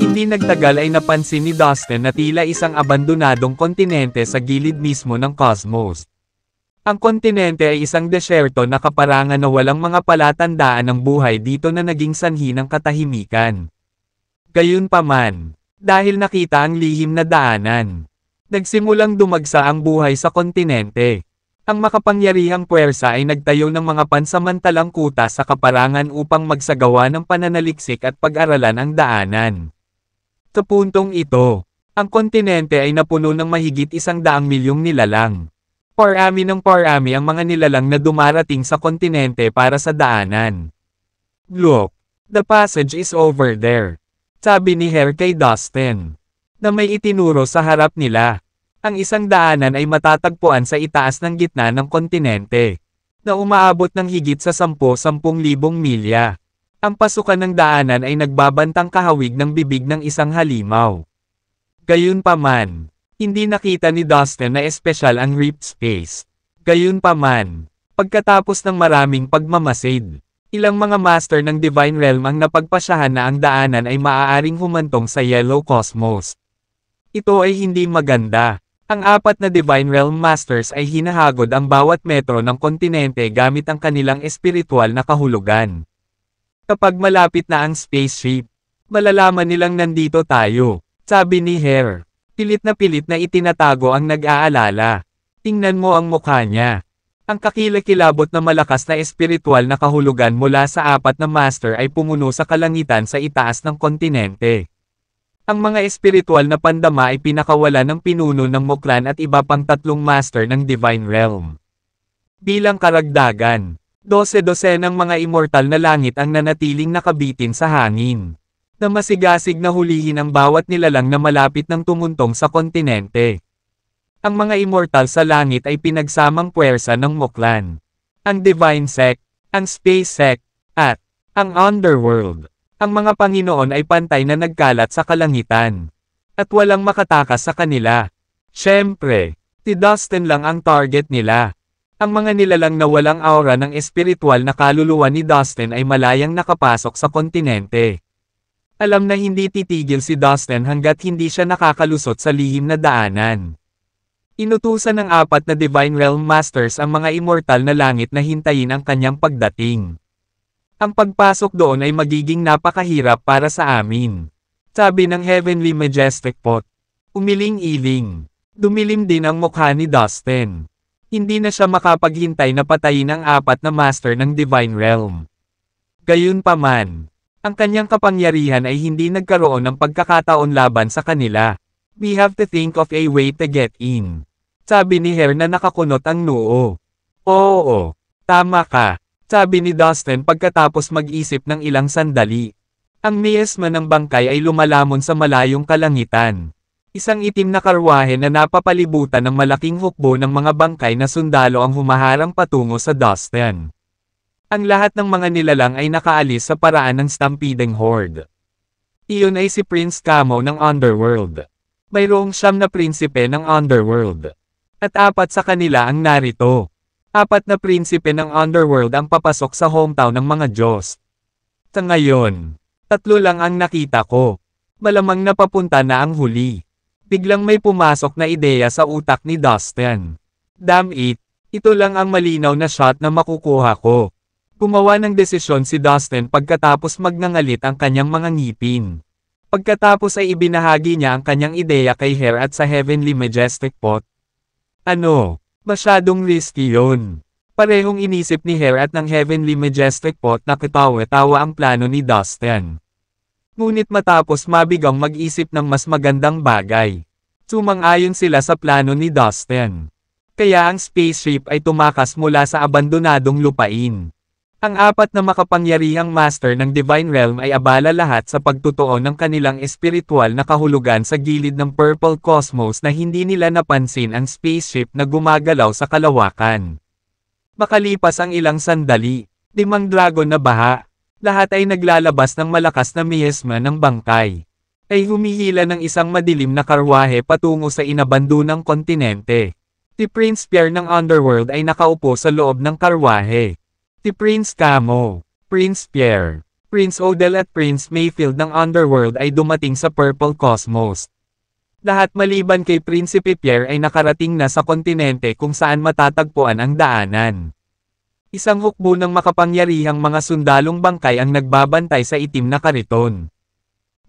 Hindi nagtagal ay napansin ni Dustin na tila isang abandonadong kontinente sa gilid mismo ng cosmos. Ang kontinente ay isang desyerto na kaparangan na walang mga palatandaan ng buhay dito na naging sanhi ng katahimikan. Gayunpaman, dahil nakita ang lihim na daanan, nagsimulang dumagsa ang buhay sa kontinente. Ang makapangyarihang puwersa ay nagtayo ng mga pansamantalang kuta sa kaparangan upang magsagawa ng pananaliksik at pag-aralan ang daanan. Sa puntong ito, ang kontinente ay napuno ng mahigit 100 milyong nilalang. Parami ng parami ang mga nilalang na dumarating sa kontinente para sa daanan. "Look, the passage is over there," sabi ni Hare kay Dustin, na may itinuro sa harap nila. Ang isang daanan ay matatagpuan sa itaas ng gitna ng kontinente, na umaabot ng higit sa 10,000 milya. Ang pasukan ng daanan ay nagbabantang kahawig ng bibig ng isang halimaw. Gayunpaman, hindi nakita ni Dustin na espesyal ang rift space. Gayunpaman, pagkatapos ng maraming pagmamasid, ilang mga master ng Divine Realm ang napagpasyahan na ang daanan ay maaaring humantong sa Yellow Cosmos. Ito ay hindi maganda. Ang 4 na Divine Realm Masters ay hinahagod ang bawat metro ng kontinente gamit ang kanilang espiritual na kahulugan. Kapag malapit na ang spaceship, malalaman nilang nandito tayo, sabi ni Hare. Pilit na itinatago ang nag-aalala. Tingnan mo ang mukha niya. Ang kakilakilabot na malakas na espiritual na kahulugan mula sa 4 na master ay pumuno sa kalangitan sa itaas ng kontinente. Ang mga espiritual na pandama ay pinakawalan ng pinuno ng Muklan at iba pang 3 master ng Divine Realm. Bilang karagdagan, 12 ng mga immortal na langit ang nanatiling nakabitin sa hangin, na masigasig na hulihin ang bawat nilalang na malapit ng tumuntong sa kontinente. Ang mga immortal sa langit ay pinagsamang puwersa ng Muklan, ang Divine Sect, ang Space Sect, at ang Underworld. Ang mga Panginoon ay pantay na nagkalat sa kalangitan, at walang makatakas sa kanila. Siyempre, si Dustin lang ang target nila. Ang mga nilalang na walang aura ng espiritual na kaluluwa ni Dustin ay malayang nakapasok sa kontinente. Alam na hindi titigil si Dustin hanggat hindi siya nakakalusot sa lihim na daanan. Inutusan ng 4 na Divine Realm Masters ang mga immortal na langit na hintayin ang kanyang pagdating. Ang pagpasok doon ay magiging napakahirap para sa amin, sabi ng Heavenly Majestic Pot. Umiling-iling. Dumilim din ang mukha ni Dustin. Hindi na siya makapaghintay na patayin ang 4 na master ng Divine Realm. Gayunpaman, ang kanyang kapangyarihan ay hindi nagkaroon ng pagkakataon laban sa kanila. "We have to think of a way to get in," sabi ni Hare na nakakunot ang noo. "Oo, tama ka," sabi ni Dustin pagkatapos mag-isip ng ilang sandali. Ang miasma ng bangkay ay lumalamon sa malayong kalangitan. Isang itim na karwahe na napapalibutan ng malaking hukbo ng mga bangkay na sundalo ang humaharang patungo sa Dustin. Ang lahat ng mga nilalang ay nakaalis sa paraan ng stampeding horde. Iyon ay si Prince Camo ng Underworld. Mayroong 9 na prinsipe ng Underworld. At 4 sa kanila ang narito. 4 na prinsipe ng Underworld ang papasok sa hometown ng mga Diyos. Sa ngayon, 3 lang ang nakita ko. Malamang napapunta na ang huli. Biglang may pumasok na ideya sa utak ni Dustin. Damn it, ito lang ang malinaw na shot na makukuha ko. Gumawa ng desisyon si Dustin pagkatapos magnangalit ang kanyang mga ngipin. Pagkatapos ay ibinahagi niya ang kanyang ideya kay Hare at sa Heavenly Majestic Pot. "Ano? Masyadong risky yun." Parehong inisip ni Hare at ng Heavenly Majestic Pot na katawa-tawa ang plano ni Dustin. Ngunit matapos mabigang mag-isip ng mas magandang bagay, sumang-ayon sila sa plano ni Dustin. Kaya ang spaceship ay tumakas mula sa abandonadong lupain. Ang 4 na makapangyarihang master ng Divine Realm ay abala lahat sa pagtutuon ng kanilang espiritual na kahulugan sa gilid ng Purple Cosmos na hindi nila napansin ang spaceship na gumagalaw sa kalawakan. Makalipas ang ilang sandali, 5 dragon na baha, lahat ay naglalabas ng malakas na miasma ng bangkay, ay humihila ng isang madilim na karwahe patungo sa inabandonang kontinente. Si Prince Pierre ng Underworld ay nakaupo sa loob ng karwahe. Si Prince Camo, Prince Pierre, Prince Odell at Prince Mayfield ng Underworld ay dumating sa Purple Cosmos. Lahat maliban kay Prinsipe Pierre ay nakarating na sa kontinente kung saan matatagpuan ang daanan. Isang hukbo ng makapangyarihang mga sundalong bangkay ang nagbabantay sa itim na kariton.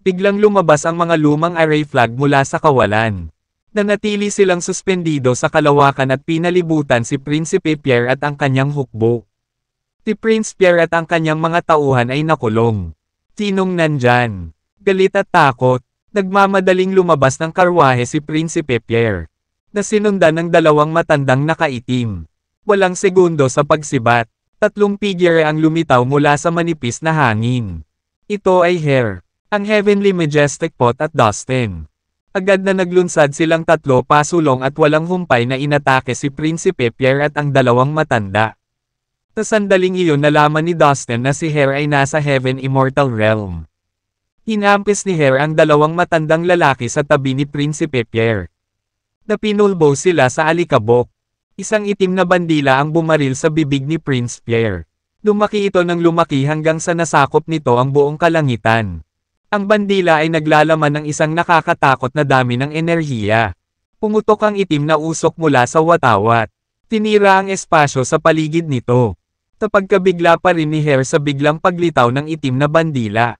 Biglang lumabas ang mga lumang array flag mula sa kawalan. Nanatili silang suspendido sa kalawakan at pinalibutan si Prinsipe Pierre at ang kanyang hukbo. Si Prince Pierre at ang kanyang mga tauhan ay nakulong. Sinong nandyan? Galit at takot, nagmamadaling lumabas ng karwahe si Prinsipe Pierre, na sinundan ng dalawang matandang nakaitim. Walang segundo sa pagsibat, 3 figure ang lumitaw mula sa manipis na hangin. Ito ay Hair, ang Heavenly Majestic Pot at Dustin. Agad na naglunsad silang 3 pasulong at walang humpay na inatake si Prinsipe Pierre at ang dalawang matanda. Sa sandaling iyon nalaman ni Dustin na si Hair ay nasa Heaven Immortal Realm. Hinampis ni Hair ang dalawang matandang lalaki sa tabi ni Prinsipe Pierre. Napinulbo sila sa alikabok. Isang itim na bandila ang bumaril sa bibig ni Prince Pierre. Lumaki ito ng lumaki hanggang sa nasakop nito ang buong kalangitan. Ang bandila ay naglalaman ng isang nakakatakot na dami ng enerhiya. Pumutok ang itim na usok mula sa watawat. Tinira ang espasyo sa paligid nito. Napagkabigla pa rin ni Hair sa biglang paglitaw ng itim na bandila.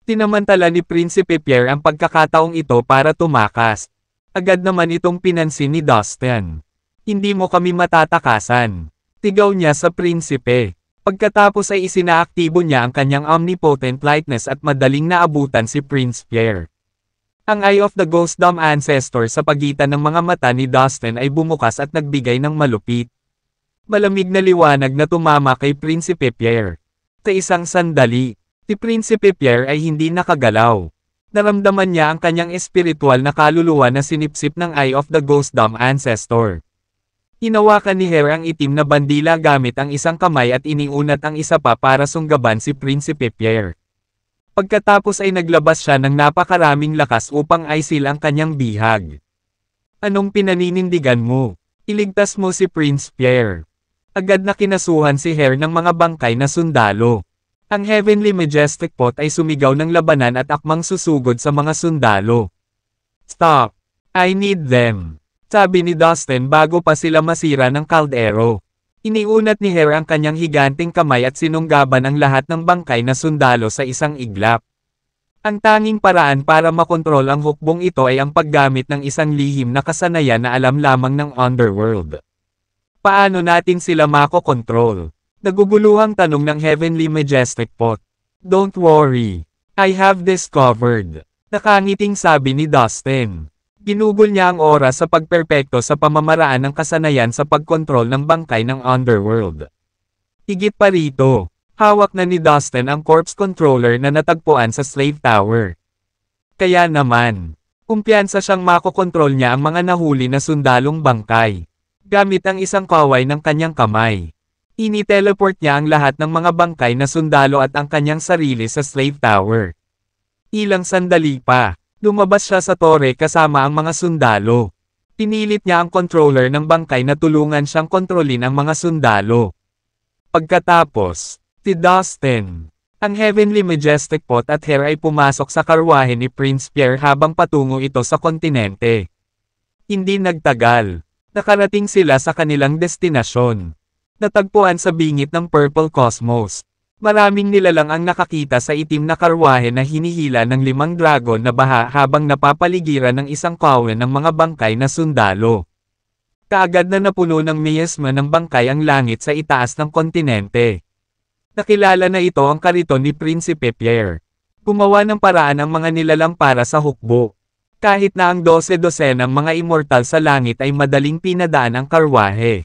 Tinamantala ni Prinsipe Pierre ang pagkakataong ito para tumakas. Agad naman itong pinansin ni Dustin. Hindi mo kami matatakasan. Tigaw niya sa prinsipe. Pagkatapos ay isinaaktibo niya ang kanyang omnipotent lightness at madaling naabutan si Prince Pierre. Ang Eye of the Ghost Dome Ancestor sa pagitan ng mga mata ni Dustin ay bumukas at nagbigay ng malupit. Malamig na liwanag na tumama kay Prinsipe Pierre. Sa isang sandali, si Prinsipe Pierre ay hindi nakagalaw. Naramdaman niya ang kanyang espiritual na kaluluwa na sinipsip ng Eye of the Ghost Dome Ancestor. Hinawakan ni Hair ang itim na bandila gamit ang isang kamay at iniunat ang isa pa para sunggaban si Prinsipe Pierre. Pagkatapos ay naglabas siya ng napakaraming lakas upang aisil ang kanyang bihag. Anong pinaninindigan mo? Iligtas mo si Prince Pierre. Agad na kinasuhan si Hair ng mga bangkay na sundalo. Ang Heavenly Majestic Pot ay sumigaw ng labanan at akmang susugod sa mga sundalo. Stop! I need them! Sabi ni Dustin bago pa sila masira ng kaldero. Iniunat ni Hair ang kanyang higanting kamay at sinunggaban ang lahat ng bangkay na sundalo sa isang iglap. Ang tanging paraan para makontrol ang hukbong ito ay ang paggamit ng isang lihim na kasanayan na alam lamang ng Underworld. Paano natin sila makokontrol? Naguguluhang tanong ng Heavenly Majestic Pot. Don't worry. I have discovered. Nakangiting sabi ni Dustin. Ginugol niya ang oras sa pagperpekto sa pamamaraan ng kasanayan sa pagkontrol ng bangkay ng Underworld. Higit pa rito, hawak na ni Dustin ang corpse controller na natagpuan sa Slave Tower. Kaya naman, kumpiyansa siyang makokontrol niya ang mga nahuli na sundalong bangkay. Gamit ang isang kaway ng kanyang kamay. Ini-teleport niya ang lahat ng mga bangkay na sundalo at ang kanyang sarili sa Slave Tower. Ilang sandali pa, lumabas siya sa tore kasama ang mga sundalo. Pinilit niya ang controller ng bangkay na tulungan siyang kontrolin ang mga sundalo. Pagkatapos, si Dustin, ang Heavenly Majestic Pot at Hair ay pumasok sa karwahe ni Prince Pierre habang patungo ito sa kontinente. Hindi nagtagal. Nakarating sila sa kanilang destinasyon. Natagpuan sa bingit ng Purple Cosmos. Maraming nilalang ang nakakita sa itim na karwahe na hinihila ng 5 dragon na baha habang napapaligiran ng isang kawan ng mga bangkay na sundalo. Kaagad na napuno ng miasma ng bangkay ang langit sa itaas ng kontinente. Nakilala na ito ang kariton ni Prinsipe Pierre. Gumawa ng paraan ang mga nilalang para sa hukbo. Kahit na ang 12 ng mga immortal sa langit ay madaling pinadaan ang karwahe.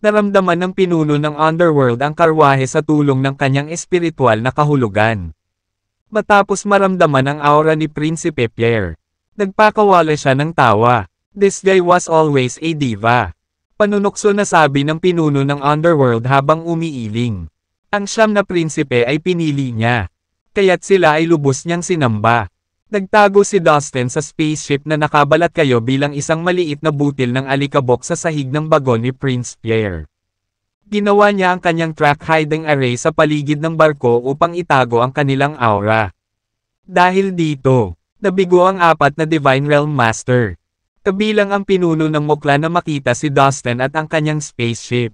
Naramdaman ng pinuno ng Underworld ang karwahe sa tulong ng kanyang espiritual na kahulugan. Matapos maramdaman ang aura ni Prinsipe Pierre, nagpakawala siya ng tawa. This guy was always a diva. Panunokso na sabi ng pinuno ng Underworld habang umiiling. Ang 9 na prinsipe ay pinili niya. Kaya't sila ay lubos niyang sinamba. Nagtago si Dustin sa spaceship na nakabalat kayo bilang isang maliit na butil ng alikabok sa sahig ng bagon ni Prince Pierre. Ginawa niya ang kanyang track hiding array sa paligid ng barko upang itago ang kanilang aura. Dahil dito, nabigo ang apat na Divine Realm Master. Kabilang ang pinuno ng Muklan na makita si Dustin at ang kanyang spaceship.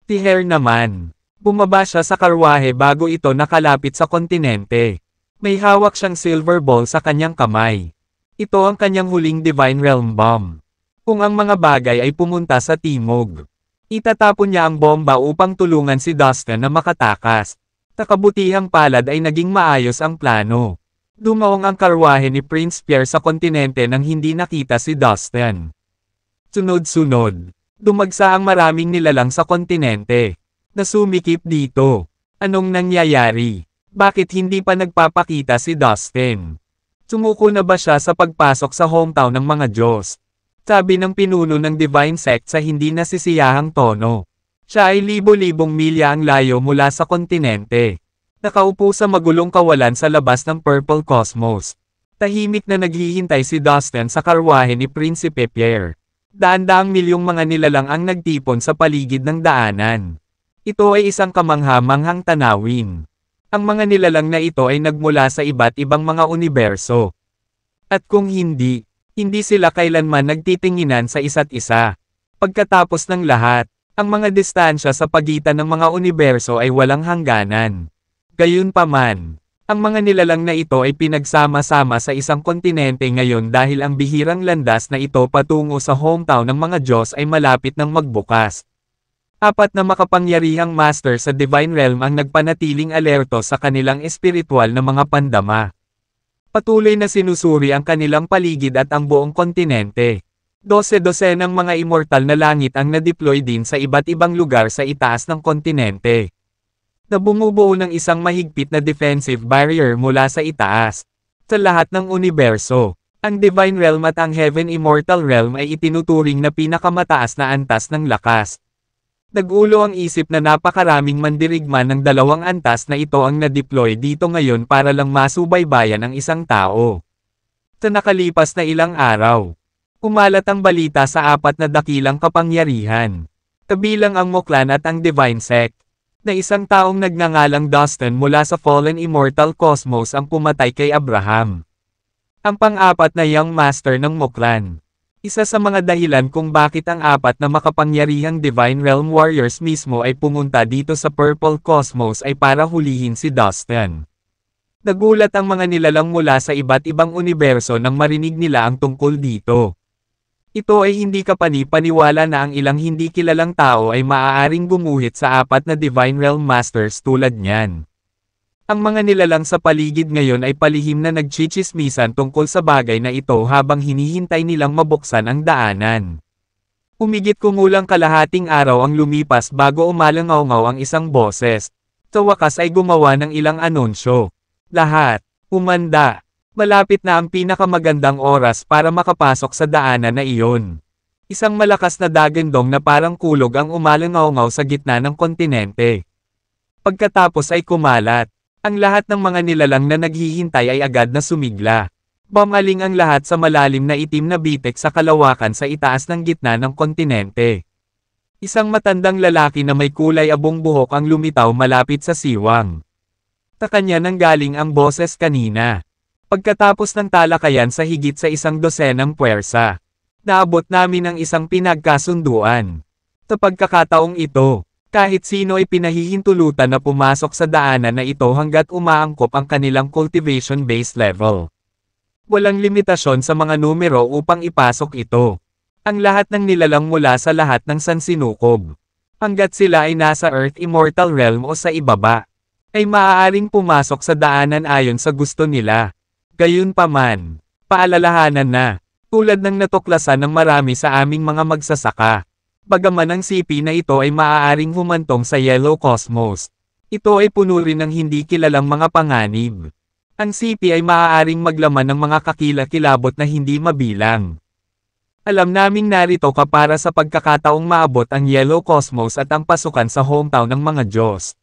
Tiher naman, bumaba siya sa karwahe bago ito nakalapit sa kontinente. May hawak siyang silver ball sa kanyang kamay. Ito ang kanyang huling Divine Realm Bomb. Kung ang mga bagay ay pumunta sa timog, itatapon niya ang bomba upang tulungan si Dustin na makatakas. Takabutihang palad ay naging maayos ang plano. Dumaong ang karwahe ni Prince Pierre sa kontinente nang hindi nakita si Dustin. Sunod-sunod, dumagsa ang maraming nilalang sa kontinente. Nasumikip dito. Anong nangyayari? Bakit hindi pa nagpapakita si Dustin? Sumuko na ba siya sa pagpasok sa hometown ng mga Diyos? Sabi ng pinuno ng Divine Sect sa hindi nasisiyahang tono. Siya ay libo-libong milya ang layo mula sa kontinente. Nakaupo sa magulong kawalan sa labas ng Purple Cosmos. Tahimik na naghihintay si Dustin sa karwahe ni Prinsipe Pierre. Daan-daang milyong mga nilalang ang nagtipon sa paligid ng daanan. Ito ay isang kamangha-manghang tanawin. Ang mga nilalang na ito ay nagmula sa iba't ibang mga universo. At kung hindi sila kailanman nagtitinginan sa isa't isa. Pagkatapos ng lahat, ang mga distansya sa pagitan ng mga universo ay walang hangganan. Gayunpaman, ang mga nilalang na ito ay pinagsama-sama sa isang kontinente ngayon dahil ang bihirang landas na ito patungo sa hometown ng mga Diyos ay malapit ng magbukas. Apat na makapangyarihang master sa Divine Realm ang nagpanatiling alerto sa kanilang espiritual na mga pandama. Patuloy na sinusuri ang kanilang paligid at ang buong kontinente. 12 ng mga immortal na langit ang na-deploy din sa iba't ibang lugar sa itaas ng kontinente. Na bumubuo ng isang mahigpit na defensive barrier mula sa itaas. Sa lahat ng universo, ang Divine Realm at ang Heaven Immortal Realm ay itinuturing na pinakamataas na antas ng lakas. Nag-ulo ang isip na napakaraming mandirigma ng dalawang antas na ito ang na-deploy dito ngayon para lang masubaybayan ang isang tao. Sa nakalipas na ilang araw, umalat ang balita sa apat na dakilang kapangyarihan. Kabilang ang Muklan at ang Divine Sect. Na isang taong nagngangalang Dustin mula sa Fallen Immortal Cosmos ang pumatay kay Abraham. Ang pang-apat na Young Master ng Muklan. Isa sa mga dahilan kung bakit ang apat na makapangyarihang Divine Realm Warriors mismo ay pumunta dito sa Purple Cosmos ay para hulihin si Dustin. Nagulat ang mga nilalang mula sa iba't ibang universo nang marinig nila ang tungkol dito. Ito ay hindi kapani-paniwala na ang ilang hindi kilalang tao ay maaaring gumuhit sa apat na Divine Realm Masters tulad niyan. Ang mga nilalang sa paligid ngayon ay palihim na nagchichismisan tungkol sa bagay na ito habang hinihintay nilang mabuksan ang daanan. Humigit kumulang kalahating araw ang lumipas bago umalangaw-ngaw ang isang boses. Sa wakas ay gumawa ng ilang anunsyo. Lahat, umanda. Malapit na ang pinakamagandang oras para makapasok sa daanan na iyon. Isang malakas na dagandong na parang kulog ang umalangaw-ngaw sa gitna ng kontinente. Pagkatapos ay kumalat. Ang lahat ng mga nilalang na naghihintay ay agad na sumigla. Bumaling ang lahat sa malalim na itim na bitek sa kalawakan sa itaas ng gitna ng kontinente. Isang matandang lalaki na may kulay abong buhok ang lumitaw malapit sa siwang. Sa kanya nanggaling ang boses kanina. Pagkatapos ng talakayan sa higit sa 100 puwersa, naabot namin ang isang pinagkasunduan. Sa pagkakataong ito, kahit sino ay pinahihintulutan na pumasok sa daanan na ito hanggat umaangkop ang kanilang cultivation base level. Walang limitasyon sa mga numero upang ipasok ito. Ang lahat ng nilalang mula sa lahat ng sansinukob, hanggat sila ay nasa Earth Immortal Realm o sa ibaba, ay maaaring pumasok sa daanan ayon sa gusto nila. Gayunpaman, paalalahanan na, tulad ng natuklasan ng marami sa aming mga magsasaka. Bagaman ang sipi na ito ay maaaring humantong sa Yellow Cosmos, ito ay puno rin ng hindi kilalang mga panganib. Ang sipi ay maaaring maglaman ng mga kakilakilabot na hindi mabilang. Alam naming narito ka para sa pagkakataong maabot ang Yellow Cosmos at ang pasukan sa hometown ng mga Diyos.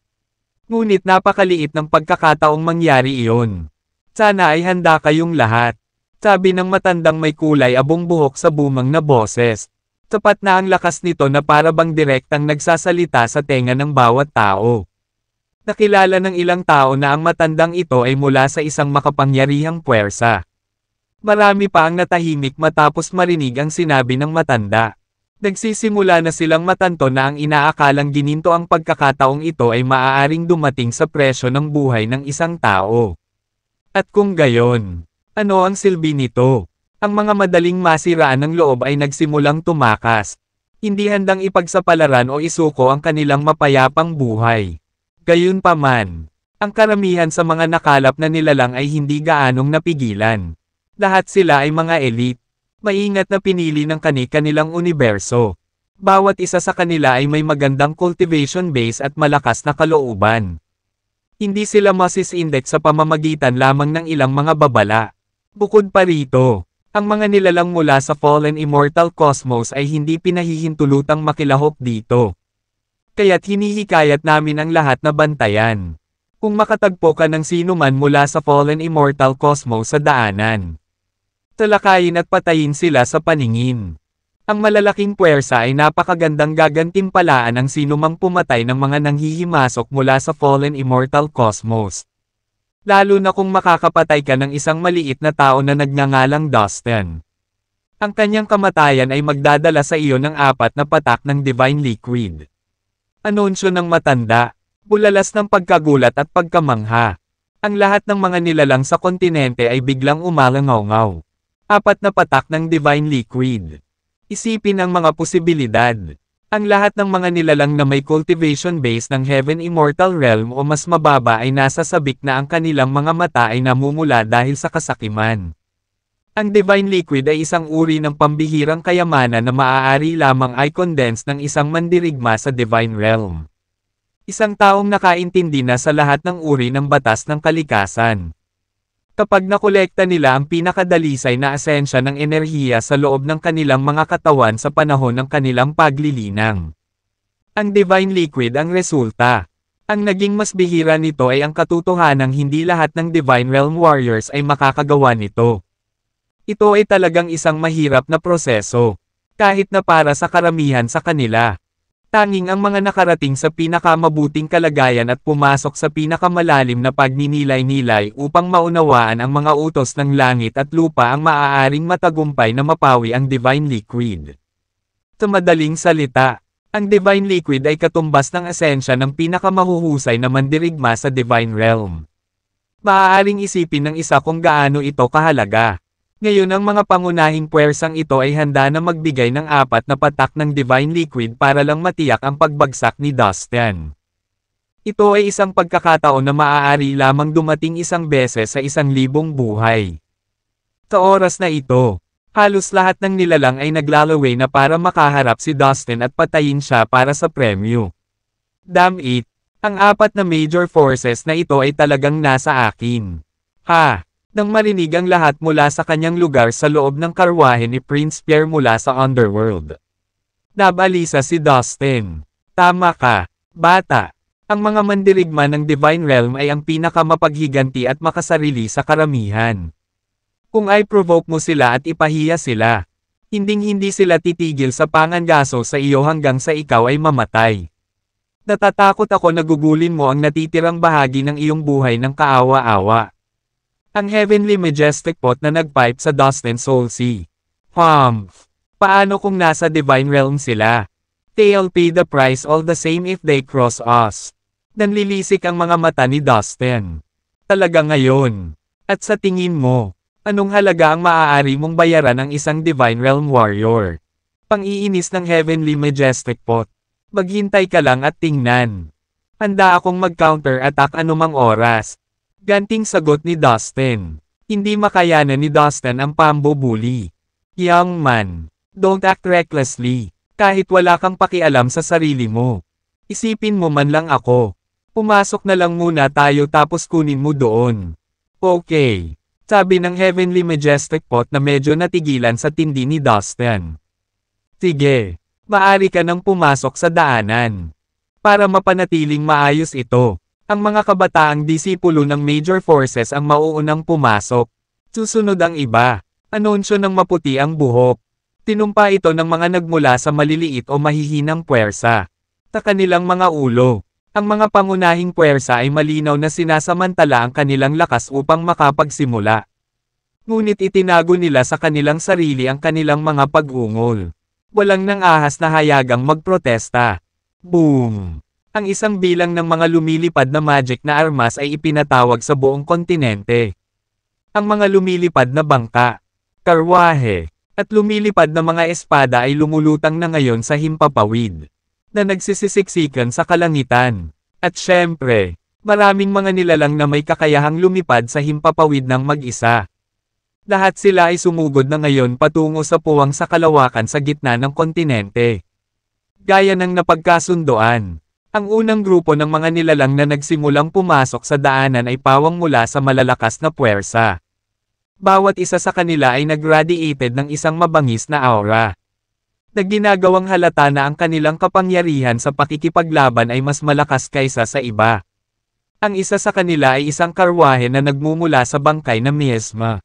Ngunit napakaliit ng pagkakataong mangyari iyon. Sana ay handa kayong lahat. Sabi ng matandang may kulay abong buhok sa bumang na boses. Tapat na ang lakas nito na para bang direktang nagsasalita sa tenga ng bawat tao. Nakilala ng ilang tao na ang matandang ito ay mula sa isang makapangyarihang puwersa. Marami pa ang natahimik matapos marinig ang sinabi ng matanda. Nagsisimula na silang matanto na ang inaakalang gininto ang pagkakataong ito ay maaaring dumating sa presyo ng buhay ng isang tao. At kung gayon, ano ang silbi nito? Ang mga madaling masiraan ng loob ay nagsimulang tumakas. Hindi handang ipagsapalaran o isuko ang kanilang mapayapang buhay. Gayunpaman, ang karamihan sa mga nakalap na nilalang ay hindi gaanong napigilan. Lahat sila ay mga elite. Maingat na pinili ng kani-kanilang universo. Bawat isa sa kanila ay may magandang cultivation base at malakas na kalooban. Hindi sila masisindex sa pamamagitan lamang ng ilang mga babala. Bukod pa rito, ang mga nilalang mula sa fallen immortal cosmos ay hindi pinahihintulutang makilahok dito. Kaya't hinihikayat namin ang lahat na bantayan. Kung makatagpo ka ng sino man mula sa fallen immortal cosmos sa daanan, talakayin at patayin sila sa paningin. Ang malalaking puwersa ay napakagandang gagantimpalaan ang sinumang pumatay ng mga nanghihimasok mula sa fallen immortal cosmos. Lalo na kung makakapatay ka ng isang maliit na tao na nagngangalang Dustin. Ang kanyang kamatayan ay magdadala sa iyo ng 4 na patak ng Divine Liquid. Anunsyo ng matanda, bulalas ng pagkagulat at pagkamangha. Ang lahat ng mga nilalang sa kontinente ay biglang umalangaw-ngaw. 4 na patak ng Divine Liquid. Isipin ang mga posibilidad. Ang lahat ng mga nilalang na may cultivation base ng Heaven Immortal Realm o mas mababa ay nasa sabik na ang kanilang mga mata ay namumula dahil sa kasakiman. Ang Divine Liquid ay isang uri ng pambihirang kayamanan na maaari lamang ay condense ng isang mandirigma sa Divine Realm. Isang taong nakaintindi na sa lahat ng uri ng batas ng kalikasan. Kapag nakolekta nila ang pinakadalisay na asensya ng enerhiya sa loob ng kanilang mga katawan sa panahon ng kanilang paglilinang. Ang Divine Liquid ang resulta. Ang naging mas bihira nito ay ang katotohanang hindi lahat ng Divine Realm Warriors ay makakagawa nito. Ito ay talagang isang mahirap na proseso, kahit na para sa karamihan sa kanila. Tanging ang mga nakarating sa pinakamabuting kalagayan at pumasok sa pinakamalalim na pagninilay-nilay upang maunawaan ang mga utos ng langit at lupa ang maaaring matagumpay na mapawi ang Divine Liquid. Sa madaling salita, ang Divine Liquid ay katumbas ng esensya ng pinakamahuhusay na mandirigma sa Divine Realm. Maaaring isipin ng isa kung gaano ito kahalaga. Ngayon ang mga pangunahing puwersang ito ay handa na magbigay ng 4 na patak ng Divine Liquid para lang matiyak ang pagbagsak ni Dustin. Ito ay isang pagkakataon na maaari lamang dumating isang beses sa 1,000 buhay. Sa oras na ito, halos lahat ng nilalang ay naglalaway na para makaharap si Dustin at patayin siya para sa premyo. Damn it! Ang 4 na major forces na ito ay talagang nasa akin. Ha! Nang marinig ang lahat mula sa kanyang lugar sa loob ng karwahe ni Prince Pierre mula sa Underworld. Nabalisa si Dustin. Tama ka, bata. Ang mga mandirigma ng Divine Realm ay ang pinakamapaghiganti at makasarili sa karamihan. Kung ay provoke mo sila at ipahiya sila, hinding-hindi sila titigil sa pangangaso sa iyo hanggang sa ikaw ay mamatay. Natatakot ako na gugulin mo ang natitirang bahagi ng iyong buhay ng kaawa-awa. Ang Heavenly Majestic Pot na nagpipe sa Dustin Soul Sea. Paano kung nasa Divine Realm sila? They'll pay the price all the same if they cross us. Nanlilisik ang mga mata ni Dustin. Talaga ngayon. At sa tingin mo, anong halaga ang maaari mong bayaran ng isang Divine Realm Warrior? Pang-iinis ng Heavenly Majestic Pot. Maghintay ka lang at tingnan. Handa akong mag-counter-attack anumang oras. Ganting sagot ni Dustin. Hindi makayanan ni Dustin ang pambubuli. Young man, don't act recklessly. Kahit wala kang pakialam sa sarili mo. Isipin mo man lang ako. Pumasok na lang muna tayo tapos kunin mo doon. Okay. Sabi ng Heavenly Majestic Pot na medyo natigilan sa tindi ni Dustin. Sige. Maari ka nang pumasok sa daanan. Para mapanatiling maayos ito. Ang mga kabataang disipulo ng major forces ang mauunang pumasok. Susunod ang iba. Anunsyo ng maputi ang buhok. Tinumpa ito ng mga nagmula sa maliliit o mahihinang puwersa. Sa kanilang mga ulo, ang mga pangunahing puwersa ay malinaw na sinasamantala ang kanilang lakas upang makapagsimula. Ngunit itinago nila sa kanilang sarili ang kanilang mga pag-ungol. Walang nang-ahas na hayagang magprotesta. Boom! Ang isang bilang ng mga lumilipad na magic na armas ay ipinatawag sa buong kontinente. Ang mga lumilipad na bangka, karwahe, at lumilipad na mga espada ay lumulutang na ngayon sa himpapawid, na nagsisisiksikan sa kalangitan. At syempre, maraming mga nilalang na may kakayahang lumipad sa himpapawid ng mag-isa. Lahat sila ay sumugod na ngayon patungo sa puwang sa kalawakan sa gitna ng kontinente. Gaya ng napagkasundoan, ang unang grupo ng mga nilalang na nagsimulang pumasok sa daanan ay pawang mula sa malalakas na puwersa. Bawat isa sa kanila ay nag-radiated ng isang mabangis na aura, na ginagawang halata na ang kanilang kapangyarihan sa pakikipaglaban ay mas malakas kaysa sa iba. Ang isa sa kanila ay isang karwahe na nagmumula sa bangkay na miasma.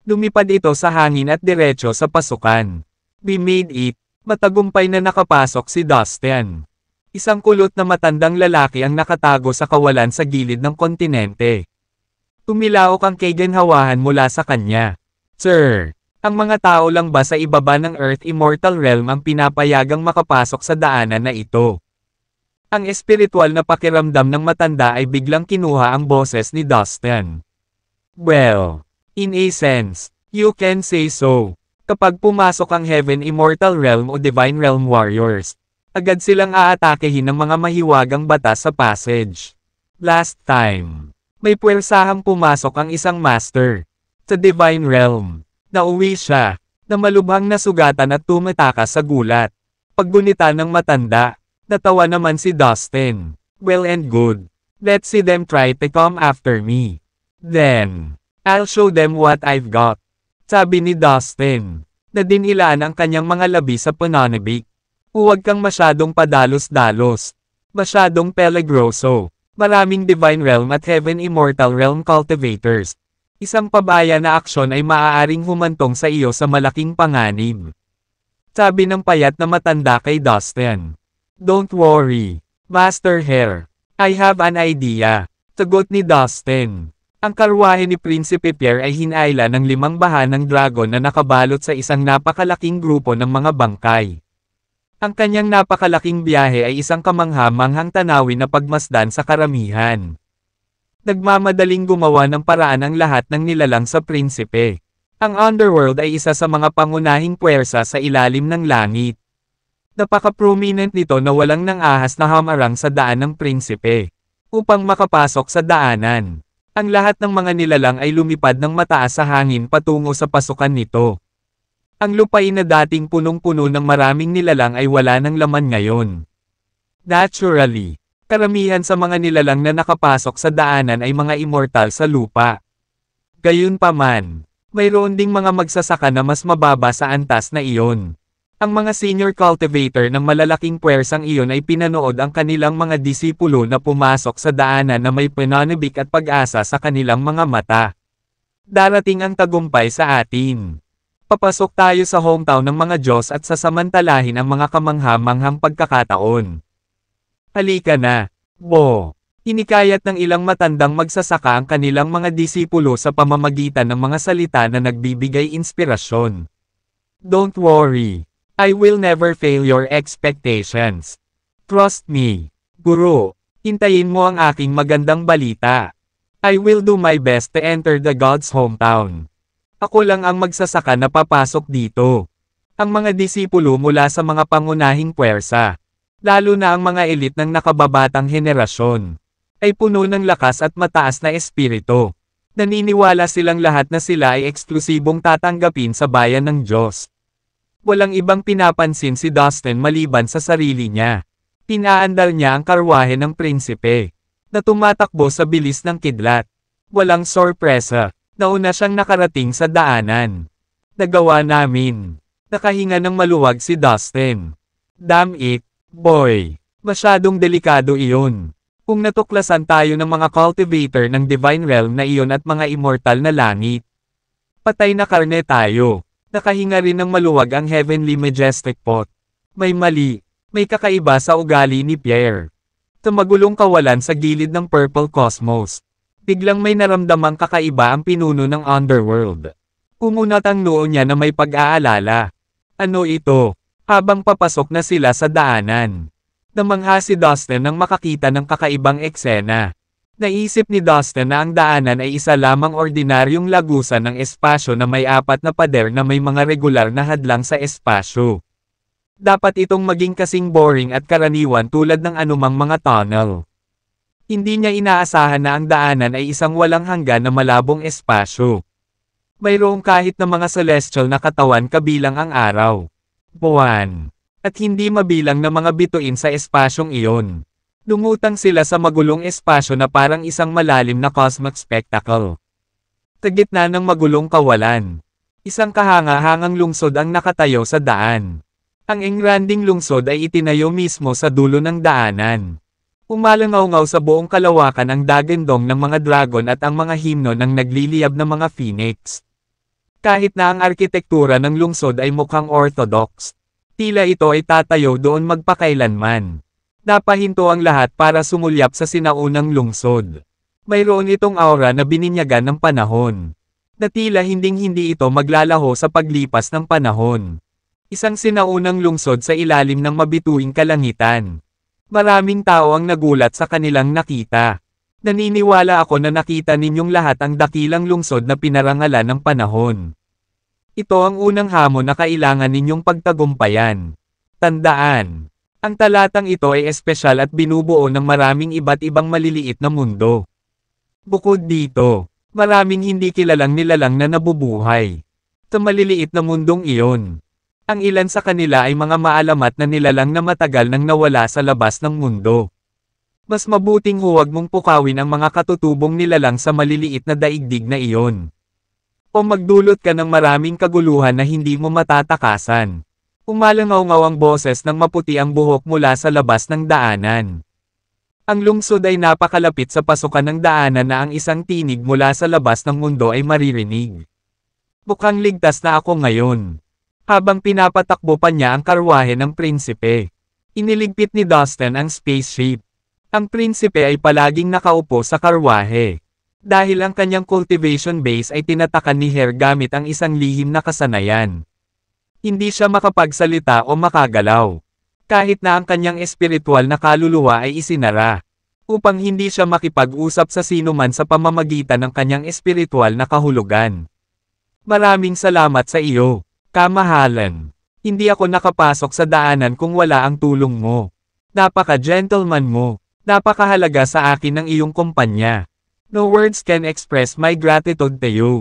Lumipad ito sa hangin at diretso sa pasukan. We made it. Matagumpay na nakapasok si Dustin. Isang kulot na matandang lalaki ang nakatago sa kawalan sa gilid ng kontinente. Tumilaok ang kaginhawahan mula sa kanya. Sir, ang mga tao lang ba sa ibaba ng Earth Immortal Realm ang pinapayagang makapasok sa daanan na ito? Ang espiritual na pakiramdam ng matanda ay biglang kinuha ang boses ni Dustin. Well, in a sense, you can say so. Kapag pumasok ang Heaven Immortal Realm o Divine Realm Warriors, agad silang aatakehin ng mga mahiwagang batas sa passage. Last time, may puwersahang pumasok ang isang master sa Divine Realm. Nauwi siya, na malubhang nasugatan at tumatakas sa gulat. Paggunita ng matanda, natawa naman si Dustin. Well and good. Let's see them try to come after me. Then, I'll show them what I've got. Sabi ni Dustin, na dinilaan ang kanyang mga labi sa pananabik. Huwag kang masyadong padalos-dalos. Masyadong peligroso. Maraming Divine Realm at Heaven Immortal Realm cultivators. Isang pabaya na aksyon ay maaaring humantong sa iyo sa malaking panganib. Sabi ng payat na matanda kay Dustin. Don't worry, Master Hare. I have an idea. Sagot ni Dustin. Ang karwahe ni Prinsipe Pierre ay hinayla ng 5 baha ng dragon na nakabalot sa isang napakalaking grupo ng mga bangkay. Ang kanyang napakalaking biyahe ay isang kamangha-manghang tanawin na pagmasdan sa karamihan. Nagmamadaling gumawa ng paraan ang lahat ng nilalang sa prinsipe. Ang underworld ay isa sa mga pangunahing puwersa sa ilalim ng langit. Napaka-prominent nito na walang nang-ahas na hamarang sa daan ng prinsipe. Upang makapasok sa daanan, ang lahat ng mga nilalang ay lumipad ng mataas sa hangin patungo sa pasukan nito. Ang lupain na dating punong-puno ng maraming nilalang ay wala ng laman ngayon. Naturally, karamihan sa mga nilalang na nakapasok sa daanan ay mga immortal sa lupa. Gayunpaman, mayroon ding mga magsasaka na mas mababa sa antas na iyon. Ang mga senior cultivator ng malalaking puwersang iyon ay pinanood ang kanilang mga disipulo na pumasok sa daanan na may pananabik at pag-asa sa kanilang mga mata. Darating ang tagumpay sa atin. Papasok tayo sa hometown ng mga Diyos at sasamantalahin ang mga kamangha-manghang pagkakataon. Halika na, Bo. Inikayat ng ilang matandang magsasaka ang kanilang mga disipulo sa pamamagitan ng mga salita na nagbibigay inspirasyon. Don't worry. I will never fail your expectations. Trust me, Guru. Hintayin mo ang aking magandang balita. I will do my best to enter the God's hometown. Ako lang ang magsasaka na papasok dito. Ang mga disipulo mula sa mga pangunahing puwersa, lalo na ang mga elit ng nakababatang henerasyon, ay puno ng lakas at mataas na espiritu. Naniniwala silang lahat na sila ay eksklusibong tatanggapin sa bayan ng Diyos. Walang ibang pinapansin si Dustin maliban sa sarili niya. Pinaandar niya ang karwahe ng prinsipe, na tumatakbo sa bilis ng kidlat. Walang sorpresa. Nauna siyang nakarating sa daanan. Nagawa namin. Nakahinga ng maluwag si Dustin. Damn it, boy. Masyadong delikado iyon. Kung natuklasan tayo ng mga cultivator ng Divine Realm na iyon at mga immortal na langit, patay na karne tayo. Nakahinga rin ng maluwag ang Heavenly Majestic Pot. May mali, may kakaiba sa ugali ni Pierre. Tumagulong kawalan sa gilid ng Purple Cosmos. Biglang may naramdamang kakaiba ang pinuno ng Underworld. Umunat ang noo niya na may pag-aalala. Ano ito? Habang papasok na sila sa daanan. Namangha si Dustin nang makakita ng kakaibang eksena. Naisip ni Dustin na ang daanan ay isa lamang ordinaryong lagusan ng espasyo na may 4 na pader na may mga regular na hadlang sa espasyo. Dapat itong maging kasing boring at karaniwan tulad ng anumang mga tunnel. Hindi niya inaasahan na ang daanan ay isang walang hanggan na malabong espasyo. Mayroong kahit na mga celestial na katawan kabilang ang araw, buwan, at hindi mabilang na mga bituin sa espasyong iyon. Lumutang sila sa magulong espasyo na parang isang malalim na cosmic spectacle. Sa gitna ng magulong kawalan, isang kahanga-hangang lungsod ang nakatayo sa daan. Ang engranding lungsod ay itinayo mismo sa dulo ng daanan. Umalangaw-ngaw sa buong kalawakan ang dagandong ng mga dragon at ang mga himno ng nagliliyab na mga phoenix. Kahit na ang arkitektura ng lungsod ay mukhang orthodox, tila ito ay tatayo doon magpakailanman. Napahinto ang lahat para sumulyap sa sinaunang lungsod. Mayroon itong aura na bininyagan ng panahon. Na tila hinding-hindi ito maglalaho sa paglipas ng panahon. Isang sinaunang lungsod sa ilalim ng mabituing kalangitan. Maraming tao ang nagulat sa kanilang nakita. Naniniwala ako na nakita ninyong lahat ang dakilang lungsod na pinarangalan ng panahon. Ito ang unang hamon na kailangan ninyong pagtagumpayan. Tandaan, ang talatang ito ay espesyal at binubuo ng maraming iba't ibang maliliit na mundo. Bukod dito, maraming hindi kilalang nilalang na nabubuhay sa maliliit na mundong iyon. Ang ilan sa kanila ay mga maalamat na nilalang na matagal nang nawala sa labas ng mundo. Mas mabuting huwag mong pukawin ang mga katutubong nilalang sa maliliit na daigdig na iyon. O magdulot ka ng maraming kaguluhan na hindi mo matatakasan. Umalangaw-ngaw ang boses ng maputi ang buhok mula sa labas ng daanan. Ang lungsod ay napakalapit sa pasukan ng daanan na ang isang tinig mula sa labas ng mundo ay maririnig. Mukhang ligtas na ako ngayon. Habang pinapatakbo pa niya ang karwahe ng prinsipe, iniligpit ni Dustin ang spaceship. Ang prinsipe ay palaging nakaupo sa karwahe. Dahil ang kanyang cultivation base ay tinatakan ni Hare gamit ang isang lihim na kasanayan. Hindi siya makapagsalita o makagalaw. Kahit na ang kanyang espiritual na kaluluwa ay isinara. Upang hindi siya makipag-usap sa sinuman sa pamamagitan ng kanyang espiritual na kahulugan. Maraming salamat sa iyo. Kamahalan. Hindi ako nakapasok sa daanan kung wala ang tulong mo. Napaka-gentleman mo. Napakahalaga sa akin ng iyong kumpanya. No words can express my gratitude to you.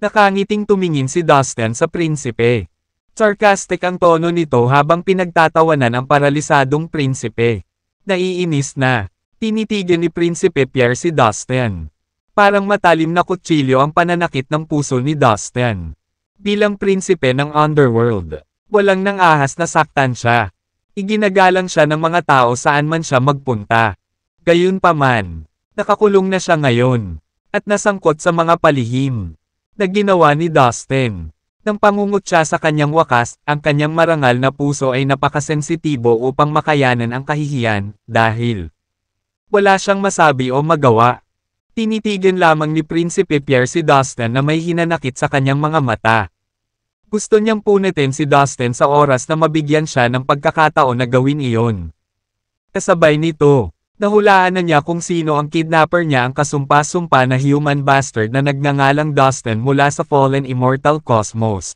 Nakangiting tumingin si Dustin sa prinsipe. Sarcastic ang tono nito habang pinagtatawanan ang paralisadong prinsipe. Naiinis na. Tinitigan ni Prinsipe Pierre si Dustin. Parang matalim na kutsilyo ang pananakit ng puso ni Dustin. Bilang prinsipe ng Underworld, walang nang ahas na saktan siya. Iginagalang siya ng mga tao saan man siya magpunta. Gayunpaman, nakakulong na siya ngayon, at nasangkot sa mga palihim na ginawa ni Dustin. Nang pangungot siya sa kanyang wakas, ang kanyang marangal na puso ay napakasensitibo upang makayanan ang kahihiyan, dahil wala siyang masabi o magawa. Tinitigan lamang ni Prinsipe Pierre si Dustin na may hinanakit sa kanyang mga mata. Gusto niyang punitin si Dustin sa oras na mabigyan siya ng pagkakataon na gawin iyon. Kasabay nito, nahulaan na niya kung sino ang kidnapper niya, ang kasumpa-sumpa na human bastard na nagngangalang Dustin mula sa fallen immortal cosmos.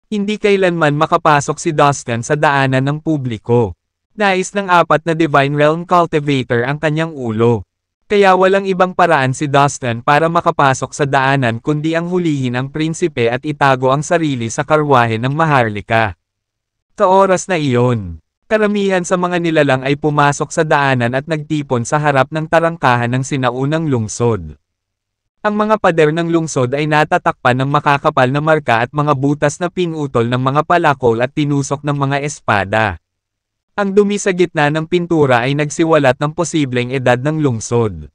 Hindi kailanman makapasok si Dustin sa daanan ng publiko. Nais ng 4 na Divine Realm Cultivator ang kanyang ulo. Kaya walang ibang paraan si Dustin para makapasok sa daanan kundi ang hulihin ang prinsipe at itago ang sarili sa karwahe ng Maharlika. Sa oras na iyon, karamihan sa mga nilalang ay pumasok sa daanan at nagtipon sa harap ng tarangkahan ng sinaunang lungsod. Ang mga pader ng lungsod ay natatakpan ng makakapal na marka at mga butas na pinutol ng mga palakol at tinusok ng mga espada. Ang dumi sa gitna ng pintura ay nagsiwalat ng posibleng edad ng lungsod.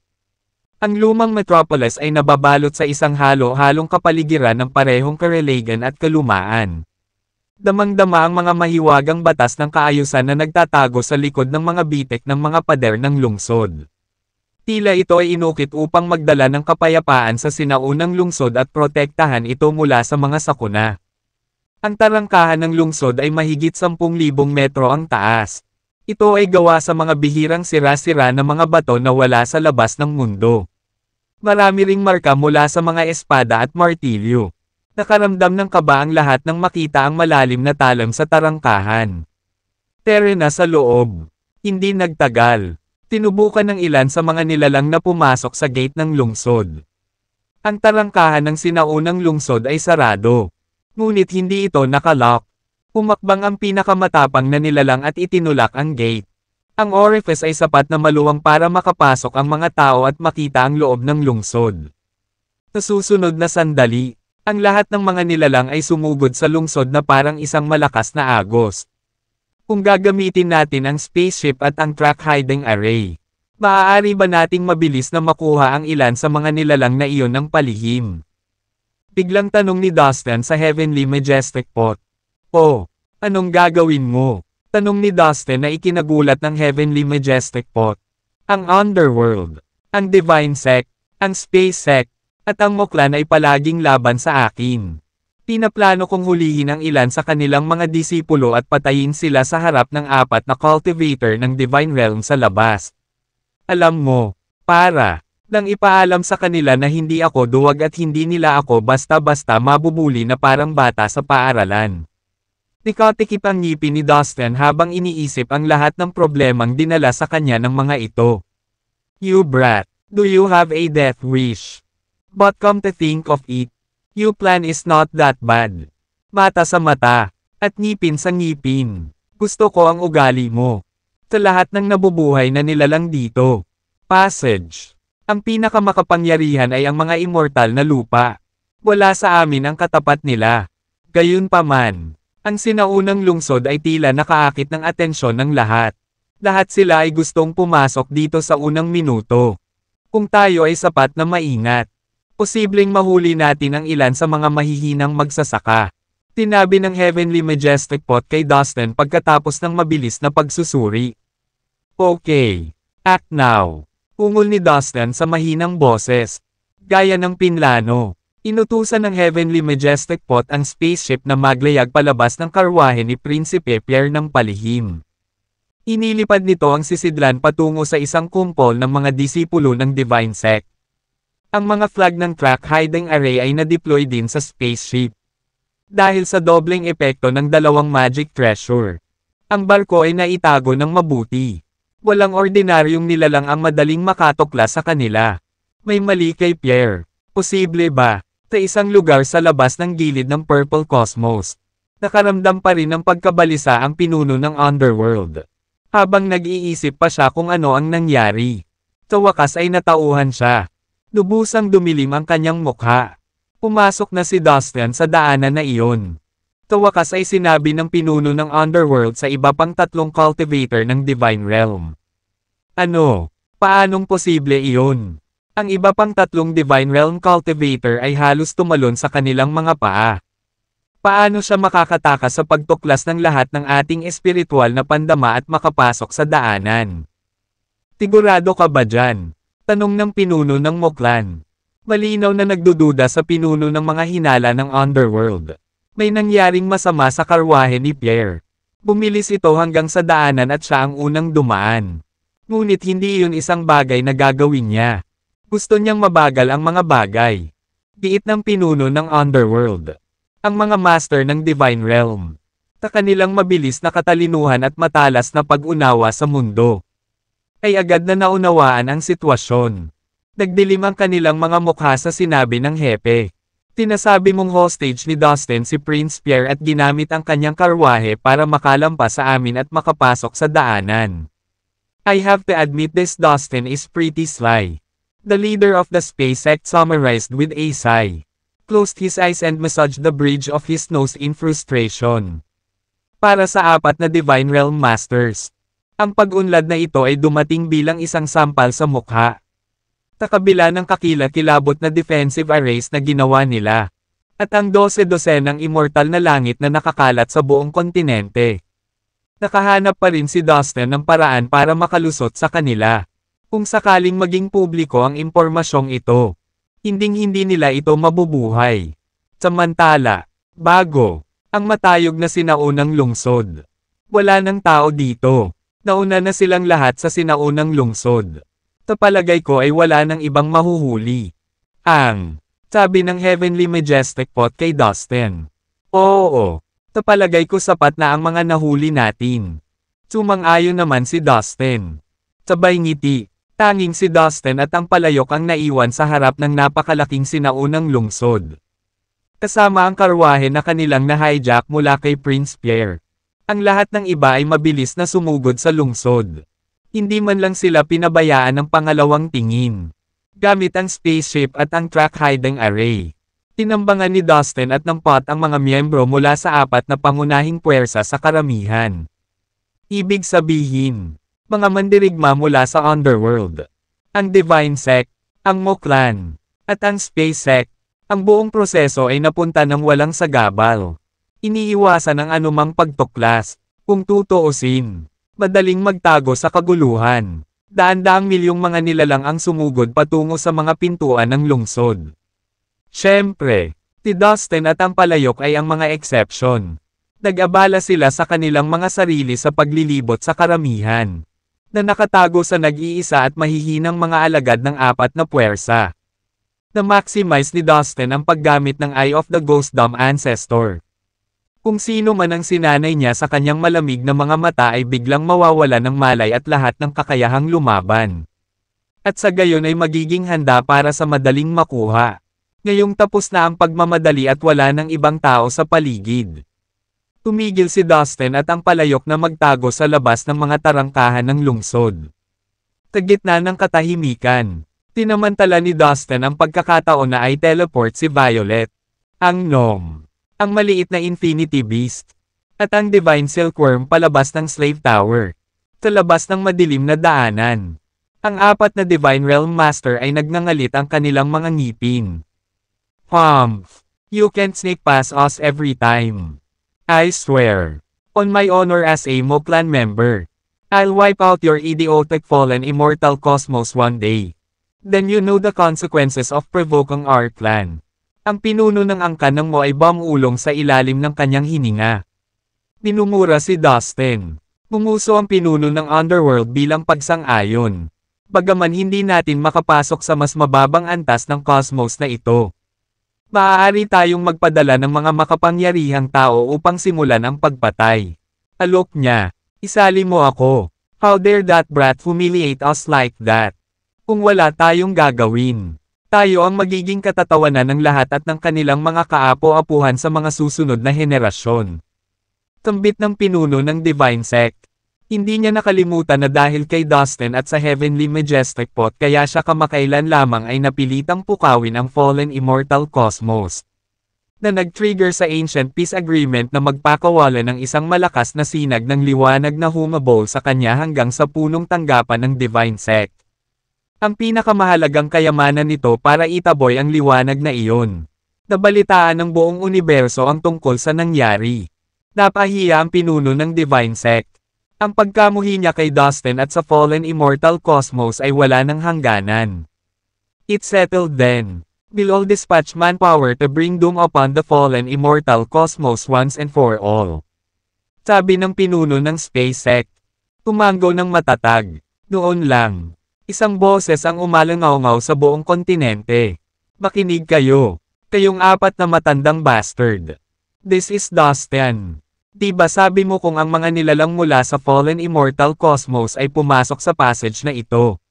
Ang lumang metropolis ay nababalot sa isang halo-halong kapaligiran ng parehong kareligan at kalumaan. Damang-dama ang mga mahiwagang batas ng kaayusan na nagtatago sa likod ng mga bitek ng mga pader ng lungsod. Tila ito ay inukit upang magdala ng kapayapaan sa sinaunang lungsod at protektahan ito mula sa mga sakuna. Ang tarangkahan ng lungsod ay mahigit 10,000 metro ang taas. Ito ay gawa sa mga bihirang sira-sira na mga bato na wala sa labas ng mundo. Marami ring marka mula sa mga espada at martilyo. Nakaramdam ng kaba ang lahat nang makita ang malalim na talam sa tarangkahan. Terena sa loob. Hindi nagtagal. Tinubukan ng ilan sa mga nilalang na pumasok sa gate ng lungsod. Ang tarangkahan ng sinaunang lungsod ay sarado. Ngunit hindi ito nakalock. Umakbang ang pinakamatapang na nilalang at itinulak ang gate. Ang orifice ay sapat na maluwang para makapasok ang mga tao at makita ang loob ng lungsod. Sa susunod na sandali, ang lahat ng mga nilalang ay sumugod sa lungsod na parang isang malakas na agos. Kung gagamitin natin ang spaceship at ang track hiding array, maaari ba nating mabilis na makuha ang ilan sa mga nilalang na iyon ng palihim? Biglang tanong ni Dustin sa Heavenly Majestic Pot. Oh, anong gagawin mo? Tanong ni Dustin na ikinagulat ng Heavenly Majestic Pot. Ang Underworld, ang Divine Sect, ang Space Sect, at ang Moklan ay palaging laban sa akin. Pinaplano kong hulihin ang ilan sa kanilang mga disipulo at patayin sila sa harap ng 4 na cultivator ng Divine Realm sa labas. Alam mo, para lang ipaalam sa kanila na hindi ako duwag at hindi nila ako basta-basta mabubuli na parang bata sa paaralan. Nikatikip ang ngipin ni Dustin habang iniisip ang lahat ng problemang dinala sa kanya ng mga ito. You brat, do you have a death wish? But come to think of it, your plan is not that bad. Mata sa mata, at ngipin sa ngipin. Gusto ko ang ugali mo. Sa lahat ng nabubuhay na nilalang dito. Passage. Ang pinakamakapangyarihan ay ang mga immortal na lupa. Wala sa amin ang katapat nila. Gayunpaman, ang sinaunang lungsod ay tila nakaakit ng atensyon ng lahat. Lahat sila ay gustong pumasok dito sa unang minuto. Kung tayo ay sapat na maingat, posibleng mahuli natin ang ilan sa mga mahihinang magsasaka. Tinabi ng Heavenly Majestic Pot kay Dustin pagkatapos ng mabilis na pagsusuri. Okay. Act now. Ungol ni Dustin sa mahinang boses. Gaya ng pinlano. Inutusan ng Heavenly Majestic Pot ang spaceship na maglayag palabas ng karwahe ni Prinsipe Pierre ng palihim. Inilipad nito ang sisidlan patungo sa isang kumpol ng mga disipulo ng Divine Sect. Ang mga flag ng track hiding array ay na-deploy din sa spaceship. Dahil sa dobleng epekto ng dalawang magic treasure, ang barko ay naitago ng mabuti. Walang ordinaryong nilalang ang madaling makatuklas sa kanila. May mali kay Pierre. Posible ba? Sa isang lugar sa labas ng gilid ng Purple Cosmos, nakaramdam pa rin ng pagkabalisa ang pinuno ng Underworld. Habang nag-iisip pa siya kung ano ang nangyari, sa wakas ay natauhan siya. Lubusang dumilim ang kanyang mukha. Pumasok na si Dustin sa daanan na iyon. Sa wakas ay sinabi ng pinuno ng Underworld sa iba pang 3 cultivator ng Divine Realm. Ano? Paanong posible iyon? Ang iba pang 3 Divine Realm cultivator ay halos tumalon sa kanilang mga paa. Paano siya makakatakas sa pagtuklas ng lahat ng ating espiritual na pandama at makapasok sa daanan? Sigurado ka ba dyan? Tanong ng pinuno ng Moklan. Malinaw na nagdududa sa pinuno ng mga hinala ng Underworld. May nangyaring masama sa karwahe ni Pierre. Bumilis ito hanggang sa daanan at siya ang unang dumaan. Ngunit hindi iyon isang bagay na gagawin niya. Gusto niyang mabagal ang mga bagay. Giit ng pinuno ng Underworld. Ang mga master ng Divine Realm. Sa kanilang mabilis na katalinuhan at matalas na pag-unawa sa mundo, ay agad na naunawaan ang sitwasyon. Nagdilim ang kanilang mga mukha sa sinabi ng hepe. Tinasabi mong hostage ni Dustin si Prince Pierre at ginamit ang kanyang karwahe para makalampas sa amin at makapasok sa daanan. I have to admit this Dustin is pretty sly. The leader of the Space Sect summarized with a sigh. Closed his eyes and massaged the bridge of his nose in frustration. Para sa 4 na Divine Realm Masters, ang pag-unlad na ito ay dumating bilang isang sampal sa mukha. Sa kabila ng kakilakilabot na defensive arrays na ginawa nila. At ang 12-dosenang immortal na langit na nakakalat sa buong kontinente. Nakahanap pa rin si Dustin ng paraan para makalusot sa kanila. Kung sakaling maging publiko ang impormasyong ito, hinding-hindi nila ito mabubuhay. Samantala, bago ang matayog na sinaunang lungsod. Wala nang tao dito. Nauna na silang lahat sa sinaunang lungsod. Sa palagay ko ay wala nang ibang mahuhuli. Sabi ng Heavenly Majestic Pot kay Dustin. Oo. Sa palagay ko sapat na ang mga nahuli natin. Sumang-ayon naman si Dustin. Sabay ngiti. Tanging si Dustin at ang palayok ang naiwan sa harap ng napakalaking sinaunang lungsod. Kasama ang karwahe na kanilang na-hijack mula kay Prince Pierre. Ang lahat ng iba ay mabilis na sumugod sa lungsod. Hindi man lang sila pinabayaan ng pangalawang tingin. Gamit ang spaceship at ang track hiding array. Tinambangan ni Dustin at ng Pot ang mga miyembro mula sa 4 na pangunahing puwersa sa karamihan. Ibig sabihin, mga mandirigma mula sa Underworld. Ang Divine Sect, ang Moklan, at ang Space Sect. Ang buong proseso ay napunta ng walang sagabal. Iniiwasan ang anumang pagtuklas. Kung tutuusin, madaling magtago sa kaguluhan. Daan-daang milyong mga nilalang ang sumugod patungo sa mga pintuan ng lungsod. Siyempre, si Dustin at ang palayok ay ang mga exception. Nag-abala sila sa kanilang mga sarili sa paglilibot sa karamihan, na nakatago sa nag-iisa at mahihinang mga alagad ng 4 na puwersa. Na-maximize ni Dustin ang paggamit ng Eye of the Ghost Dumb Ancestor. Kung sino man ang sinanay niya sa kanyang malamig na mga mata ay biglang mawawala ng malay at lahat ng kakayahang lumaban. At sa gayon ay magiging handa para sa madaling makuha. Ngayong tapos na ang pagmamadali at wala ng ibang tao sa paligid. Tumigil si Dustin at ang palayok na magtago sa labas ng mga tarangkahan ng lungsod. Sa gitna ng katahimikan, tinamantala ni Dustin ang pagkakataon na ay teleport si Violet, ang gnome, ang maliit na Infinity Beast, at ang Divine Silkworm palabas ng Slave Tower, sa labas ng madilim na daanan. Ang 4 na Divine Realm Master ay nagngangalit ang kanilang mga ngipin. Humph! You can't sneak past us every time. I swear. On my honor as a Moklan member. I'll wipe out your idiotic fallen immortal cosmos one day. Then you know the consequences of provoking our clan. Ang pinuno ng angkan ng Mo ay bumulong sa ilalim ng kanyang hininga. Minumura si Dustin. Pumuso ang pinuno ng Underworld bilang pagsang-ayon. Bagaman hindi natin makapasok sa mas mababang antas ng cosmos na ito. Maaari tayong magpadala ng mga makapangyarihang tao upang simulan ang pagpatay. Alok niya, isali mo ako. How dare that brat humiliate us like that? Kung wala tayong gagawin, tayo ang magiging katatawanan ng lahat at ng kanilang mga kaapo-apuhan sa mga susunod na henerasyon. Tambit ng pinuno ng Divine Sect. Hindi niya nakalimutan na dahil kay Dustin at sa Heavenly Majestic Pot kaya siya kamakailan lamang ay napilitang pukawin ang Fallen Immortal Cosmos. Na nag-trigger sa Ancient Peace Agreement na magpakawalan ng isang malakas na sinag ng liwanag na humabol sa kanya hanggang sa punong tanggapan ng Divine Sect. Ang pinakamahalagang kayamanan nito para itaboy ang liwanag na iyon. Nabalitaan ng buong universo ang tungkol sa nangyari. Napahiya ang pinuno ng Divine Sect. Ang pagkamuhi niya kay Dustin at sa Fallen Immortal Cosmos ay wala ng hangganan. It settled then. We'll dispatch manpower to bring doom upon the Fallen Immortal Cosmos once and for all. Sabi ng pinuno ng Space Sect. Tumango ng matatag. Noon lang. Isang boses ang umalangaw-ngaw sa buong kontinente. Makinig kayo. Kayong 4 na matandang bastard. This is Dustin. Diba sabi mo kung ang mga nilalang mula sa Fallen Immortal Cosmos ay pumasok sa passage na ito?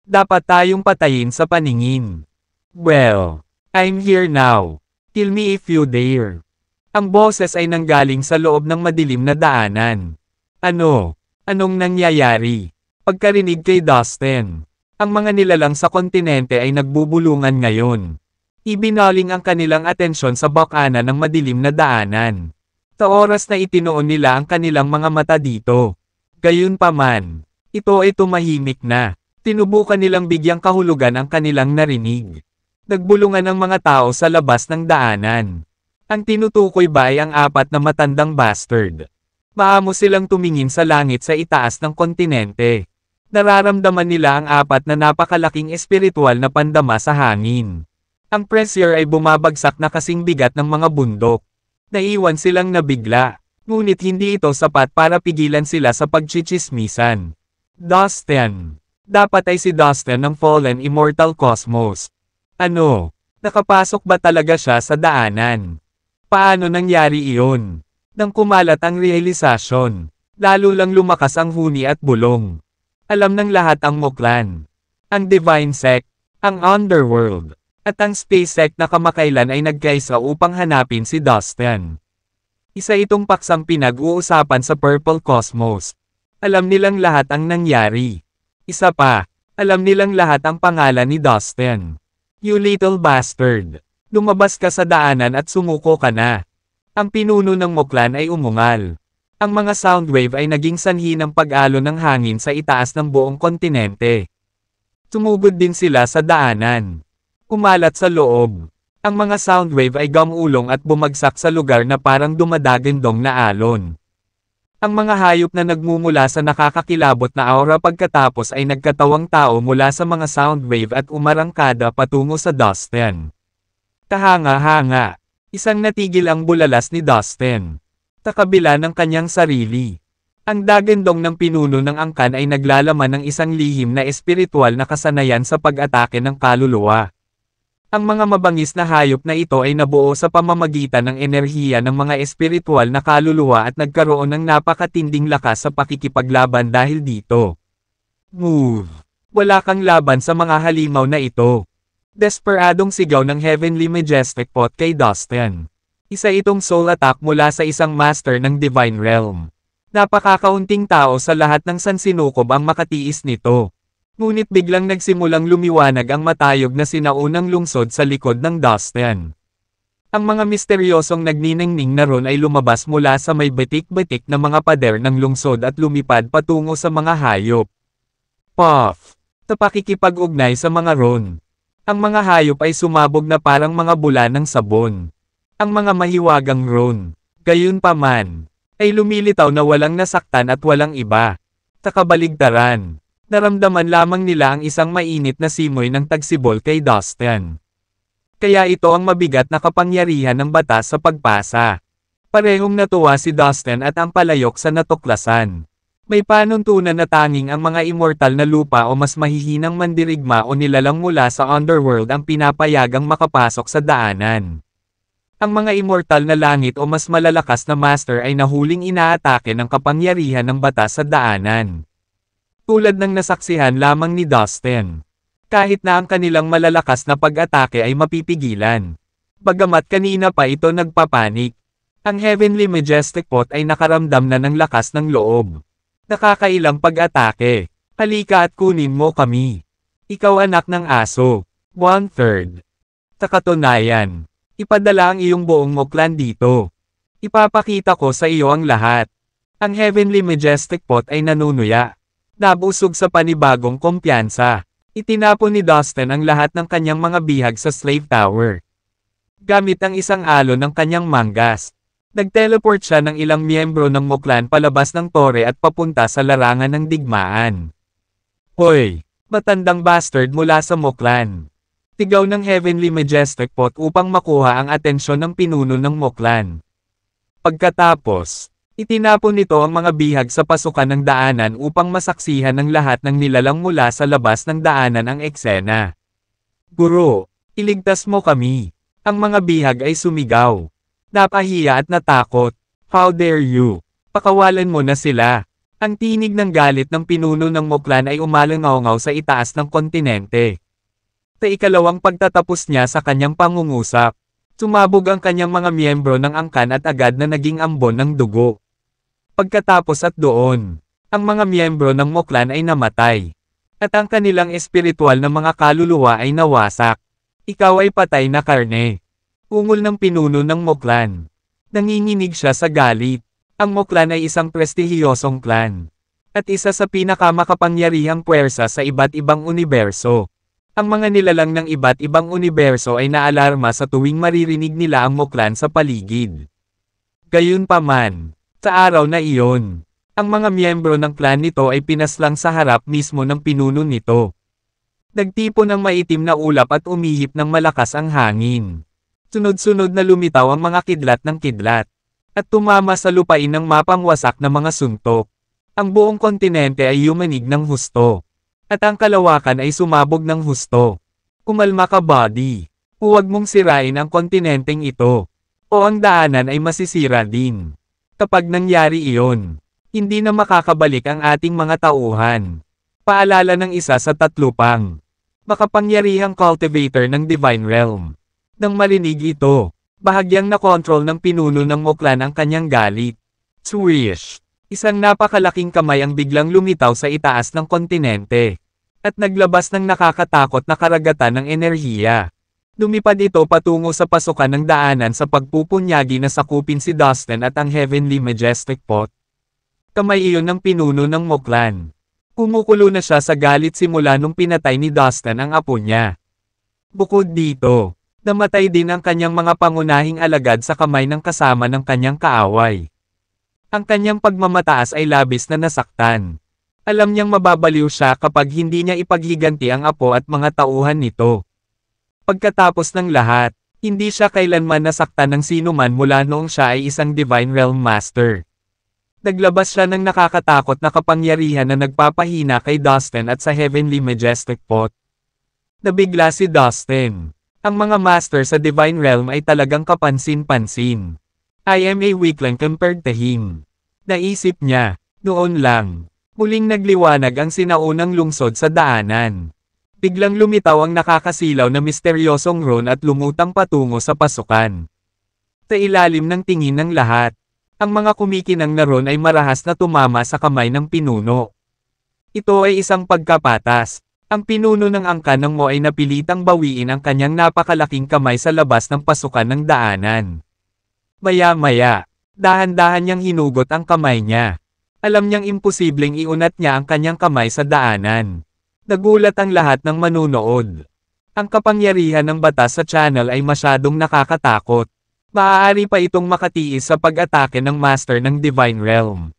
Dapat tayong patayin sa paningin. Well, I'm here now. Kill me if you dare. Ang boses ay nanggaling sa loob ng madilim na daanan. Ano? Anong nangyayari? Pagkarinig kay Dustin, ang mga nilalang sa kontinente ay nagbubulungan ngayon. Ibinaling ang kanilang atensyon sa bakana ng madilim na daanan. Sa oras na itinoon nila ang kanilang mga mata dito. Gayunpaman, ito ay tumahimik na. Sinubukan nilang bigyang kahulugan ang kanilang narinig. Nagbulungan ang mga tao sa labas ng daanan. Ang tinutukoy ba ay ang apat na matandang bastard. Maamo silang tumingin sa langit sa itaas ng kontinente. Nararamdaman nila ang apat na napakalaking espiritual na pandama sa hangin. Ang pressure ay bumabagsak na kasing bigat ng mga bundok. Naiwan silang nabigla. Ngunit hindi ito sapat para pigilan sila sa pagchichismisan. Dustin. Dapat ay si Dustin ng Fallen Immortal Cosmos. Ano? Nakapasok ba talaga siya sa daanan? Paano nangyari iyon? Nang kumalat ang realisasyon, lalo lang lumakas ang huni at bulong. Alam ng lahat ang Muklan, ang Divine Sect, ang Underworld, at ang Space Sect na kamakailan ay nagkaisa upang hanapin si Dustin. Isa itong paksang pinag-uusapan sa Purple Cosmos. Alam nilang lahat ang nangyari. Isa pa, alam nilang lahat ang pangalan ni Dustin. You little bastard. Lumabas ka sa daanan at sumuko ka na. Ang pinuno ng Muklan ay umungal. Ang mga soundwave ay naging sanhi ng pag-alon ng hangin sa itaas ng buong kontinente. Tumugod din sila sa daanan. Kumalat sa loob. Ang mga soundwave ay gamulong at bumagsak sa lugar na parang dumadagandong na alon. Ang mga hayop na nagmumula sa nakakakilabot na aura pagkatapos ay nagkatawang tao mula sa mga soundwave at umarangkada patungo sa Dustin. Kahanga-hanga. Isang natigil ang bulalas ni Dustin. Takabila ng kanyang sarili. Ang dagandong ng pinuno ng angkan ay naglalaman ng isang lihim na espiritual na kasanayan sa pag-atake ng kaluluwa. Ang mga mabangis na hayop na ito ay nabuo sa pamamagitan ng enerhiya ng mga espiritual na kaluluwa at nagkaroon ng napakatinding lakas sa pakikipaglaban dahil dito. Move! Wala kang laban sa mga halimaw na ito. Desperadong sigaw ng Heavenly Majestic Pot kay Dustin. Isa itong soul attack mula sa isang master ng Divine Realm. Napakakaunting tao sa lahat ng sansinukob ang makatiis nito. Ngunit biglang nagsimulang lumiwanag ang matayog na sinaunang lungsod sa likod ng Dustin. Ang mga misteryosong nagniningning na ron ay lumabas mula sa may batik-batik na mga pader ng lungsod at lumipad patungo sa mga hayop. Puff! Tapakikipag-ugnay sa mga ron. Ang mga hayop ay sumabog na parang mga bula ng sabon. Ang mga mahiwagang ron, gayunpaman, ay lumilitaw na walang nasaktan at walang iba. Takabaligtaran. Naramdaman lamang nila ang isang mainit na simoy ng tagsibol kay Dustin. Kaya ito ang mabigat na kapangyarihan ng batas sa pagpasa. Parehong natuwa si Dustin at ang palayok sa natuklasan. May panuntunan na tanging ang mga immortal na lupa o mas mahihinang mandirigma o nilalang mula sa underworld ang pinapayagang makapasok sa daanan. Ang mga immortal na langit o mas malalakas na master ay nahuling inaatake ng kapangyarihan ng batas sa daanan. Tulad ng nasaksihan lamang ni Dustin. Kahit na ang kanilang malalakas na pag-atake ay mapipigilan. Bagamat kanina pa ito nagpapanik. Ang Heavenly Majestic Pot ay nakaramdam na ng lakas ng loob. Nakakailang pag-atake. Halika at kunin mo kami. Ikaw anak ng aso. 1/3. Takatunayan. Ipadala ang iyong buong Muklan dito. Ipapakita ko sa iyo ang lahat. Ang Heavenly Majestic Pot ay nanunuya. Nabusog sa panibagong kumpiyansa. Itinapon ni Dustin ang lahat ng kanyang mga bihag sa Slave Tower. Gamit ang isang alon ng kanyang manggas. Nag-teleport siya ng ilang miyembro ng Muklan palabas ng tore at papunta sa larangan ng digmaan. Hoy! Matandang bastard mula sa Muklan. Tigaw ng Heavenly Majestic Pot upang makuha ang atensyon ng pinuno ng Muklan. Pagkatapos, itinapon nito ang mga bihag sa pasukan ng daanan upang masaksihan ng lahat ng nilalang mula sa labas ng daanan ang eksena. Guro, iligtas mo kami. Ang mga bihag ay sumigaw. Napahiya at natakot. How dare you? Pakawalan mo na sila. Ang tinig ng galit ng pinuno ng Muklan ay umalangaw-ngaw sa itaas ng kontinente. Sa ikalawang pagtatapos niya sa kanyang pangungusap, sumabog ang kanyang mga miyembro ng angkan at agad na naging ambon ng dugo. Pagkatapos at doon, ang mga miyembro ng Muklan ay namatay. At ang kanilang espiritual na mga kaluluwa ay nawasak. Ikaw ay patay na karne. Ungol ng pinuno ng Muklan. Nanginginig siya sa galit. Ang Muklan ay isang prestihiyosong clan. at isa sa pinakamakapangyarihang puwersa sa iba't ibang universo. Ang mga nilalang ng iba't ibang universo ay naalarma sa tuwing maririnig nila ang Muklan sa paligid. Gayunpaman, sa araw na iyon, ang mga miyembro ng clan nito ay pinaslang sa harap mismo ng pinuno nito. Nagtipon ng maitim na ulap at umihip ng malakas ang hangin. Sunod-sunod na lumitaw ang mga kidlat ng kidlat, at tumama sa lupain ng mapangwasak na mga suntok. Ang buong kontinente ay yumanig ng husto. At ang kalawakan ay sumabog ng husto. Kumalma ka, buddy. Huwag mong sirain ang kontinenteng ito. O ang daanan ay masisira din. Kapag nangyari iyon, hindi na makakabalik ang ating mga tauhan. Paalala ng isa sa tatlo pang makapangyarihang cultivator ng Divine Realm. Nang marinig ito, bahagyang nakontrol ng pinuno ng Muklan ang kanyang galit. Swish! Isang napakalaking kamay ang biglang lumitaw sa itaas ng kontinente. At naglabas ng nakakatakot na karagatan ng enerhiya. Lumipad ito patungo sa pasukan ng daanan sa pagpupunyagi na sakupin si Dustin at ang Heavenly Majestic Pot. Kamay iyon ng pinuno ng Muklan. Kumukulo na siya sa galit simula nung pinatay ni Dustin ang apo niya. Bukod dito, namatay din ang kanyang mga pangunahing alagad sa kamay ng kasama ng kanyang kaaway. Ang kanyang pagmamataas ay labis na nasaktan. Alam niyang mababaliw siya kapag hindi niya ipaghiganti ang apo at mga tauhan nito. Pagkatapos ng lahat, hindi siya kailanman nasaktan ng sinuman mula noong siya ay isang Divine Realm Master. Naglabas siya ng nakakatakot na kapangyarihan na nagpapahina kay Dustin at sa Heavenly Majestic Pot. Nabigla si Dustin. Ang mga master sa Divine Realm ay talagang kapansin-pansin. I am a weakling compared to him. Naisip niya, noon lang. Muling nagliwanag ang sinaunang lungsod sa daanan. Biglang lumitaw ang nakakasilaw na misteryosong ron at lumutang patungo sa pasukan. Sa ilalim ng tingin ng lahat, ang mga kumikinang na ron ay marahas na tumama sa kamay ng pinuno. Ito ay isang pagkapatas. Ang pinuno ng angkan ng Mo ay napilitang bawiin ang kanyang napakalaking kamay sa labas ng pasukan ng daanan. Maya-maya, dahan-dahan niyang hinugot ang kamay niya. Alam niyang imposibleng iunat niya ang kanyang kamay sa daanan. Nagulat ang lahat ng manunood. Ang kapangyarihan ng batas sa channel ay masyadong nakakatakot. Maaari pa itong makatiis sa pag-atake ng master ng Divine Realm.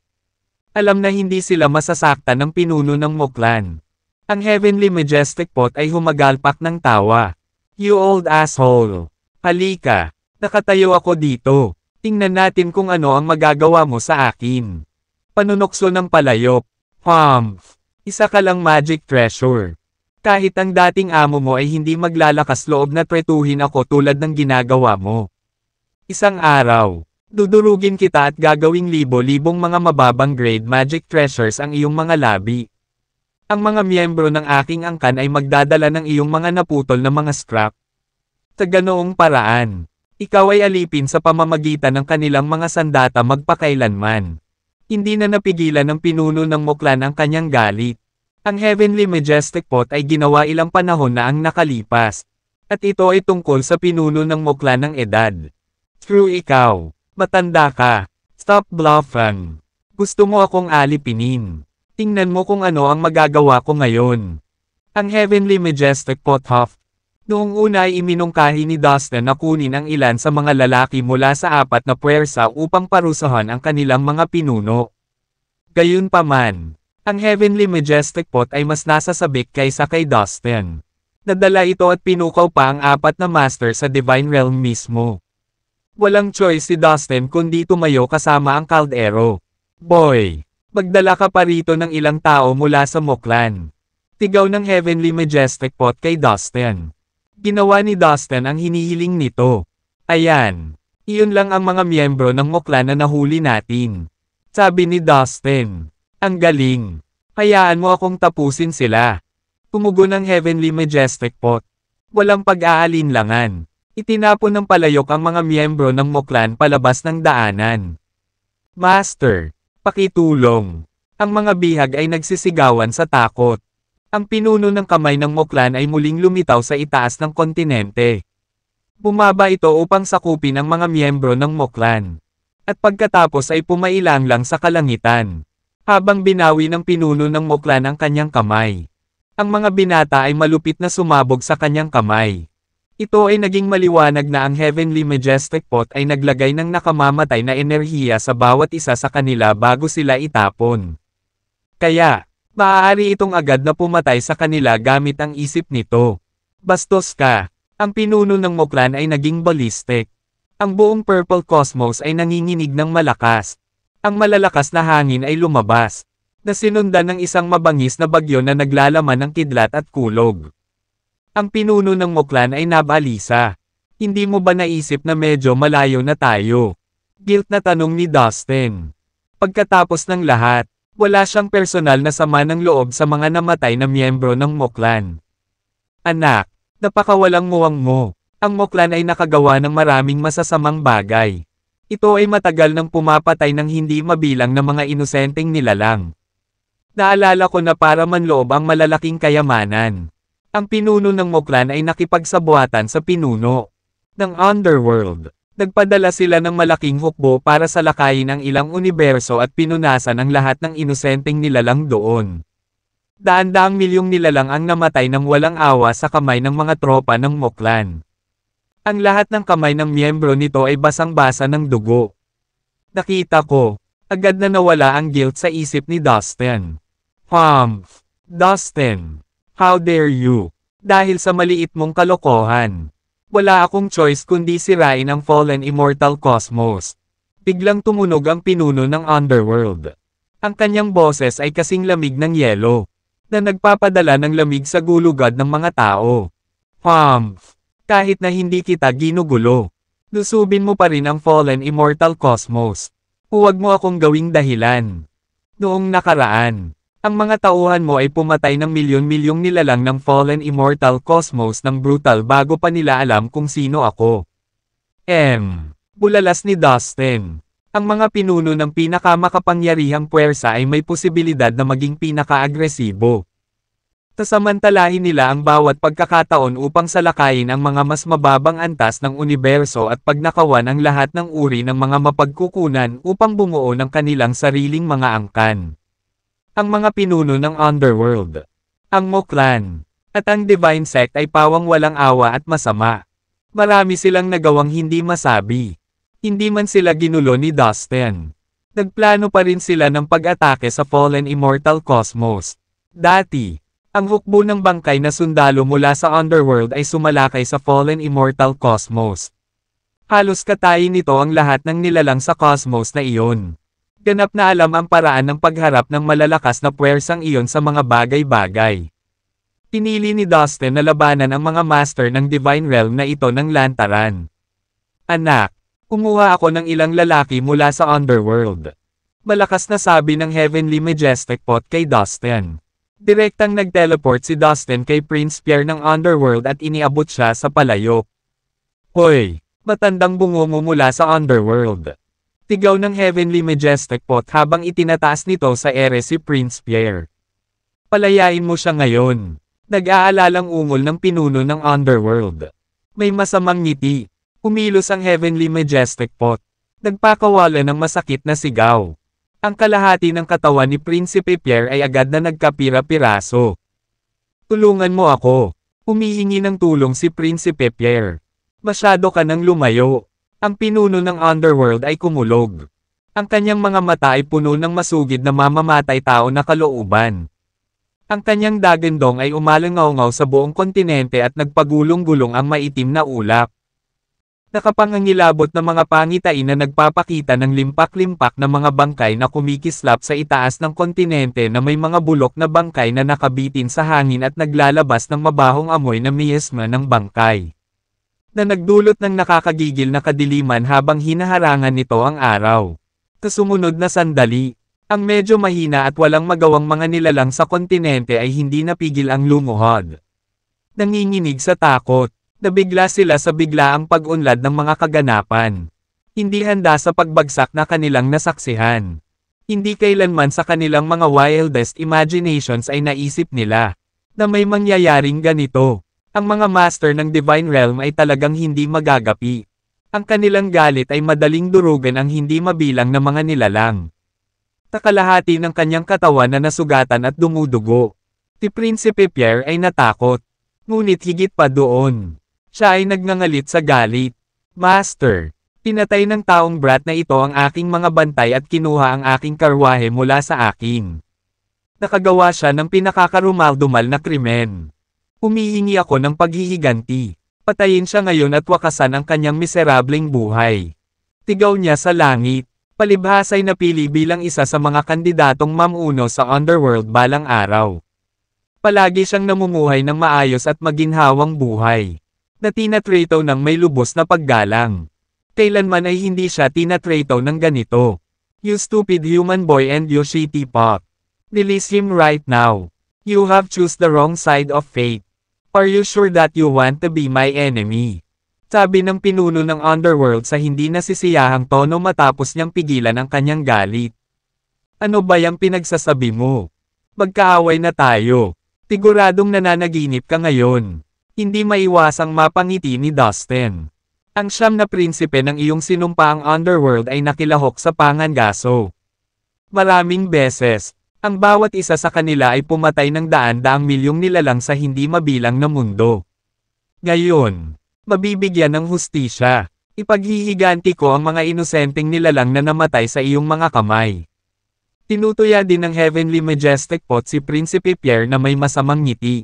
Alam na hindi sila masasaktan ng pinuno ng Muklan. Ang Heavenly Majestic Pot ay humagalpak ng tawa. You old asshole. Halika. Nakatayo ako dito. Tingnan natin kung ano ang magagawa mo sa akin. Panunokso ng palayok. Humph! Isa ka lang magic treasure. Kahit ang dating amo mo ay hindi maglalakas loob na tretuhin ako tulad ng ginagawa mo. Isang araw, dudurugin kita at gagawing libo-libong mga mababang grade magic treasures ang iyong mga labi. Ang mga miyembro ng aking angkan ay magdadala ng iyong mga naputol na mga scrap. Sa ganoong paraan, ikaw ay alipin sa pamamagitan ng kanilang mga sandata magpakailanman. Hindi na napigilan ng pinuno ng Muklan ang kanyang galit. Ang Heavenly Majestic Pot ay ginawa ilang panahon na ang nakalipas. At ito ay tungkol sa pinuno ng Muklan ng edad. True ikaw. Matanda ka. Stop bluffing. Gusto mo akong alipinin. Tingnan mo kung ano ang magagawa ko ngayon. Ang Heavenly Majestic Pot huffed. Noong una ay iminungkahi ni Dustin na kunin ang ilan sa mga lalaki mula sa apat na puwersa upang parusahan ang kanilang mga pinuno. Gayunpaman, ang Heavenly Majestic Pot ay mas nasasabik kaysa kay Dustin. Nadala ito at pinukaw pa ang apat na master sa Divine Realm mismo. Walang choice si Dustin kundi tumayo kasama ang kaldero. Boy, magdala ka pa rito ng ilang tao mula sa Muklan. Tigaw ng Heavenly Majestic Pot kay Dustin. Ginawa ni Dustin ang hinihiling nito. Ayan. Iyon lang ang mga miyembro ng Muklan na nahuli natin. Sabi ni Dustin. Ang galing. Hayaan mo akong tapusin sila. Tumugon ng Heavenly Majestic Pot. Walang pag-aalinlangan. Itinapon ng palayok ang mga miyembro ng Muklan palabas ng daanan. Master, pakitulong. Ang mga bihag ay nagsisigawan sa takot. Ang pinuno ng kamay ng Muklan ay muling lumitaw sa itaas ng kontinente. Bumaba ito upang sakupin ang mga miyembro ng Muklan. At pagkatapos ay pumailang lang sa kalangitan. Habang binawi ng pinuno ng Moklan ang kanyang kamay. Ang mga binata ay malupit na sumabog sa kanyang kamay. Ito ay naging maliwanag na ang Heavenly Majestic Pot ay naglagay ng nakamamatay na enerhiya sa bawat isa sa kanila bago sila itapon. Kaya, maaari itong agad na pumatay sa kanila gamit ang isip nito. Bastos ka! Ang pinuno ng Moklan ay naging ballistic. Ang buong Purple Cosmos ay nanginginig ng malakas. Ang malalakas na hangin ay lumabas, na sinundan ng isang mabangis na bagyo na naglalaman ng kidlat at kulog. Ang pinuno ng Moklan ay nabalisa. Hindi mo ba naisip na medyo malayo na tayo? Guilt na tanong ni Dustin. Pagkatapos ng lahat, wala siyang personal na sama ng loob sa mga namatay na miyembro ng Moklan. Anak, napakawalang muwang mo. Ang Moklan ay nakagawa ng maraming masasamang bagay. Ito ay matagal nang pumapatay ng hindi mabilang na mga inosenteng nilalang. Naalala ko na para manloob ang malalaking kayamanan. Ang pinuno ng Moklan ay nakipagsabuatan sa pinuno ng Underworld. Nagpadala sila ng malaking hukbo para salakayin ang ilang universo at pinunasan ang lahat ng inosenteng nilalang doon. Daan-daang milyong nilalang ang namatay ng walang awa sa kamay ng mga tropa ng Moklan. Ang lahat ng kamay ng miyembro nito ay basang-basa ng dugo. Nakita ko, agad na nawala ang guilt sa isip ni Dustin. Humph! Dustin! How dare you? Dahil sa maliit mong kalokohan. Wala akong choice kundi sirain ang fallen immortal cosmos. Biglang tumunog ang pinuno ng Underworld. Ang kanyang boses ay kasing lamig ng yelo, na nagpapadala ng lamig sa gulugad ng mga tao. Humph! Kahit na hindi kita ginugulo, lusubin mo pa rin ang fallen immortal cosmos. Huwag mo akong gawing dahilan. Noong nakaraan, ang mga tauhan mo ay pumatay ng milyon-milyong nilalang ng fallen immortal cosmos ng brutal bago pa nila alam kung sino ako. Bulalas ni Dustin. Ang mga pinuno ng pinakamakapangyarihang puwersa ay may posibilidad na maging pinaka-agresibo. Tasamantalahin nila ang bawat pagkakataon upang salakayin ang mga mas mababang antas ng universo at pagnakawan ang lahat ng uri ng mga mapagkukunan upang bumuo ng kanilang sariling mga angkan. Ang mga pinuno ng Underworld, ang Moklan, at ang Divine Sect ay pawang walang awa at masama. Marami silang nagawang hindi masabi. Hindi man sila ginulo ni Dustin. Nagplano pa rin sila ng pag-atake sa fallen immortal cosmos. Dati, ang hukbo ng bangkay na sundalo mula sa Underworld ay sumalakay sa fallen immortal cosmos. Halos katayin nito ang lahat ng nilalang sa cosmos na iyon. Ganap na alam ang paraan ng pagharap ng malalakas na puwersang iyon sa mga bagay-bagay. Pinili ni Dustin na labanan ang mga master ng Divine Realm na ito ng lantaran. Anak, kumuha ako ng ilang lalaki mula sa Underworld. Malakas na sabi ng Heavenly Majestic Pot kay Dustin. Direktang nag-teleport si Dustin kay Prince Pierre ng Underworld at iniabot siya sa palayok. Hoy, matandang bungo mo mula sa Underworld. Tigaw ng Heavenly Majestic Pot habang itinataas nito sa ere si Prince Pierre. Palayain mo siya ngayon. Nag-aalalang ungol ng pinuno ng Underworld. May masamang ngiti. Umilos ang Heavenly Majestic Pot. Nagpakawala ng masakit na sigaw. Ang kalahati ng katawan ni Prinsipe Pierre ay agad na nagkapira-piraso. Tulungan mo ako. Humihingi ng tulong si Prinsipe Pierre. Masyado ka nang lumayo. Ang pinuno ng Underworld ay kumulog. Ang kanyang mga mata ay puno ng masugid na mamamatay tao na kalooban. Ang kanyang dagandong ay umalangaw-ngaw sa buong kontinente at nagpagulong-gulong ang maitim na ulap. Nakapangangilabot na mga pangitain na nagpapakita ng limpak-limpak na mga bangkay na kumikislap sa itaas ng kontinente na may mga bulok na bangkay na nakabitin sa hangin at naglalabas ng mabahong amoy na miasma ng bangkay. Na nagdulot ng nakakagigil na kadiliman habang hinaharangan nito ang araw. Sumunod na sandali, ang medyo mahina at walang magawang mga nilalang sa kontinente ay hindi napigil ang lumuhod. Nanginginig sa takot. Nabigla sila sa biglaang pag-unlad ng mga kaganapan. Hindi handa sa pagbagsak na kanilang nasaksihan. Hindi kailanman sa kanilang mga wildest imaginations ay naisip nila na may mangyayaring ganito. Ang mga master ng Divine Realm ay talagang hindi magagapi. Ang kanilang galit ay madaling durugan ang hindi mabilang na mga nilalang. Takalahati ng kanyang katawan na nasugatan at dumudugo. Si Prinsipe Pierre ay natakot. Ngunit higit pa doon. Siya ay nagngangalit sa galit. Master, pinatay ng taong brat na ito ang aking mga bantay at kinuha ang aking karwahe mula sa akin. Nakagawa siya ng pinakakarumaldumal na krimen. Humihingi ako ng paghihiganti. Patayin siya ngayon at wakasan ang kanyang miserableng buhay. Tigaw niya sa langit. Palibhasa'y napili bilang isa sa mga kandidatong mamuno sa underworld balang araw. Palagi siyang namumuhay ng maayos at maginhawang buhay. Na tinatrato ng may lubos na paggalang. Kailanman ay hindi siya tinatrato ng ganito. You stupid human boy and you shitty pot. Release him right now. You have choose the wrong side of fate. Are you sure that you want to be my enemy? Sabi ng pinuno ng underworld sa hindi nasisiyahang tono matapos niyang pigilan ang kanyang galit. Ano ba yung pinagsasabi mo? Magkaaway na tayo. Siguradong nananaginip ka ngayon. Hindi maiwasang mapangiti ni Dustin. Ang siyam na prinsipe ng iyong sinumpaang underworld ay nakilahok sa pangangaso. Maraming beses. Ang bawat isa sa kanila ay pumatay ng daan-daang milyong nilalang sa hindi mabilang na mundo. Ngayon, mabibigyan ng hustisya. Ipaghihiganti ko ang mga inosenteng nilalang na namatay sa iyong mga kamay. Tinutuya din ng Heavenly Majestic Pot si Prinsipe Pierre na may masamang ngiti.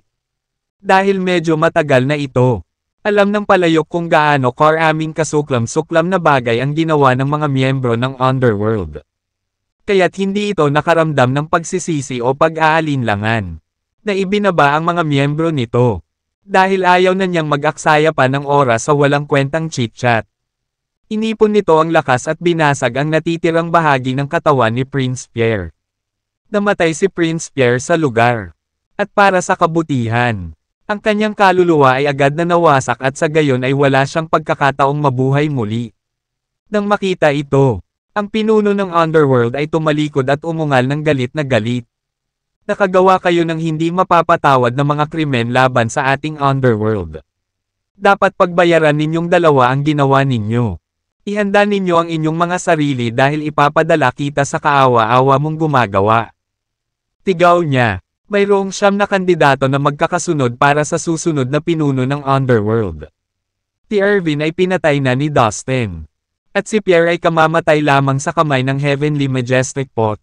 Dahil medyo matagal na ito. Alam ng palayok kung gaano karaming kasuklam-suklam na bagay ang ginawa ng mga miyembro ng underworld. Kaya't hindi ito nakaramdam ng pagsisisi o pag-aalinlangan. Na ibinaba ang mga miyembro nito. Dahil ayaw na niyang mag-aksaya pa ng oras sa walang kwentang chit-chat. Inipon nito ang lakas at binasag ang natitirang bahagi ng katawan ni Prince Pierre. Namatay si Prince Pierre sa lugar. At para sa kabutihan, ang kanyang kaluluwa ay agad na nawasak at sa gayon ay wala siyang pagkakataong mabuhay muli. Nang makita ito, ang pinuno ng underworld ay tumalikod at umungal ng galit na galit. Nakagawa kayo ng hindi mapapatawad na mga krimen laban sa ating underworld. Dapat pagbayaran ninyong dalawa ang ginawa ninyo. Ihanda ninyo ang inyong mga sarili dahil ipapadala kita sa kaawa-awa mong gumagawa. Tigaw niya, mayroong siyam na kandidato na magkakasunod para sa susunod na pinuno ng underworld. Si Irvin ay pinatay na ni Dustin. At si Pierre ay kamamatay lamang sa kamay ng Heavenly Majestic Pot.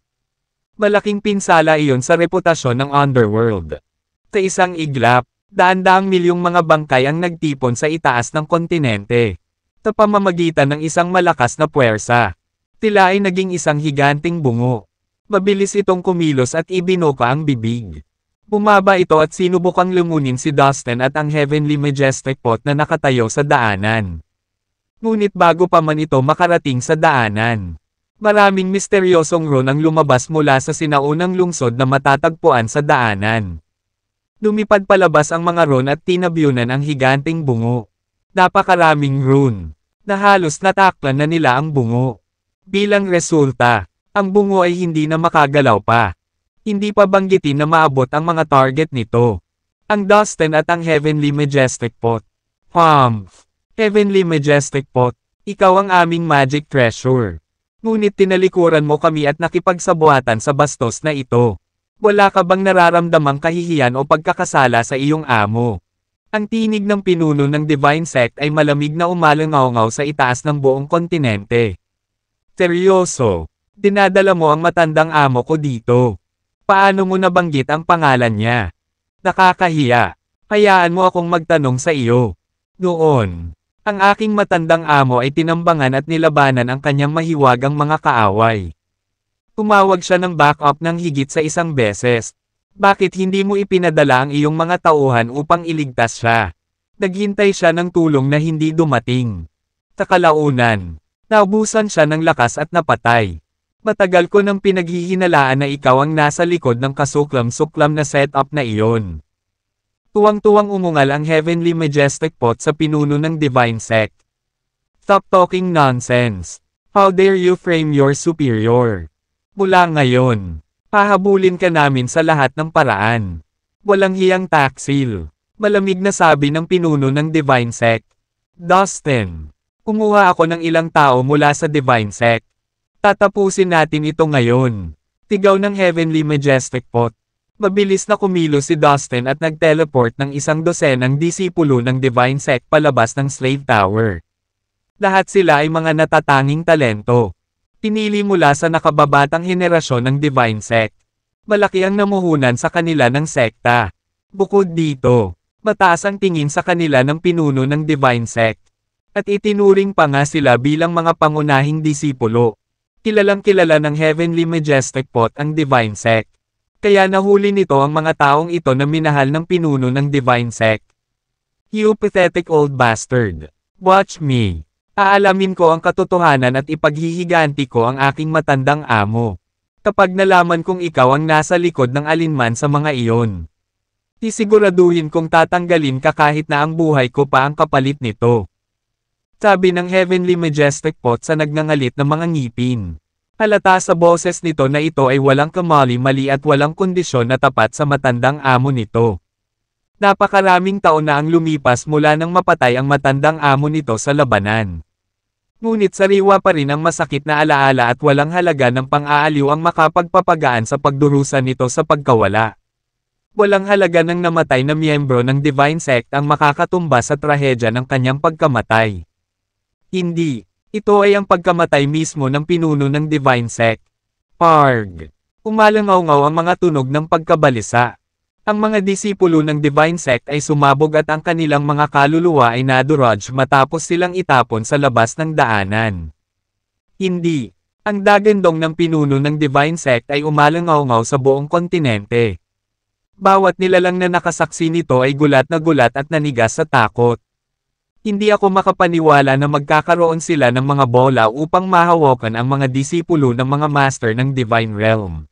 Malaking pinsala iyon sa reputasyon ng underworld. Sa isang iglap, daan-daang milyong mga bangkay ang nagtipon sa itaas ng kontinente. Sa pamamagitan ng isang malakas na puwersa. Tila ay naging isang higanting bungo. Mabilis itong kumilos at ibinuka ang bibig. Bumaba ito at sinubukang lumunin si Dustin at ang Heavenly Majestic Pot na nakatayo sa daanan. Ngunit bago pa man ito makarating sa daanan, maraming misteryosong ron ang lumabas mula sa sinaunang lungsod na matatagpuan sa daanan. Lumipad palabas ang mga ron at tinabyunan ang higanting bungo. Napakaraming rune, na halos nataklan na nila ang bungo. Bilang resulta, ang bungo ay hindi na makagalaw pa. Hindi pa banggitin na maabot ang mga target nito. Ang Dustin at ang Heavenly Majestic Pot. Humph! Heavenly Majestic Pot, ikaw ang aming magic treasure. Ngunit tinalikuran mo kami at nakipagsabuatan sa bastos na ito. Wala ka bang nararamdamang kahihiyan o pagkakasala sa iyong amo? Ang tinig ng pinuno ng Divine Sect ay malamig na umalangaw-ngaw sa itaas ng buong kontinente. Seryoso, dinadala mo ang matandang amo ko dito. Paano mo nabanggit ang pangalan niya? Nakakahiya. Hayaan mo akong magtanong sa iyo. Noon, ang aking matandang amo ay tinambangan at nilabanan ang kanyang mahiwagang mga kaaway. Tumawag siya ng backup ng higit sa isang beses. Bakit hindi mo ipinadala ang iyong mga tauhan upang iligtas siya? Naghintay siya ng tulong na hindi dumating. Sa kalaunan, naubusan siya ng lakas at napatay. Matagal ko nang pinaghihinalaan na ikaw ang nasa likod ng kasuklam-suklam na setup na iyon. Tuwang-tuwang umungal ang Heavenly Majestic Pot sa pinuno ng Divine Sect. Stop talking nonsense. How dare you frame your superior? Mula ngayon, pahabulin ka namin sa lahat ng paraan. Walang hiyang taksil. Malamig na sabi ng pinuno ng Divine Sect. Dustin, kumuha ako ng ilang tao mula sa Divine Sect. Tatapusin natin ito ngayon. Tigaw ng Heavenly Majestic Pot. Mabilis na kumilos si Dustin at nag-teleport ng isang dosenang disipulo ng Divine Sect palabas ng Slave Tower. Lahat sila ay mga natatanging talento. Pinili mula sa nakababatang henerasyon ng Divine Sect. Malaki ang namuhunan sa kanila ng sekta. Bukod dito, mataas ang tingin sa kanila ng pinuno ng Divine Sect. At itinuring pa nga sila bilang mga pangunahing disipulo. Kilalang kilala ng Heavenly Majestic Pot ang Divine Sect. Kaya nahuli nito ang mga taong ito na minahal ng pinuno ng Divine Sect. You pathetic old bastard. Watch me. Aalamin ko ang katotohanan at ipaghihiganti ko ang aking matandang amo. Kapag nalaman kong ikaw ang nasa likod ng alinman sa mga iyon. Isiguraduhin kong tatanggalin ka kahit na ang buhay ko pa ang kapalit nito. Sabi ng Heavenly Majestic Pot sa nagngangalit na mga ngipin. Halata sa boses nito na ito ay walang kamali-mali at walang kondisyon na tapat sa matandang amo nito. Napakaraming taon na ang lumipas mula nang mapatay ang matandang amo nito sa labanan. Ngunit sariwa pa rin ang masakit na alaala at walang halaga ng pang-aaliw ang makapagpapagaan sa pagdurusa nito sa pagkawala. Walang halaga ng namatay na miyembro ng Divine Sect ang makakatumba sa trahedya ng kanyang pagkamatay. Hindi, ito ay ang pagkamatay mismo ng pinuno ng Divine Sect. Parg! Umalangaw-ngaw ang mga tunog ng pagkabalisa. Ang mga disipulo ng Divine Sect ay sumabog at ang kanilang mga kaluluwa ay naduraj matapos silang itapon sa labas ng daanan. Hindi. Ang dagandong ng pinuno ng Divine Sect ay umalangaw-ngaw sa buong kontinente. Bawat nilalang na nakasaksi nito ay gulat at nanigas sa takot. Hindi ako makapaniwala na magkakaroon sila ng mga bola upang mahawakan ang mga disipulo ng mga master ng Divine Realm.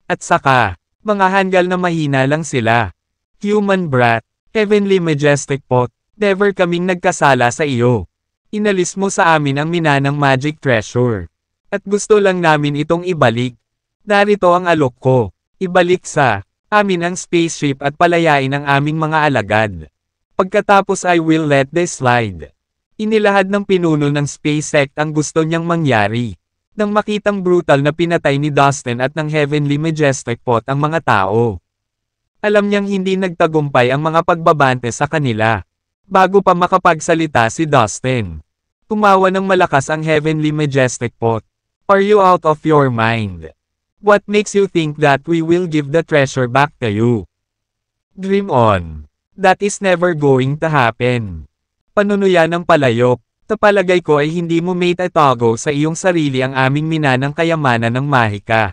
At saka, mga hanggal na mahina lang sila. Human brat, Heavenly Majestic Pot, never kaming nagkasala sa iyo. Inalis mo sa amin ang minanang magic treasure. At gusto lang namin itong ibalik. Narito ang alok ko. Ibalik sa amin ang spaceship at palayain ang aming mga alagad. Pagkatapos I will let this slide. Inilahad ng pinuno ng Space Sect ang gusto niyang mangyari. Nang makitang brutal na pinatay ni Dustin at ng Heavenly Majestic Pot ang mga tao. Alam niyang hindi nagtagumpay ang mga pagbabante sa kanila. Bago pa makapagsalita si Dustin. Tumawa ng malakas ang Heavenly Majestic Pot. Are you out of your mind? What makes you think that we will give the treasure back to you? Dream on. That is never going to happen. Panunuya ng palayok. Tapalagay ko ay hindi mo may tatago sa iyong sarili ang aming minanang kayamanan ng mahika.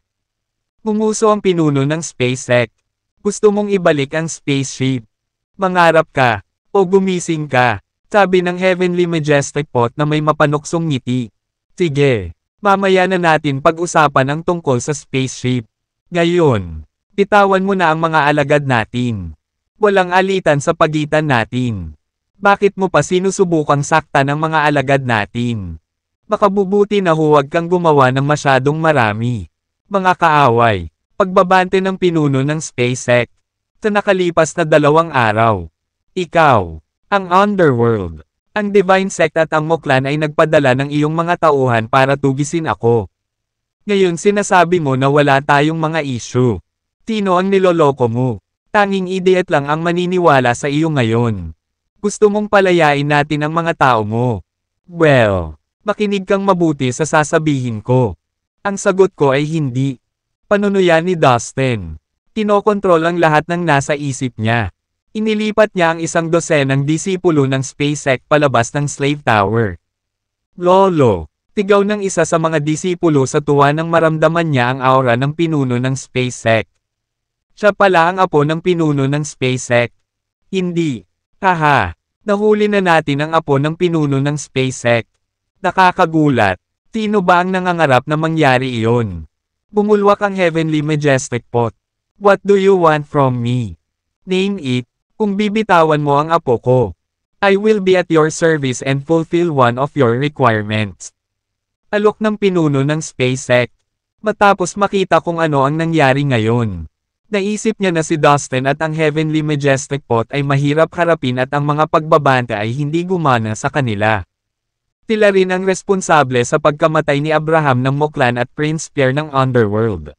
Gumuso ang pinuno ng Space Sect. Gusto mong ibalik ang spaceship. Mangarap ka, o gumising ka, sabi ng Heavenly Majestic Pot na may mapanuksong ngiti. Sige, mamaya na natin pag-usapan ang tungkol sa spaceship. Ngayon, bitawan mo na ang mga alagad natin. Walang alitan sa pagitan natin. Bakit mo pa sinusubukang sakta ng mga alagad natin? Makabubuti na huwag kang gumawa ng masyadong marami. Mga kaaway, pagbabante ng pinuno ng Space Sect. Sa nakalipas na 2 araw. Ikaw, ang Underworld, ang Divine Sect at ang Moklan ay nagpadala ng iyong mga tauhan para tugisin ako. Ngayon sinasabi mo na wala tayong mga issue. Sino ang niloloko mo? Tanging idiot lang ang maniniwala sa iyo ngayon. Gusto mong palayain natin ang mga tao mo. Well, makinig kang mabuti sa sasabihin ko. Ang sagot ko ay hindi. Panunuya ni Dustin. Kinokontrol ang lahat ng nasa isip niya. Inilipat niya ang 1 dosenang disipulo ng Space Sect palabas ng Slave Tower. Lolo, tigaw ng isa sa mga disipulo sa tuwa nang maramdaman niya ang aura ng pinuno ng Space Sect. Siya pala ang apo ng pinuno ng Space Sect. Hindi. Haha, nahuli na natin ang apo ng pinuno ng Space Sect. Nakakagulat. Sino ba ang nangangarap na mangyari iyon? Bumulwak ang Heavenly Majestic Pot. What do you want from me? Name it, kung bibitawan mo ang apo ko. I will be at your service and fulfill one of your requirements. Alok ng pinuno ng Space Sect. Matapos makita kung ano ang nangyari ngayon. Naisip niya na si Dustin at ang Heavenly Majestic Pot ay mahirap harapin at ang mga pagbabante ay hindi gumana sa kanila. Sila rin ang responsable sa pagkamatay ni Abraham ng Moklan at Prince Pierre ng Underworld.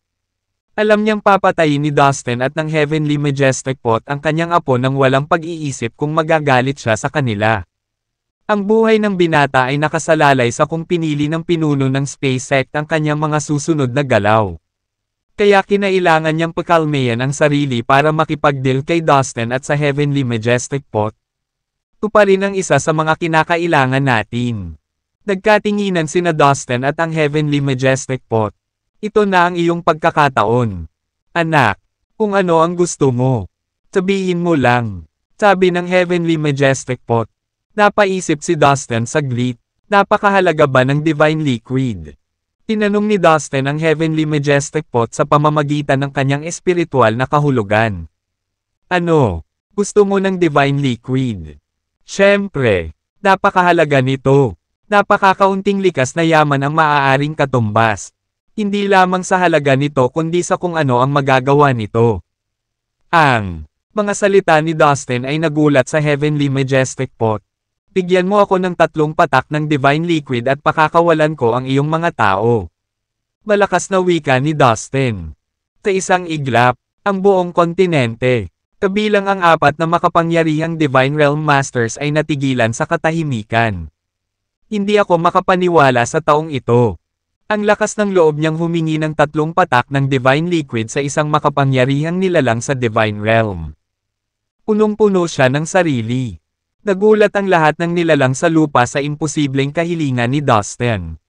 Alam niyang papatayin ni Dustin at ng Heavenly Majestic Pot ang kanyang apo nang walang pag-iisip kung magagalit siya sa kanila. Ang buhay ng binata ay nakasalalay sa kung pinili ng pinuno ng Space Sect ang kanyang mga susunod na galaw. Kaya kinailangan niyang pakalmayan ang sarili para makipag-deal kay Dustin at sa Heavenly Majestic Pot. Ito pa rin ang isa sa mga kinakailangan natin. Nagkatinginan sina Dustin at ang Heavenly Majestic Pot. Ito na ang iyong pagkakataon. Anak, kung ano ang gusto mo, sabihin mo lang. Sabi ng Heavenly Majestic Pot. Napaisip si Dustin saglit. Napakahalaga ba ng Divine Liquid? Tinanong ni Dustin ang Heavenly Majestic Pot sa pamamagitan ng kanyang espiritual na kahulugan. Ano? Gusto mo ng Divine Liquid? Siyempre, napakahalaga nito. Napakakaunting likas na yaman ang maaaring katumbas. Hindi lamang sa halaga nito kundi sa kung ano ang magagawa nito. Ang mga salita ni Dustin ay nagulat sa Heavenly Majestic Pot. Bigyan mo ako ng 3 patak ng Divine Liquid at pakakawalan ko ang iyong mga tao. Malakas na wika ni Dustin. Sa isang iglap, ang buong kontinente, kabilang ang 4 na makapangyarihang Divine Realm Masters ay natigilan sa katahimikan. Hindi ako makapaniwala sa taong ito. Ang lakas ng loob niyang humingi ng 3 patak ng Divine Liquid sa isang makapangyarihang nilalang sa Divine Realm. Punong-puno siya ng sarili. Nagulat ang lahat ng nilalang sa lupa sa imposibleng kahilingan ni Dustin.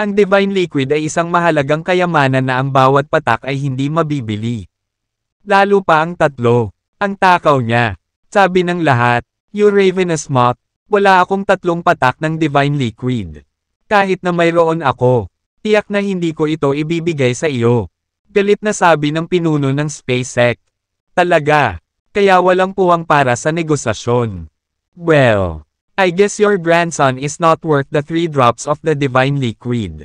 Ang Divine Liquid ay isang mahalagang kayamanan na ang bawat patak ay hindi mabibili. Lalo pa ang 3, ang takaw niya. Sabi ng lahat, "You ravenous moth, wala akong 3 patak ng Divine Liquid. Kahit na mayroon ako, tiyak na hindi ko ito ibibigay sa iyo." Galit na sabi ng pinuno ng Space Sect. Talaga, kaya walang puwang para sa negosasyon. Well, I guess your grandson is not worth the 3 drops of the Divine Liquid.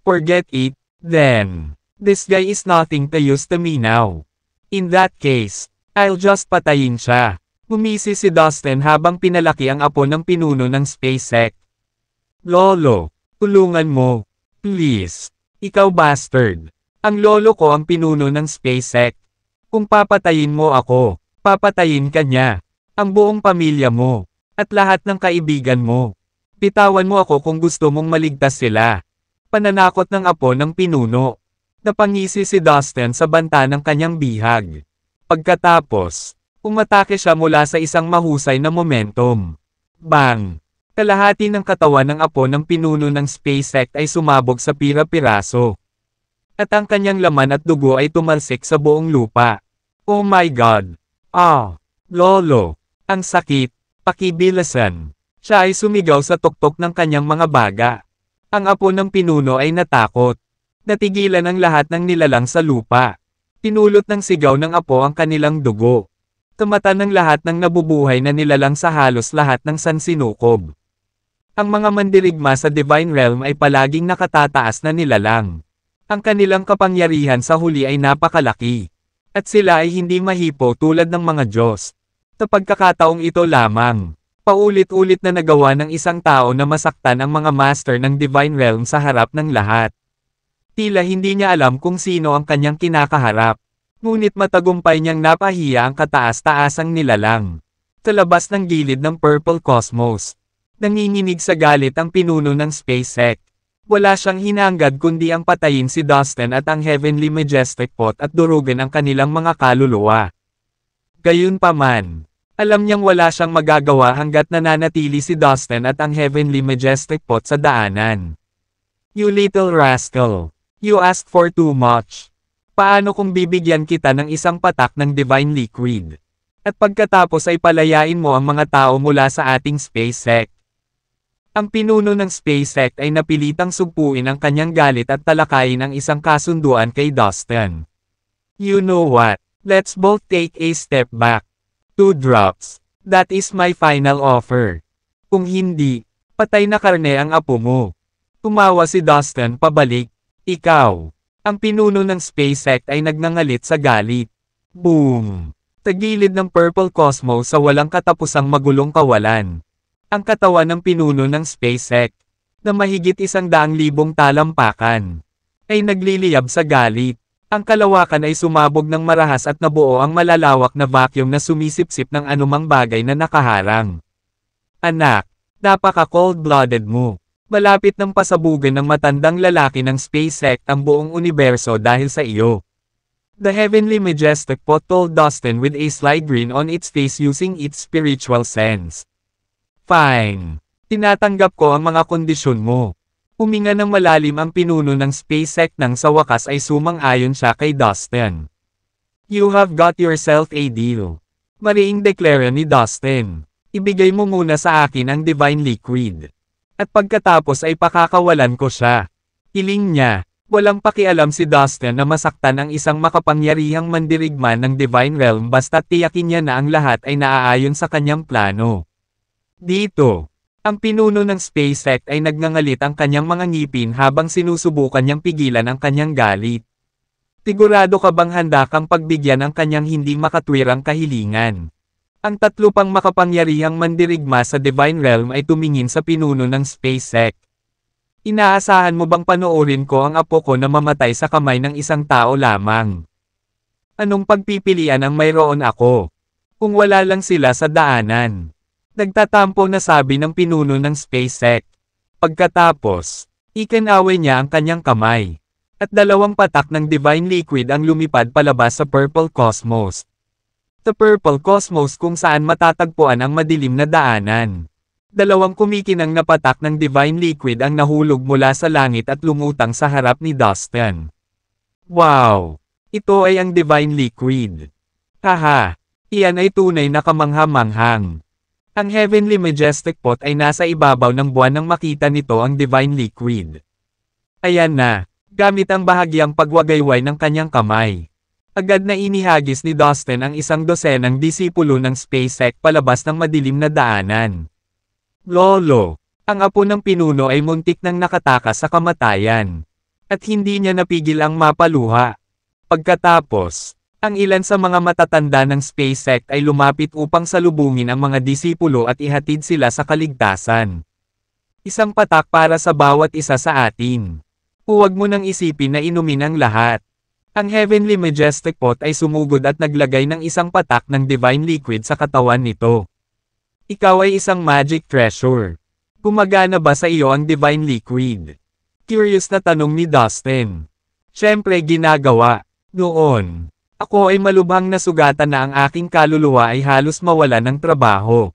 Forget it, then. This guy is nothing to use to me now. In that case, I'll just patayin siya. Umisi si Dustin habang pinalaki ang apo ng pinuno ng Space Sect. Lolo, tulungan mo. Please. Ikaw bastard. Ang lolo ko ang pinuno ng Space Sect. Kung papatayin mo ako, papatayin ka niya. Ang buong pamilya mo. At lahat ng kaibigan mo. Bitawan mo ako kung gusto mong maligtas sila. Pananakot ng apo ng pinuno. Napangisi si Dustin sa banta ng kanyang bihag. Pagkatapos, umatake siya mula sa isang mahusay na momentum. Bang! Kalahati ng katawan ng apo ng pinuno ng Space Sect ay sumabog sa pira-piraso. At ang kanyang laman at dugo ay tumalsik sa buong lupa. Oh my God! Ah! Lolo! Ang sakit! Pakibilasan! Siya ay sumigaw sa tuktok ng kanyang mga baga. Ang apo ng pinuno ay natakot. Natigilan ang lahat ng nilalang sa lupa. Pinulot ng sigaw ng apo ang kanilang dugo. Tumata ng lahat ng nabubuhay na nilalang sa halos lahat ng sansinukob. Ang mga mandirigma sa Divine Realm ay palaging nakatataas na nilalang. Ang kanilang kapangyarihan sa huli ay napakalaki. At sila ay hindi mahipo tulad ng mga Diyos. Sa pagkakataong ito lamang, paulit-ulit na nagawa ng isang tao na masaktan ang mga master ng Divine Realm sa harap ng lahat. Tila hindi niya alam kung sino ang kanyang kinakaharap. Ngunit matagumpay niyang napahiya ang kataas-taasang nilalang. Sa labas ng gilid ng Purple Cosmos, nanginginig sa galit ang pinuno ng Space Sect. Wala siyang hinangad kundi ang patayin si Dustin at ang Heavenly Majestic Pot at durugin ang kanilang mga kaluluwa. Gayunpaman, alam niyang wala siyang magagawa hanggat nananatili si Dustin at ang Heavenly Majestic Pot sa daanan. You little rascal. You asked for too much. Paano kung bibigyan kita ng isang patak ng Divine Liquid? At pagkatapos ay palayain mo ang mga tao mula sa ating Space Sect. Ang pinuno ng Space Sect ay napilitang sugpuin ang kanyang galit at talakayin ang isang kasunduan kay Dustin. You know what? Let's both take a step back. 2 drops. That is my final offer. Kung hindi, patay na karne ang apo mo. Tumawa si Dustin pabalik. Ikaw. Ang pinuno ng Space Sect ay nagngangalit sa galit. Boom! Sa gilid ng Purple Cosmos sa walang katapusang magulong kawalan. Ang katawan ng pinuno ng Space Sect, na mahigit 100,000 talampakan, ay nagliliyab sa galit. Ang kalawakan ay sumabog ng marahas at nabuo ang malalawak na vacuum na sumisipsip ng anumang bagay na nakaharang. Anak, napaka-cold-blooded mo. Malapit ng pasabugan ng matandang lalaki ng space sect ang buong universo dahil sa iyo. The heavenly majestic pot told Dustin with a sly grin on its face using its spiritual sense. Fine. Tinatanggap ko ang mga kondisyon mo. Huminga ng malalim ang pinuno ng space sect nang sa wakas ay sumang-ayon siya kay Dustin. You have got yourself a deal. Mariing deklara ni Dustin. Ibigay mo muna sa akin ang divine liquid. At pagkatapos ay pakakawalan ko siya. Hiling niya. Walang pakialam si Dustin na masaktan ang isang makapangyarihang mandirigma ng divine realm basta't tiyakin niya na ang lahat ay naaayon sa kanyang plano. Dito. Ang pinuno ng space sect ay nagngangalit ang kanyang mga ngipin habang sinusubukan niyang pigilan ang kanyang galit. Sigurado ka bang handa kang pagbigyan ang kanyang hindi makatwirang kahilingan? Ang tatlo pang makapangyarihang mandirigma sa divine realm ay tumingin sa pinuno ng space sect. Inaasahan mo bang panoorin ko ang apo ko na mamatay sa kamay ng isang tao lamang? Anong pagpipilian ang mayroon ako? Kung wala lang sila sa daanan. Nagtatampo na sabi ng pinuno ng space sect. Pagkatapos, ikinaway niya ang kanyang kamay. At dalawang patak ng divine liquid ang lumipad palabas sa purple cosmos. Sa purple cosmos kung saan matatagpuan ang madilim na daanan. Dalawang kumikinang na patak ng divine liquid ang nahulog mula sa langit at lumutang sa harap ni Dustin. Wow! Ito ay ang divine liquid. Haha! Iyan ay tunay na kamangha-manghang. Ang heavenly majestic pot ay nasa ibabaw ng buwan nang makita nito ang divine liquid. Ayan na, gamit ang bahagyang pagwagayway ng kanyang kamay. Agad na inihagis ni Dustin ang isang dosenang disipulo ng space sect palabas ng madilim na daanan. Lolo, ang apo ng pinuno ay muntik nang nakatakas sa kamatayan. At hindi niya napigil ang mapaluha. Pagkatapos, ang ilan sa mga matatanda ng space sect ay lumapit upang salubungin ang mga disipulo at ihatid sila sa kaligtasan. Isang patak para sa bawat isa sa atin. Huwag mo nang isipin na inumin ang lahat. Ang heavenly majestic pot ay sumugod at naglagay ng isang patak ng divine liquid sa katawan nito. Ikaw ay isang magic treasure. Gumagana ba sa iyo ang divine liquid? Curious na tanong ni Dustin. Siyempre ginagawa. Noon. Ako ay malubhang nasugatan na ang aking kaluluwa ay halos mawala ng trabaho.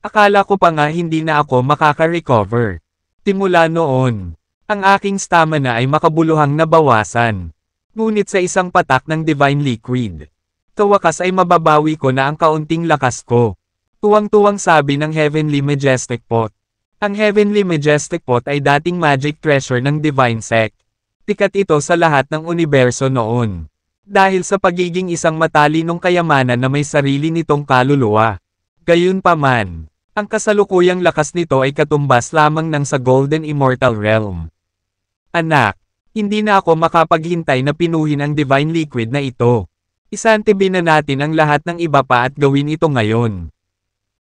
Akala ko pa nga hindi na ako makaka-recover. Simula noon, ang aking stamina ay makabuluhang nabawasan. Ngunit sa isang patak ng divine liquid, sa wakas ay mababawi ko na ang kaunting lakas ko. Tuwang-tuwang sabi ng heavenly majestic pot. Ang heavenly majestic pot ay dating magic treasure ng divine sect. Sikat ito sa lahat ng universo noon. Dahil sa pagiging isang matalinong kayamanan na may sarili nitong kaluluwa. Gayunpaman, ang kasalukuyang lakas nito ay katumbas lamang ng sa Golden Immortal Realm. Anak, hindi na ako makapaghintay na pinuhin ang divine liquid na ito. Isantibin na natin ang lahat ng iba pa at gawin ito ngayon.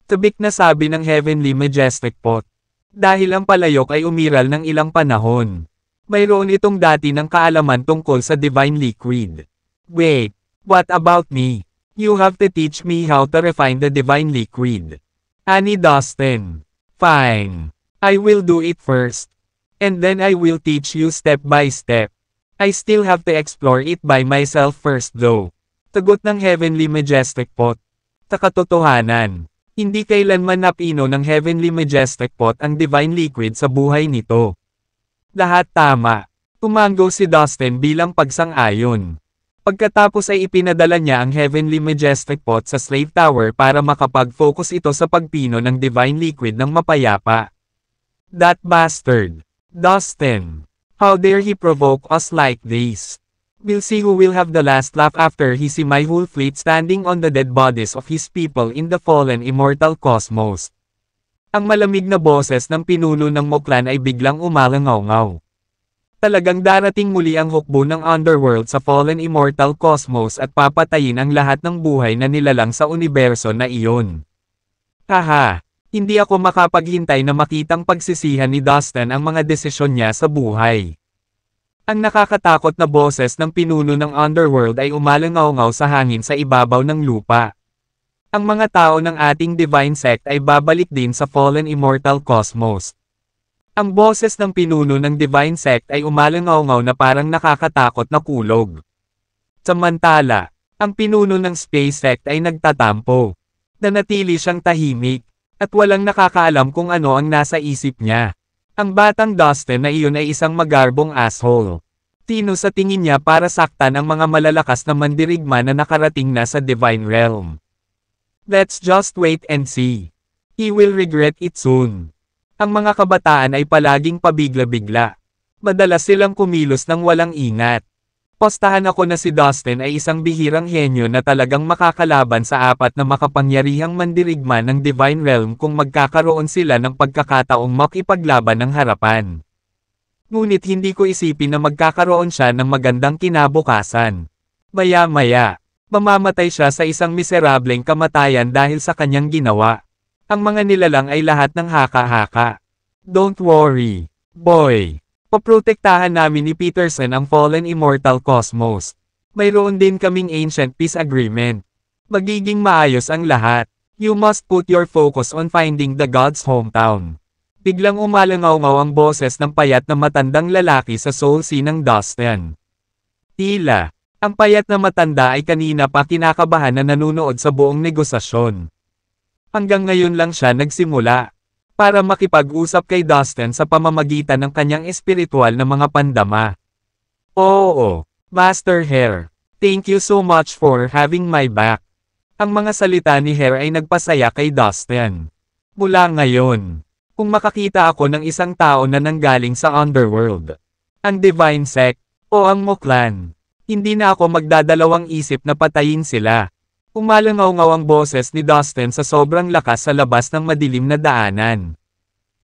Sabik na sabi ng heavenly majestic pot. Dahil ang palayok ay umiral ng ilang panahon. Mayroon itong dati ng kaalaman tungkol sa divine liquid. Wait, what about me? You have to teach me how to refine the divine liquid. Ani Dustin. Fine. I will do it first. And then I will teach you step by step. I still have to explore it by myself first though. Sagot ng heavenly majestic pot. Sa katotohanan, hindi kailanman napino ng heavenly majestic pot ang divine liquid sa buhay nito. Lahat tama. Tumanggo si Dustin bilang pagsang-ayon. Pagkatapos ay ipinadala niya ang heavenly majestic pot sa slave tower para makapag-focus ito sa pagpino ng divine liquid ng mapayapa. That bastard. Dustin. How dare he provoke us like this? We'll see who will have the last laugh after he see my whole fleet standing on the dead bodies of his people in the fallen immortal cosmos. Ang malamig na boses ng pinuno ng Moklan ay biglang umalangaw-ngaw. Talagang darating muli ang hukbo ng underworld sa fallen immortal cosmos at papatayin ang lahat ng buhay na nilalang sa universo na iyon. Haha, hindi ako makapaghintay na makitang pagsisihan ni Dustin ang mga desisyon niya sa buhay. Ang nakakatakot na boses ng pinuno ng underworld ay umalangaw-ngaw sa hangin sa ibabaw ng lupa. Ang mga tao ng ating divine sect ay babalik din sa fallen immortal cosmos. Ang boses ng pinuno ng divine sect ay umalangaw-ngaw na parang nakakatakot na kulog. Samantala, ang pinuno ng space sect ay nagtatampo. Nanatili siyang tahimik, at walang nakakaalam kung ano ang nasa isip niya. Ang batang Dustin na iyon ay isang magarbong asshole. Tino sa tingin niya para saktan ang mga malalakas na mandirigma na nakarating na sa divine realm. Let's just wait and see. He will regret it soon. Ang mga kabataan ay palaging pabigla-bigla. Madalas silang kumilos ng walang ingat. Postahan ako na si Dustin ay isang bihirang henyo na talagang makakalaban sa apat na makapangyarihang mandirigma ng divine realm kung magkakaroon sila ng pagkakataong makipaglaban ng harapan. Ngunit hindi ko isipin na magkakaroon siya ng magandang kinabukasan. Maya-maya, mamamatay siya sa isang miserableng kamatayan dahil sa kanyang ginawa. Ang mga nilalang ay lahat ng haka-haka. Don't worry, boy. Poprotektahan namin ni Peterson ang fallen immortal cosmos. Mayroon din kaming ancient peace agreement. Magiging maayos ang lahat. You must put your focus on finding the God's hometown. Biglang umalangaw-ngaw ang boses ng payat na matandang lalaki sa soul sea ng Dustin. Tila, ang payat na matanda ay kanina pa kinakabahan na nanunood sa buong negosasyon. Hanggang ngayon lang siya nagsimula. Para makipag-usap kay Dustin sa pamamagitan ng kanyang espiritual na mga pandama. Oo, Master Hare. Thank you so much for having my back. Ang mga salita ni Hare ay nagpasaya kay Dustin. Mula ngayon, kung makakita ako ng isang tao na nanggaling sa underworld, ang Divine Sect, o ang Muklan, hindi na ako magdadalawang isip na patayin sila. Umalangaw-ngaw ang boses ni Dustin sa sobrang lakas sa labas ng madilim na daanan.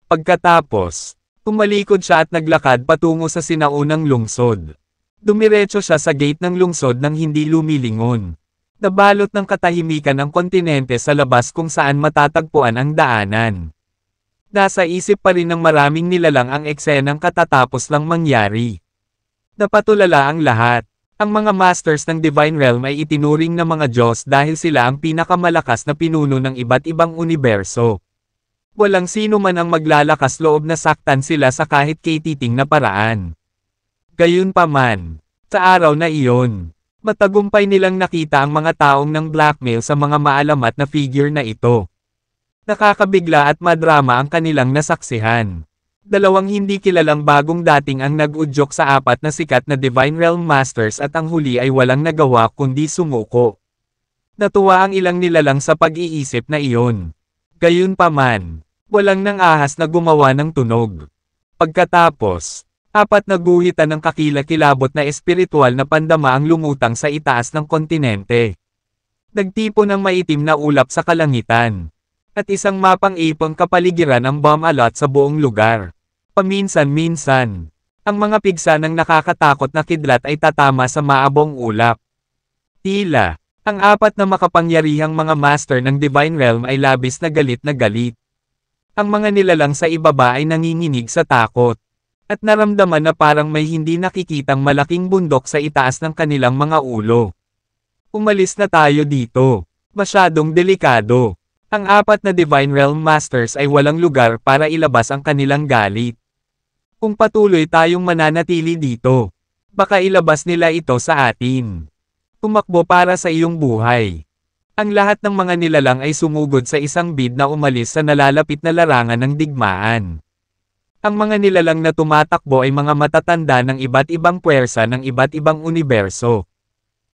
Pagkatapos, tumalikod siya at naglakad patungo sa sinaunang lungsod. Dumiretso siya sa gate ng lungsod nang hindi lumilingon. Nabalot ng katahimikan ang kontinente sa labas kung saan matatagpuan ang daanan. Nasa isip pa rin ng maraming nilalang ang eksenang katatapos lang mangyari. Napatulala ang lahat. Ang mga masters ng Divine Realm ay itinuring na mga Diyos dahil sila ang pinakamalakas na pinuno ng iba't ibang universo. Walang sino man ang maglalakas loob na saktan sila sa kahit katiting na paraan. Gayunpaman, sa araw na iyon, matagumpay nilang nakita ang mga taong ng blackmail sa mga maalamat na figure na ito. Nakakabigla at madrama ang kanilang nasaksihan. Dalawang hindi kilalang bagong dating ang nag-udyok sa apat na sikat na Divine Realm Masters at ang huli ay walang nagawa kundi sumuko. Natuwa ang ilang nilalang sa pag-iisip na iyon. Gayunpaman, walang nang ahas na gumawa ng tunog. Pagkatapos, apat na guhitan ng kakilakilabot na espiritual na pandama ang lumutang sa itaas ng kontinente. Nagtipo ng maitim na ulap sa kalangitan. At isang mapang ipong kapaligiran ang bomb alot sa buong lugar. Paminsan-minsan, ang mga pigsa ng nakakatakot na kidlat ay tatama sa maabong ulap. Tila, ang apat na makapangyarihang mga master ng Divine Realm ay labis na galit na galit. Ang mga nilalang sa ibaba ay nanginginig sa takot. At naramdaman na parang may hindi nakikitang malaking bundok sa itaas ng kanilang mga ulo. Umalis na tayo dito. Masyadong delikado. Ang apat na Divine Realm Masters ay walang lugar para ilabas ang kanilang galit. Kung patuloy tayong mananatili dito, baka ilabas nila ito sa atin. Tumakbo para sa iyong buhay. Ang lahat ng mga nilalang ay sumugod sa isang bid na umalis sa nalalapit na larangan ng digmaan. Ang mga nilalang na tumatakbo ay mga matatanda ng iba't ibang puwersa ng iba't ibang universo.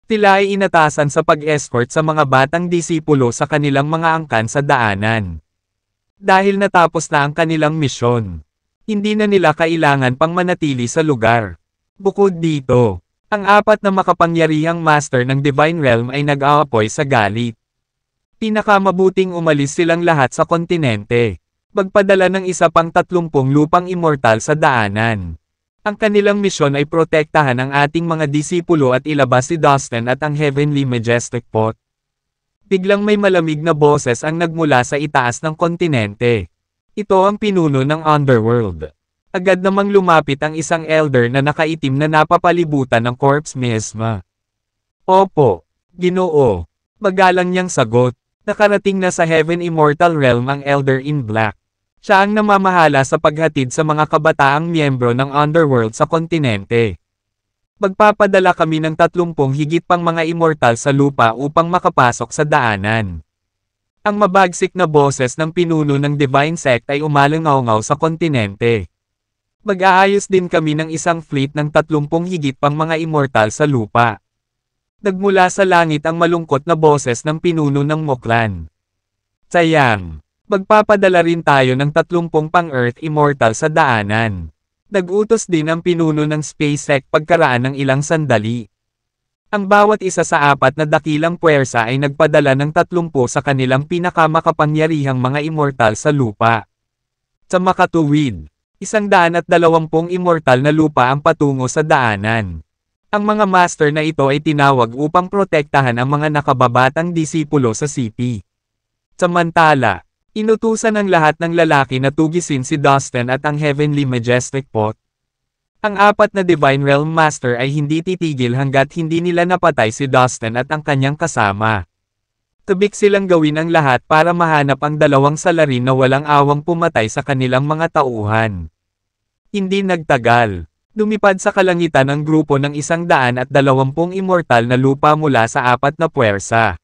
Sila ay inatasan sa pag-escort sa mga batang disipulo sa kanilang mga angkan sa daanan. Dahil natapos na ang kanilang misyon, hindi na nila kailangan pang manatili sa lugar. Bukod dito, ang apat na makapangyarihang master ng Divine Realm ay nag-aapoy sa galit. Pinakamabuting umalis silang lahat sa kontinente. Magpadala ng isa pang 30 lupang immortal sa daanan. Ang kanilang misyon ay protektahan ang ating mga disipulo at ilabas si Dustin at ang Heavenly Majestic Pot. Biglang may malamig na boses ang nagmula sa itaas ng kontinente. Ito ang pinuno ng Underworld. Agad namang lumapit ang isang elder na nakaitim na napapalibutan ng corpse misma. Opo, Ginoo. Magalang niyang sagot. Nakarating na sa Heaven Immortal Realm ang Elder in Black. Siya ang namamahala sa paghatid sa mga kabataang miyembro ng Underworld sa kontinente. Magpapadala kami ng 30 higit pang mga immortal sa lupa upang makapasok sa daanan. Ang mabagsik na boses ng pinuno ng Divine Sect ay umalangaw-ngaw sa kontinente. Mag-aayos din kami ng isang fleet ng 30 higit pang mga immortal sa lupa. Nagmula sa langit ang malungkot na boses ng pinuno ng Moklan. Sayang, magpapadala rin tayo ng 30 pang-Earth immortal sa daanan. Nag-utos din ang pinuno ng SpaceX pagkaraan ng ilang sandali. Ang bawat isa sa 4 na dakilang puwersa ay nagpadala ng 30 sa kanilang pinakamakapangyarihang mga immortal sa lupa. Sa makatuwid, 120 immortal na lupa ang patungo sa daanan. Ang mga master na ito ay tinawag upang protektahan ang mga nakababatang disipulo sa city. Samantala, inutusan ng lahat ng lalaki na tugisin si Dustin at ang Heavenly Majestic Pot. Ang 4 na Divine Realm Master ay hindi titigil hanggat hindi nila napatay si Dustin at ang kanyang kasama. Tubik silang gawin ang lahat para mahanap ang 2 salarin na walang awang pumatay sa kanilang mga tauhan. Hindi nagtagal. Lumipad sa kalangitan ang grupo ng 120 immortal na lupa mula sa 4 na puwersa.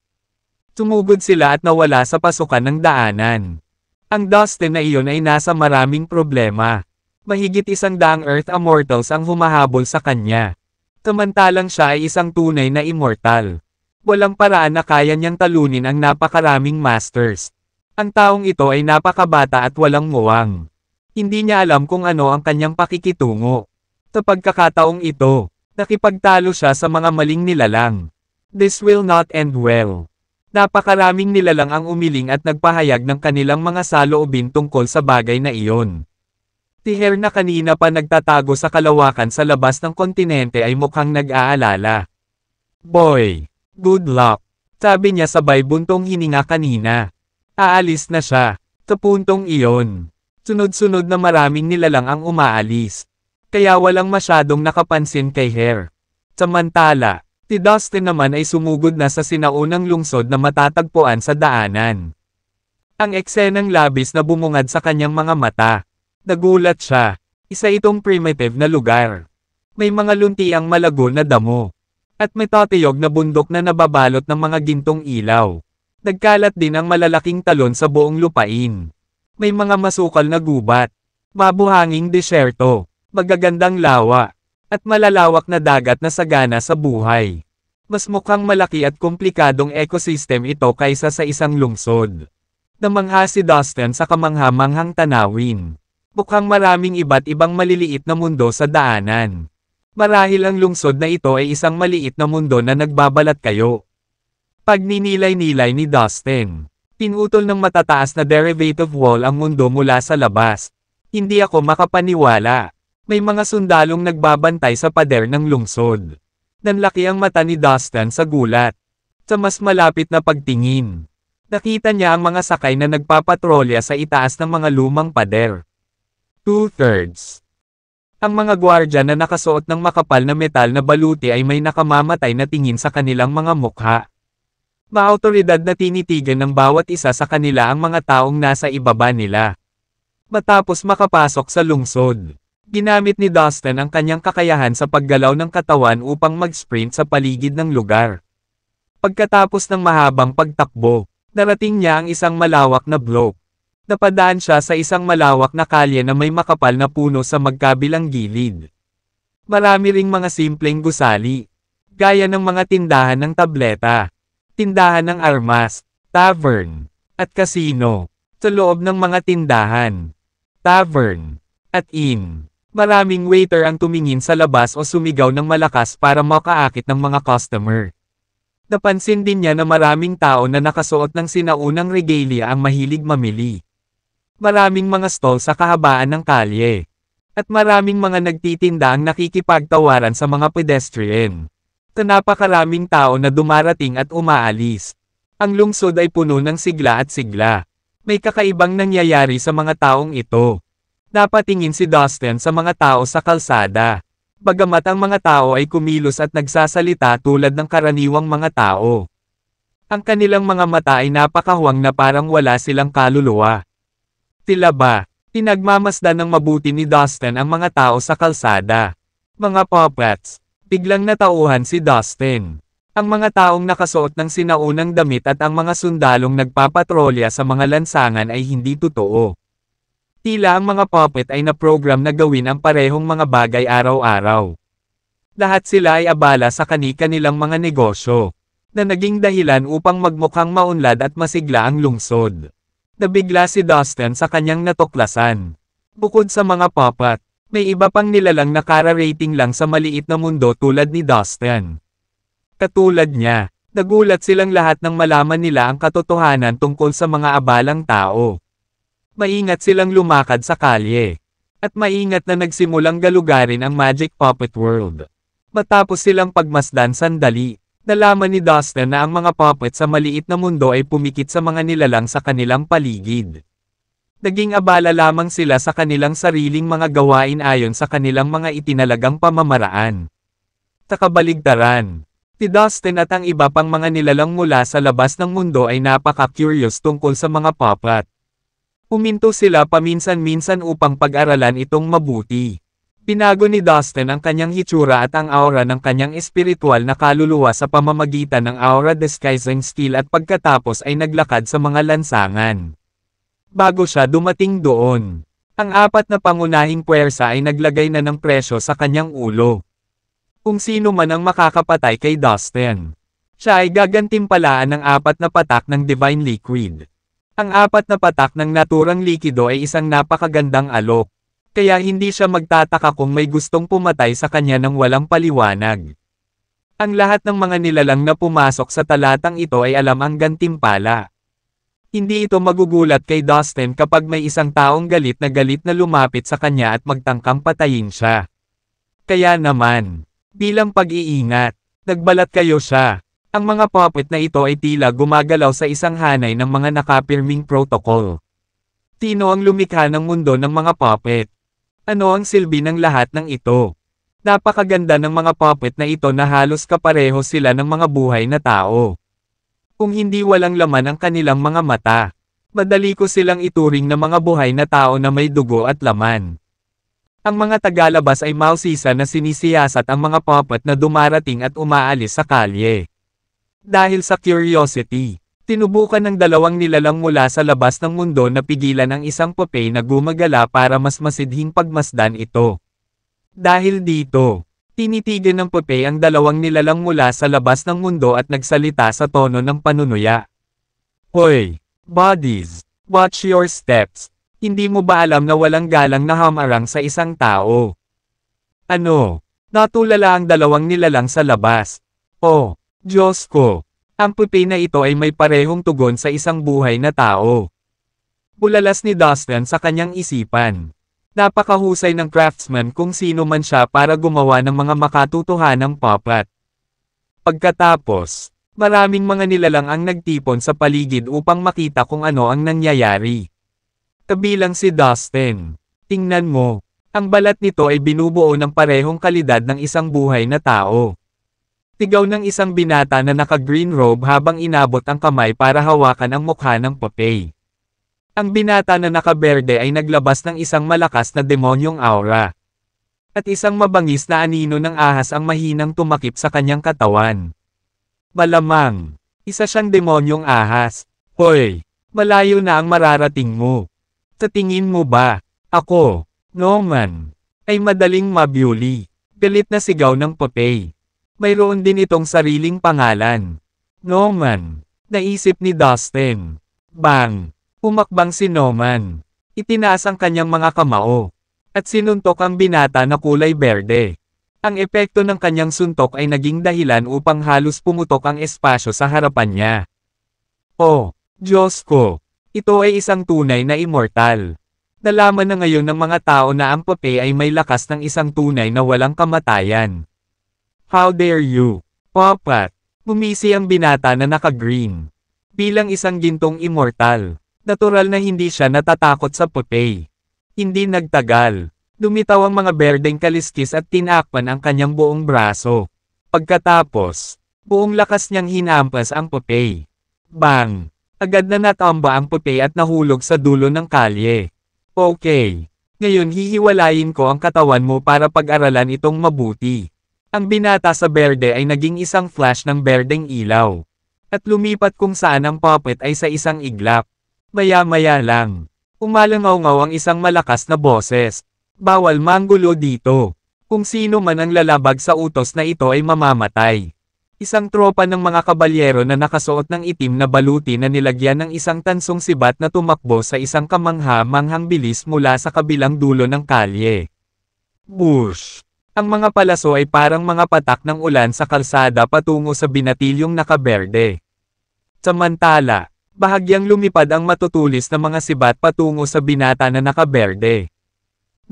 Tumugod sila at nawala sa pasukan ng daanan. Ang Dustin na iyon ay nasa maraming problema. Mahigit 100 Earth Immortals ang humahabol sa kanya. Samantalang siya ay isang tunay na immortal. Walang paraan na kaya niyang talunin ang napakaraming masters. Ang taong ito ay napakabata at walang muwang. Hindi niya alam kung ano ang kanyang pakikitungo. Sa pagkakataong ito, nakipagtalo siya sa mga maling nilalang. This will not end well. Napakaraming nilalang ang umiling at nagpahayag ng kanilang mga saloobin tungkol sa bagay na iyon. Tiher na kanina pa nagtatago sa kalawakan sa labas ng kontinente ay mukhang nag-aalala. Boy, good luck, sabi niya sabay buntong hininga kanina. Aalis na siya. Sa puntong iyon, sunod-sunod na maraming nilalang ang umaalis. Kaya walang masyadong nakapansin kay Hare. Samantala, si Dustin naman ay sumugod na sa sinaunang lungsod na matatagpuan sa daanan. Ang eksenang labis na bumungad sa kanyang mga mata. Nagulat siya. Isa itong primitive na lugar. May mga luntiang malago na damo. At may tatayog na bundok na nababalot ng mga gintong ilaw. Nagkalat din ang malalaking talon sa buong lupain. May mga masukal na gubat. Mabuhanging disyerto. Magagandang lawa, at malalawak na dagat na sagana sa buhay. Mas mukhang malaki at komplikadong ecosystem ito kaysa sa isang lungsod. Namangha si Dustin sa kamangha-manghang tanawin. Mukhang maraming iba't ibang maliliit na mundo sa daanan. Marahil ang lungsod na ito ay isang maliit na mundo na nagbabalat kayo. Pagninilay-nilay ni Dustin, pinutol ng matataas na derivative wall ang mundo mula sa labas. Hindi ako makapaniwala. May mga sundalong nagbabantay sa pader ng lungsod. Nanlaki ang mata ni Dustin sa gulat. Sa mas malapit na pagtingin, nakita niya ang mga sakay na nagpapatrolya sa itaas ng mga lumang pader. 2/3. Ang mga gwardya na nakasuot ng makapal na metal na baluti ay may nakamamatay na tingin sa kanilang mga mukha. Maautoridad na tinitigan ng bawat isa sa kanila ang mga taong nasa ibaba nila. Matapos makapasok sa lungsod, ginamit ni Dustin ang kanyang kakayahan sa paggalaw ng katawan upang mag-sprint sa paligid ng lugar. Pagkatapos ng mahabang pagtakbo, narating niya ang isang malawak na block. Napadaan siya sa isang malawak na kalye na may makapal na puno sa magkabilang gilid. Marami ring mga simpleng gusali, gaya ng mga tindahan ng tableta, tindahan ng armas, tavern, at casino. Sa loob ng mga tindahan, tavern, at inn, maraming waiter ang tumingin sa labas o sumigaw ng malakas para makaakit ng mga customer. Napansin din niya na maraming tao na nakasuot ng sinaunang regalia ang mahilig mamili. Maraming mga stall sa kahabaan ng kalye. At maraming mga nagtitinda ang nakikipagtawaran sa mga pedestrian. Sa napakaraming tao na dumarating at umaalis. Ang lungsod ay puno ng sigla at sigla. May kakaibang nangyayari sa mga taong ito. Napatingin si Dustin sa mga tao sa kalsada. Bagamat ang mga tao ay kumilos at nagsasalita tulad ng karaniwang mga tao. Ang kanilang mga mata ay napakahuwang na parang wala silang kaluluwa. Tila ba, pinagmamasdan ng mabuti ni Dustin ang mga tao sa kalsada. Mga puppets, biglang natauhan si Dustin. Ang mga taong nakasuot ng sinaunang damit at ang mga sundalong nagpapatrolya sa mga lansangan ay hindi totoo. Tila ang mga puppet ay na-program na gawin ang parehong mga bagay araw-araw. Lahat sila ay abala sa kani-kanilang mga negosyo, na naging dahilan upang magmukhang maunlad at masigla ang lungsod. Nabigla si Dustin sa kanyang natuklasan. Bukod sa mga puppet, may iba pang nilalang na kara-rating lang sa maliit na mundo tulad ni Dustin. Katulad niya, nagulat silang lahat nang malaman nila ang katotohanan tungkol sa mga abalang tao. Maingat silang lumakad sa kalye. At maingat na nagsimulang galugarin ang Magic Puppet World. Matapos silang pagmasdan sandali, nalaman ni Dustin na ang mga puppet sa maliit na mundo ay pumikit sa mga nilalang sa kanilang paligid. Naging abala lamang sila sa kanilang sariling mga gawain ayon sa kanilang mga itinalagang pamamaraan. Takabaligtaran. Si Dustin at ang iba pang mga nilalang mula sa labas ng mundo ay napaka-curious tungkol sa mga puppet. Huminto sila paminsan-minsan upang pag-aralan itong mabuti. Pinago ni Dustin ang kanyang hitsura at ang aura ng kanyang espiritual na kaluluwa sa pamamagitan ng aura disguising skill at pagkatapos ay naglakad sa mga lansangan. Bago siya dumating doon, ang apat na pangunahing puwersa ay naglagay na ng presyo sa kanyang ulo. Kung sino man ang makakapatay kay Dustin, siya ay gagantimpalaan ng apat na patak ng Divine Liquid. Ang apat na patak ng naturang likido ay isang napakagandang alok, kaya hindi siya magtataka kung may gustong pumatay sa kanya ng walang paliwanag. Ang lahat ng mga nilalang na pumasok sa talatang ito ay alam ang gantimpala. Hindi ito magugulat kay Dustin kapag may isang taong galit na lumapit sa kanya at magtangkang patayin siya. Kaya naman, bilang pag-iingat, nagbalat kayo siya. Ang mga puppet na ito ay tila gumagalaw sa isang hanay ng mga nakapirming protocol. Sino ang lumikha ng mundo ng mga puppet? Ano ang silbi ng lahat ng ito? Napakaganda ng mga puppet na ito na halos kapareho sila ng mga buhay na tao. Kung hindi walang laman ang kanilang mga mata, madali ko silang ituring na mga buhay na tao na may dugo at laman. Ang mga tagalabas ay mausisa na sinisiyasat ang mga puppet na dumarating at umaalis sa kalye. Dahil sa curiosity, tinubukan ng dalawang nilalang mula sa labas ng mundo na pigilan ang isang puppet na gumagala para mas masidhing pagmasdan ito. Dahil dito, tinitigan ng puppet ang dalawang nilalang mula sa labas ng mundo at nagsalita sa tono ng panunuya. Hoy, buddies, watch your steps. Hindi mo ba alam na walang galang na hamarang sa isang tao? Ano? Natulala ang dalawang nilalang sa labas. Oh, Diyos ko! Ang puppet na ito ay may parehong tugon sa isang buhay na tao. Bulalas ni Dustin sa kanyang isipan. Napakahusay ng craftsman kung sino man siya para gumawa ng mga makatutuhanang puppet. Pagkatapos, maraming mga nilalang ang nagtipon sa paligid upang makita kung ano ang nangyayari. Kabilang si Dustin. Tingnan mo, ang balat nito ay binubuo ng parehong kalidad ng isang buhay na tao. Tigaw ng isang binata na naka-green robe habang inabot ang kamay para hawakan ang mukha ng puppet. Ang binata na naka-berde ay naglabas ng isang malakas na demonyong aura. At isang mabangis na anino ng ahas ang mahinang tumakip sa kanyang katawan. Malamang, isa siyang demonyong ahas. Hoy, malayo na ang mararating mo. Sa tingin mo ba, ako, Norman, ay madaling mabuli? Pilit na sigaw ng puppet. Mayroon din itong sariling pangalan. Norman, naisip ni Dustin. Bang! Humakbang si Norman. Itinaas ang kanyang mga kamao. At sinuntok ang binata na kulay berde. Ang epekto ng kanyang suntok ay naging dahilan upang halos pumutok ang espasyo sa harapan niya. Oh, Diyos ko! Ito ay isang tunay na immortal. Nalaman na ngayon ng mga tao na ang puppet ay may lakas ng isang tunay na walang kamatayan. How dare you, puppet? Bumisi ang binata na naka-green. Bilang isang gintong immortal, natural na hindi siya natatakot sa puppet. Hindi nagtagal. Lumitaw ang mga berdeng kaliskis at tinakpan ang kanyang buong braso. Pagkatapos, buong lakas niyang hinampas ang Popeye. Bang! Agad na natomba ang Popeye at nahulog sa dulo ng kalye. Okay. Ngayon hihiwalayin ko ang katawan mo para pag-aralan itong mabuti. Ang binata sa berde ay naging isang flash ng berdeng ilaw. At lumipat kung saan ang puppet ay sa isang iglap. Maya-maya lang. Umalangaw-ngaw ang isang malakas na boses. Bawal manggulo dito. Kung sino man ang lalabag sa utos na ito ay mamamatay. Isang tropa ng mga kabalyero na nakasuot ng itim na baluti na nilagyan ng isang tansong sibat na tumakbo sa isang kamangha-manghang bilis mula sa kabilang dulo ng kalye. Bush! Ang mga palaso ay parang mga patak ng ulan sa kalsada patungo sa binatilyong nakaberde. Samantala, bahagyang lumipad ang matutulis na mga sibat patungo sa binata na nakaberde.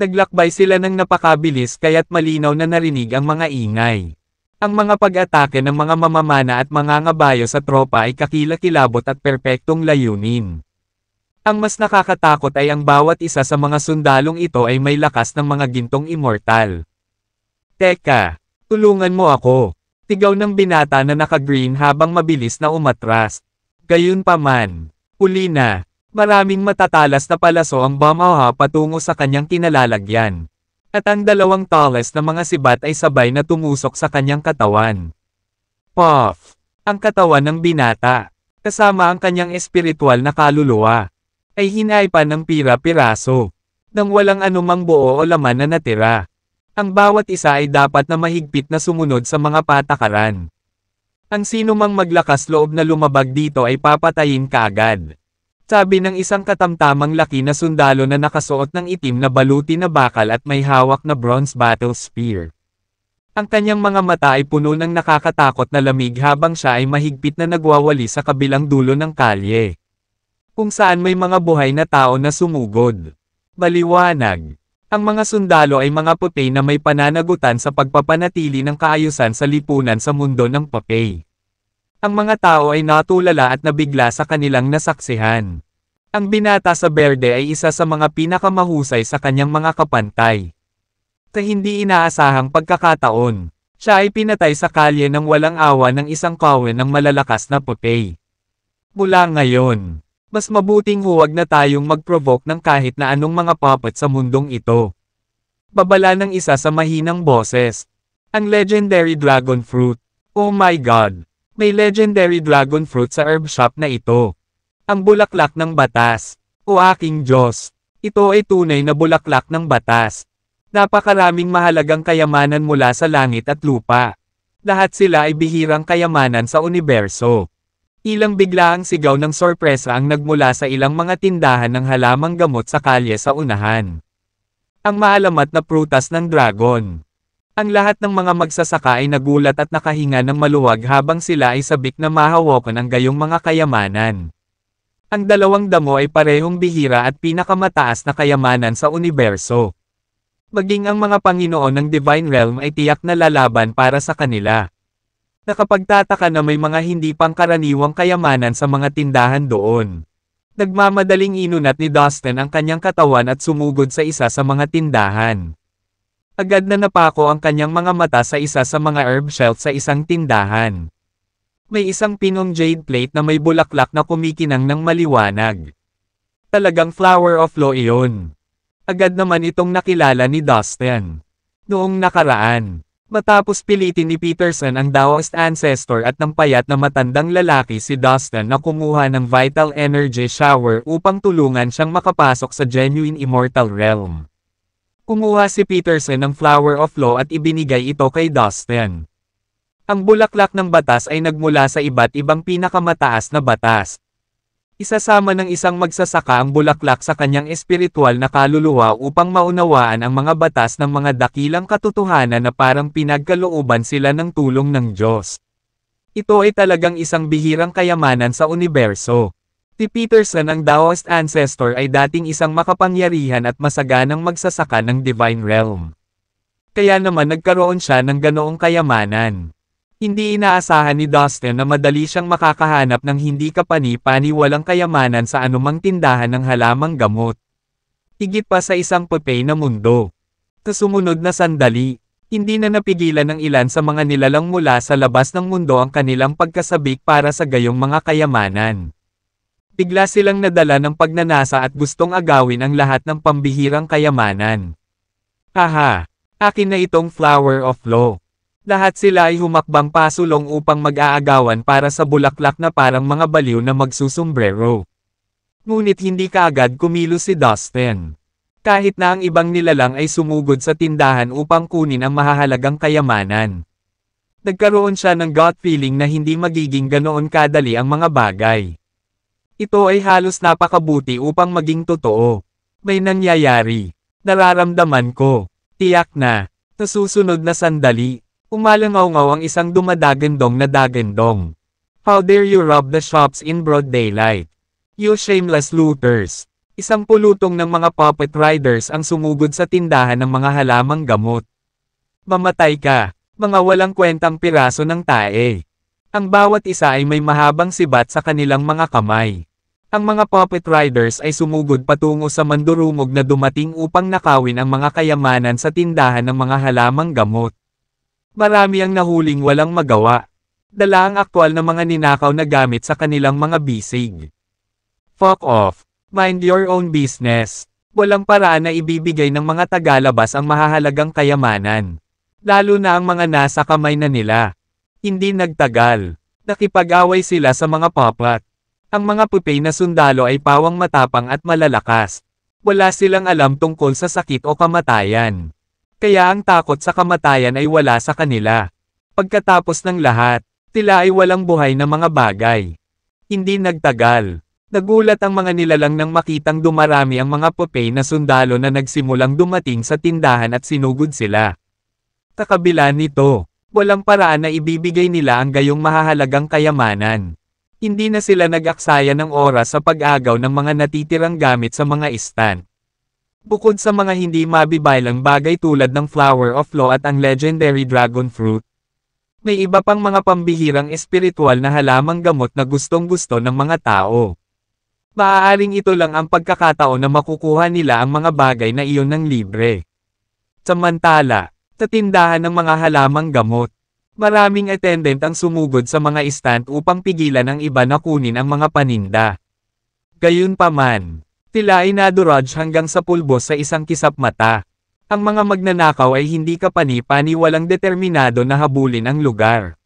Naglakbay sila ng napakabilis kaya't malinaw na narinig ang mga ingay. Ang mga pag-atake ng mga mamamana at mga ngabayo sa tropa ay kakilakilabot at perpektong layunin. Ang mas nakakatakot ay ang bawat isa sa mga sundalong ito ay may lakas ng mga gintong immortal. Teka, tulungan mo ako. Tigaw ng binata na naka-green habang mabilis na umatras. Gayunpaman, uli na, maraming matatalas na palaso ang bumaha patungo sa kanyang kinalalagyan. At ang dalawang tallest na mga sibat ay sabay na tumusok sa kanyang katawan. Puff! Ang katawan ng binata, kasama ang kanyang espiritual na kaluluwa, ay hinaypan ng pira-piraso, nang walang anumang buo o laman na natira. Ang bawat isa ay dapat na mahigpit na sumunod sa mga patakaran. Ang sinumang maglakas loob na lumabag dito ay papatayin kaagad. Sabi ng isang katamtamang laki na sundalo na nakasuot ng itim na baluti na bakal at may hawak na bronze battle spear. Ang kanyang mga mata ay puno ng nakakatakot na lamig habang siya ay mahigpit na nagwawali sa kabilang dulo ng kalye. Kung saan may mga buhay na tao na sumugod. Maliwanag. Ang mga sundalo ay mga Popeye na may pananagutan sa pagpapanatili ng kaayusan sa lipunan sa mundo ng Popeye. Ang mga tao ay natulala at nabigla sa kanilang nasaksihan. Ang binata sa berde ay isa sa mga pinakamahusay sa kanyang mga kapantay. Sa hindi inaasahang pagkakataon, siya ay pinatay sa kalye ng walang awa ng isang kawin ng malalakas na Popeye. Mula ngayon, mas mabuting huwag na tayong mag-provoke ng kahit na anong mga puppet sa mundong ito. Babala ng isa sa mahinang boses. Ang legendary dragon fruit. Oh my God! May legendary dragon fruit sa herb shop na ito. Ang bulaklak ng batas. O aking Diyos! Ito ay tunay na bulaklak ng batas. Napakaraming mahalagang kayamanan mula sa langit at lupa. Lahat sila ay bihirang kayamanan sa universo. Ilang bigla ang sigaw ng sorpresa ang nagmula sa ilang mga tindahan ng halamang gamot sa kalye sa unahan. Ang maalamat na prutas ng dragon. Ang lahat ng mga magsasaka ay nagulat at nakahinga ng maluwag habang sila ay sabik na mahawakan ang gayong mga kayamanan. Ang dalawang damo ay parehong bihira at pinakamataas na kayamanan sa universo. Maging ang mga Panginoon ng Divine Realm ay tiyak na lalaban para sa kanila. Nakapagtataka na may mga hindi pangkaraniwang kayamanan sa mga tindahan doon. Nagmamadaling inunat ni Dustin ang kanyang katawan at sumugod sa isa sa mga tindahan. Agad na napako ang kanyang mga mata sa isa sa mga herb shelf sa isang tindahan. May isang pinong jade plate na may bulaklak na kumikinang ng maliwanag. Talagang flower of law iyon. Agad naman itong nakilala ni Dustin. Noong nakaraan, matapos pilitin ni Peterson ang Daoist ancestor at ng payat na matandang lalaki si Dustin na kumuha ng vital energy shower upang tulungan siyang makapasok sa genuine immortal realm. Kumuha si Peterson ng Flower of Law at ibinigay ito kay Dustin. Ang bulaklak ng batas ay nagmula sa iba't ibang pinakamataas na batas. Isasama ng isang magsasaka ang bulaklak sa kanyang espiritual na kaluluwa upang maunawaan ang mga batas ng mga dakilang katotohanan na parang pinagkalooban sila ng tulong ng Diyos. Ito ay talagang isang bihirang kayamanan sa universo. Si Peterson ang Daoist ancestor ay dating isang makapangyarihan at masaganang magsasaka ng Divine Realm. Kaya naman nagkaroon siya ng ganoong kayamanan. Hindi inaasahan ni Dustin na madali siyang makakahanap ng hindi kapani-paniwalang kayamanan sa anumang tindahan ng halamang gamot. Higit pa sa isang papay na mundo. Sa sumunod na sandali, hindi na napigilan ng ilan sa mga nilalang mula sa labas ng mundo ang kanilang pagkasabik para sa gayong mga kayamanan. Bigla silang nadala ng pagnanasa at gustong agawin ang lahat ng pambihirang kayamanan. Haha! Akin na itong Flower of Law. Lahat sila ay humakbang pasulong upang mag-aagawan para sa bulaklak na parang mga baliw na magsusumbrero. Ngunit hindi kaagad kumilos si Dustin. Kahit na ang ibang nilalang ay sumugod sa tindahan upang kunin ang mahahalagang kayamanan. Nagkaroon siya ng gut feeling na hindi magiging ganoon kadali ang mga bagay. Ito ay halos napakabuti upang maging totoo. May nangyayari. Nararamdaman ko. Tiyak na. Sa susunod na sandali. Umalangaw-ngaw ang isang dumadagendong na dagendong. How dare you rob the shops in broad daylight? You shameless looters! Isang pulutong ng mga puppet riders ang sumugod sa tindahan ng mga halamang gamot. Mamatay ka, mga walang kwentang piraso ng tae. Ang bawat isa ay may mahabang sibat sa kanilang mga kamay. Ang mga puppet riders ay sumugod patungo sa mandurumog na dumating upang nakawin ang mga kayamanan sa tindahan ng mga halamang gamot. Marami ang nahuling walang magawa. Dala ang aktwal na mga ninakaw na gamit sa kanilang mga bisig. Fuck off. Mind your own business. Walang paraan na ibibigay ng mga tagalabas ang mahahalagang kayamanan. Lalo na ang mga nasa kamay na nila. Hindi nagtagal. Nakipag-away sila sa mga puppet. Ang mga pupay na sundalo ay pawang matapang at malalakas. Wala silang alam tungkol sa sakit o kamatayan. Kaya ang takot sa kamatayan ay wala sa kanila. Pagkatapos ng lahat, tila ay walang buhay na mga bagay. Hindi nagtagal. Nagulat ang mga nilalang nang makitang dumarami ang mga pupay na sundalo na nagsimulang dumating sa tindahan at sinugod sila. Sa kabila nito, walang paraan na ibibigay nila ang gayong mahahalagang kayamanan. Hindi na sila nag-aksaya ng oras sa pag-agaw ng mga natitirang gamit sa mga istan. Bukod sa mga hindi mabibaylang bagay tulad ng Flower of Law at ang legendary Dragon Fruit, may iba pang mga pambihirang espiritual na halamang gamot na gustong-gusto ng mga tao. Maaaring ito lang ang pagkakataon na makukuha nila ang mga bagay na iyon ng libre. Samantala, sa tindahan ng mga halamang gamot, maraming attendant ang sumugod sa mga stand upang pigilan ang iba na kunin ang mga paninda. Gayunpaman, tila ay naduraj hanggang sa pulbos sa isang kisap mata. Ang mga magnanakaw ay hindi kapani-pani walang determinado na habulin ang lugar.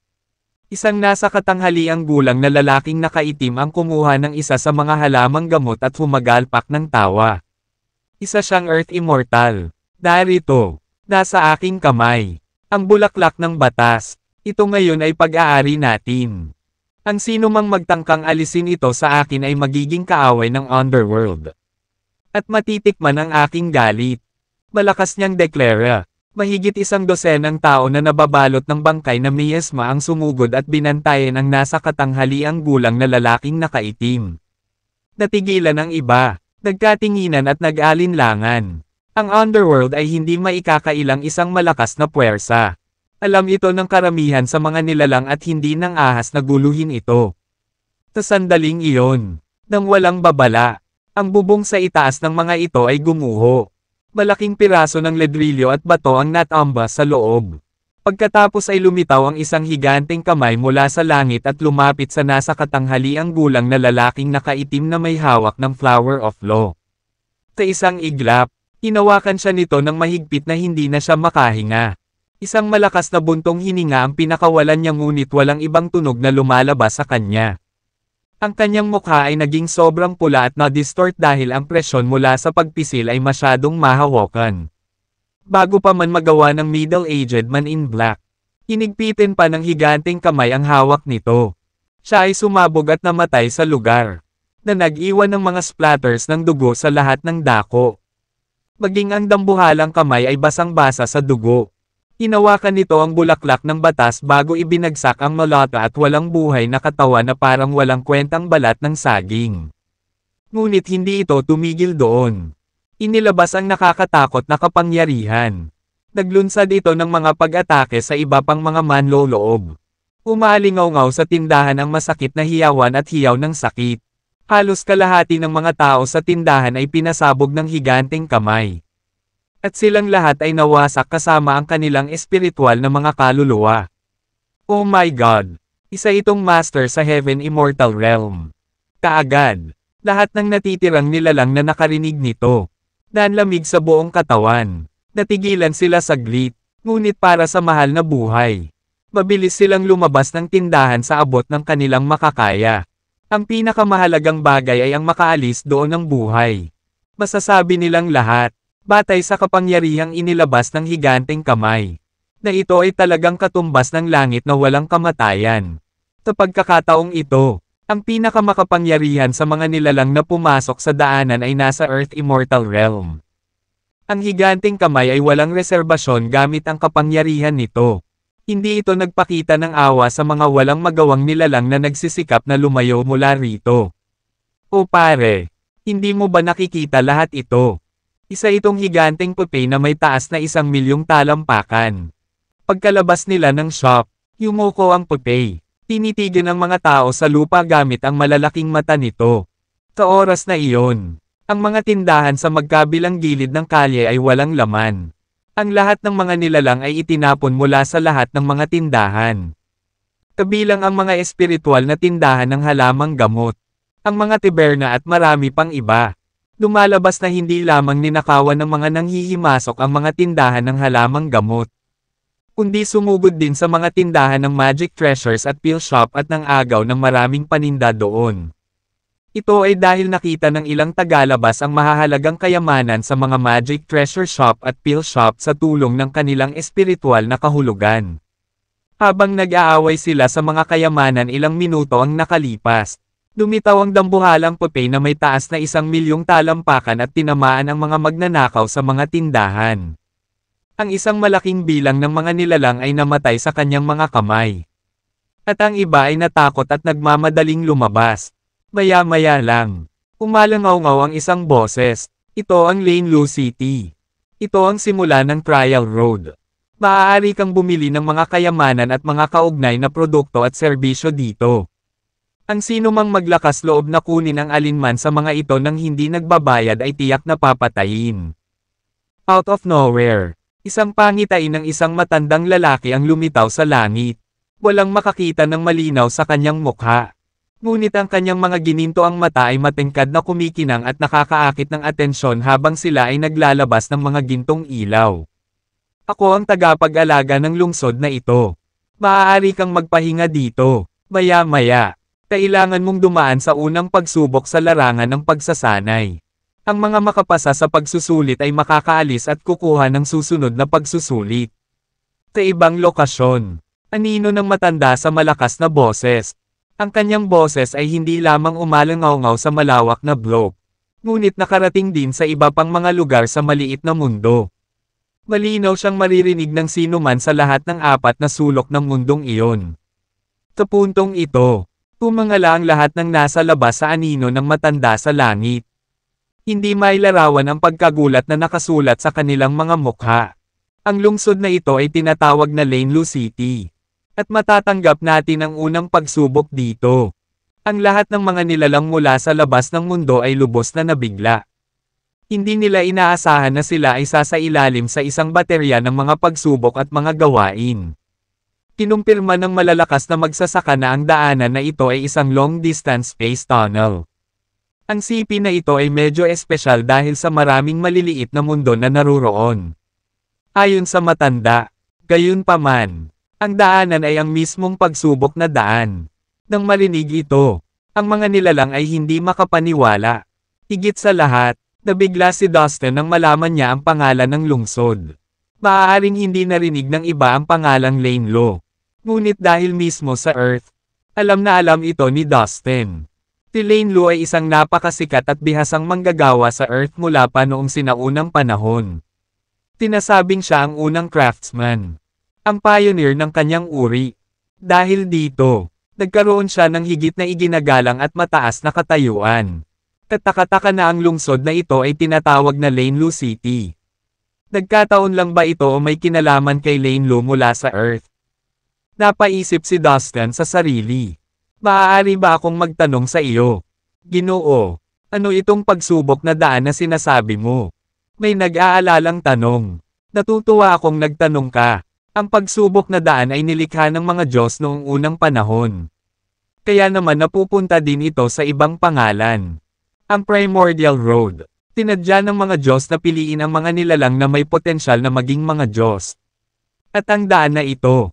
Isang nasa katanghaliang gulang na lalaking nakaitim ang kumuha ng isa sa mga halamang gamot at humagalpak ng tawa. Isa siyang Earth Immortal. Narito, nasa aking kamay, ang bulaklak ng batas. Ito ngayon ay pag-aari natin. Ang sino mang magtangkang alisin ito sa akin ay magiging kaaway ng underworld. At matitikman ang aking galit. Malakas niyang deklara. Mahigit 100 ng tao na nababalot ng bangkay na miyesma ang sumugod at binantayan ang nasa katanghaliang gulang na lalaking nakaitim. Natigilan ang iba, nagkatinginan at nag-alinlangan. Ang underworld ay hindi maikakailang isang malakas na puwersa. Alam ito ng karamihan sa mga nilalang at hindi ng ahas na guluhin ito. Sa sandaling iyon, nang walang babala, ang bubong sa itaas ng mga ito ay gumuho. Malaking piraso ng ledrilyo at bato ang natambas sa loob. Pagkatapos ay lumitaw ang isang higanteng kamay mula sa langit at lumapit sa nasa katanghaliang gulang na lalaking nakaitim na may hawak ng Flower of Law. Sa isang iglap, hinawakan siya nito ng mahigpit na hindi na siya makahinga. Isang malakas na buntong hininga ang pinakawalan niya ngunit walang ibang tunog na lumalabas sa kanya. Ang kanyang mukha ay naging sobrang pula at na-distort dahil ang presyon mula sa pagpisil ay masyadong mahawakan. Bago pa man magawa ng middle-aged man in black, hinigpitin pa ng higanteng kamay ang hawak nito. Siya ay sumabog at namatay sa lugar, na nag-iwan ng mga splatters ng dugo sa lahat ng dako. Maging ang dambuhalang kamay ay basang-basa sa dugo. Hinawakan nito ang bulaklak ng batas bago ibinagsak ang malata at walang buhay na katawan na parang walang kwentang balat ng saging. Ngunit hindi ito tumigil doon. Inilabas ang nakakatakot na kapangyarihan. Naglunsad ito ng mga pag-atake sa iba pang mga manloloob. Umaalingaw-ngaw sa tindahan ang masakit na hiyawan at hiyaw ng sakit. Halos kalahati ng mga tao sa tindahan ay pinasabog ng higanteng kamay. At silang lahat ay nawasak kasama ang kanilang espiritual na mga kaluluwa. Oh my God! Isa itong master sa Heaven Immortal Realm. Kaagad, lahat ng natitirang nilalang na nakarinig nito. Nanlamig sa buong katawan. Natigilan sila saglit, ngunit para sa mahal na buhay. Mabilis silang lumabas ng tindahan sa abot ng kanilang makakaya. Ang pinakamahalagang bagay ay ang makaalis doon ng buhay. Masasabi nilang lahat, batay sa kapangyarihang inilabas ng higanteng kamay, na ito ay talagang katumbas ng langit na walang kamatayan. Sa pagkakataong ito, ang pinakamakapangyarihan sa mga nilalang na pumasok sa daanan ay nasa Earth Immortal Realm. Ang higanteng kamay ay walang reserbasyon gamit ang kapangyarihan nito. Hindi ito nagpakita ng awa sa mga walang magawang nilalang na nagsisikap na lumayo mula rito. O pare, hindi mo ba nakikita lahat ito? Isa itong higanteng pupe na may taas na 1,000,000 talampakan. Pagkalabas nila ng shop, yumuko ang pupe. Tinitigan ng mga tao sa lupa gamit ang malalaking mata nito. Sa oras na iyon, ang mga tindahan sa magkabilang gilid ng kalye ay walang laman. Ang lahat ng mga nilalang ay itinapon mula sa lahat ng mga tindahan. Kabilang ang mga espiritual na tindahan ng halamang gamot, ang mga tiberna at marami pang iba. Lumalabas na hindi lamang ninakawan ng mga nanghihimasok ang mga tindahan ng halamang gamot, kundi sumugod din sa mga tindahan ng magic treasures at pill shop at ng agaw ng maraming paninda doon. Ito ay dahil nakita ng ilang tagalabas ang mahahalagang kayamanan sa mga magic treasure shop at pill shop sa tulong ng kanilang espiritual na kahulugan. Habang nag-aaway sila sa mga kayamanan ilang minuto ang nakalipas, lumitaw ang dambuhalang pupe na may taas na 1,000,000 talampakan at tinamaan ang mga magnanakaw sa mga tindahan. Ang isang malaking bilang ng mga nilalang ay namatay sa kanyang mga kamay. At ang iba ay natakot at nagmamadaling lumabas. Maya-maya lang, umalangaw-ngaw ang isang boses. Ito ang Lane Lu City. Ito ang simula ng Trial Road. Maaari kang bumili ng mga kayamanan at mga kaugnay na produkto at serbisyo dito. Ang sino mang maglakas loob na kunin ang alinman sa mga ito nang hindi nagbabayad ay tiyak na papatayin. Out of nowhere, isang pangitain ng isang matandang lalaki ang lumitaw sa langit. Walang makakita ng malinaw sa kanyang mukha. Ngunit ang kanyang mga ginintoang mata ay matingkad na kumikinang at nakakaakit ng atensyon habang sila ay naglalabas ng mga gintong ilaw. Ako ang tagapag-alaga ng lungsod na ito. Maaari kang magpahinga dito. Maya-maya, kailangan mong dumaan sa unang pagsubok sa larangan ng pagsasanay. Ang mga makapasa sa pagsusulit ay makakaalis at kukuha ng susunod na pagsusulit. Sa ibang lokasyon, anino ng matanda sa malakas na boses. Ang kanyang boses ay hindi lamang umalangaw-ngaw sa malawak na block, ngunit nakarating din sa iba pang mga lugar sa maliit na mundo. Malinaw siyang maririnig ng sino man sa lahat ng 4 na sulok ng mundong iyon. Sa puntong ito, tumangala ang lahat ng nasa labas sa anino ng matanda sa langit. Hindi mailarawan ang pagkagulat na nakasulat sa kanilang mga mukha. Ang lungsod na ito ay tinatawag na Lane Lu City. At matatanggap natin ang unang pagsubok dito. Ang lahat ng mga nilalang mula sa labas ng mundo ay lubos na nabigla. Hindi nila inaasahan na sila ay sasailalim sa isang baterya ng mga pagsubok at mga gawain. Kinumpirma ng malalakas na magsasaka na ang daanan na ito ay isang long-distance space tunnel. Ang sipi na ito ay medyo espesyal dahil sa maraming maliliit na mundo na naruroon. Ayon sa matanda, gayunpaman, ang daanan ay ang mismong pagsubok na daan. Nang marinig ito, ang mga nilalang ay hindi makapaniwala. Higit sa lahat, nabigla si Dustin nang malaman niya ang pangalan ng lungsod. Maaaring hindi narinig ng iba ang pangalang Lane Lu. Ngunit dahil mismo sa Earth, alam na alam ito ni Dustin. Si Lane Lu ay isang napakasikat at bihasang manggagawa sa Earth mula pa noong sinaunang panahon. Tinasabing siya ang unang craftsman. Ang pioneer ng kanyang uri. Dahil dito, nagkaroon siya ng higit na iginagalang at mataas na katayuan. Kataka-taka na ang lungsod na ito ay tinatawag na Lane Lu City. Nagkataon lang ba ito o may kinalaman kay Lane Lu mula sa Earth? Napaisip si Dustin sa sarili. Maaari ba akong magtanong sa iyo? Ginoo, ano itong pagsubok na daan na sinasabi mo? May nag-aalalang tanong. Natutuwa akong nagtanong ka. Ang pagsubok na daan ay nilikha ng mga Diyos noong unang panahon. Kaya naman napupunta din ito sa ibang pangalan. Ang Primordial Road. Tinadya ng mga Diyos na piliin ang mga nilalang na may potensyal na maging mga Diyos. At ang daan na ito,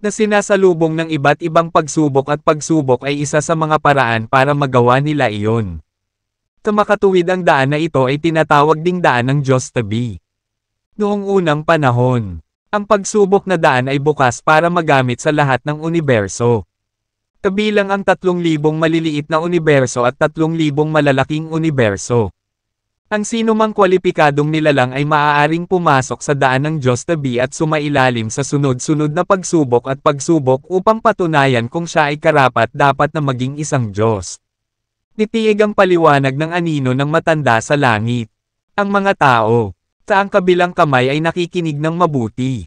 na sinasalubong ng iba't ibang pagsubok at pagsubok ay isa sa mga paraan para magawa nila iyon. Sa makatuwid ang daan na ito ay tinatawag ding daan ng Diyos tabi. Noong unang panahon, ang pagsubok na daan ay bukas para magamit sa lahat ng universo. Kabilang ang 3,000 maliliit na universo at 3,000 malalaking universo. Ang sinumang kwalipikadong nilalang ay maaaring pumasok sa daan ng Diyos tabi at sumailalim sa sunod-sunod na pagsubok at pagsubok upang patunayan kung siya ay karapat-dapat na maging isang Diyos. Nitiig ang paliwanag ng anino ng matanda sa langit. Ang mga tao, sa ang kabilang kamay ay nakikinig ng mabuti.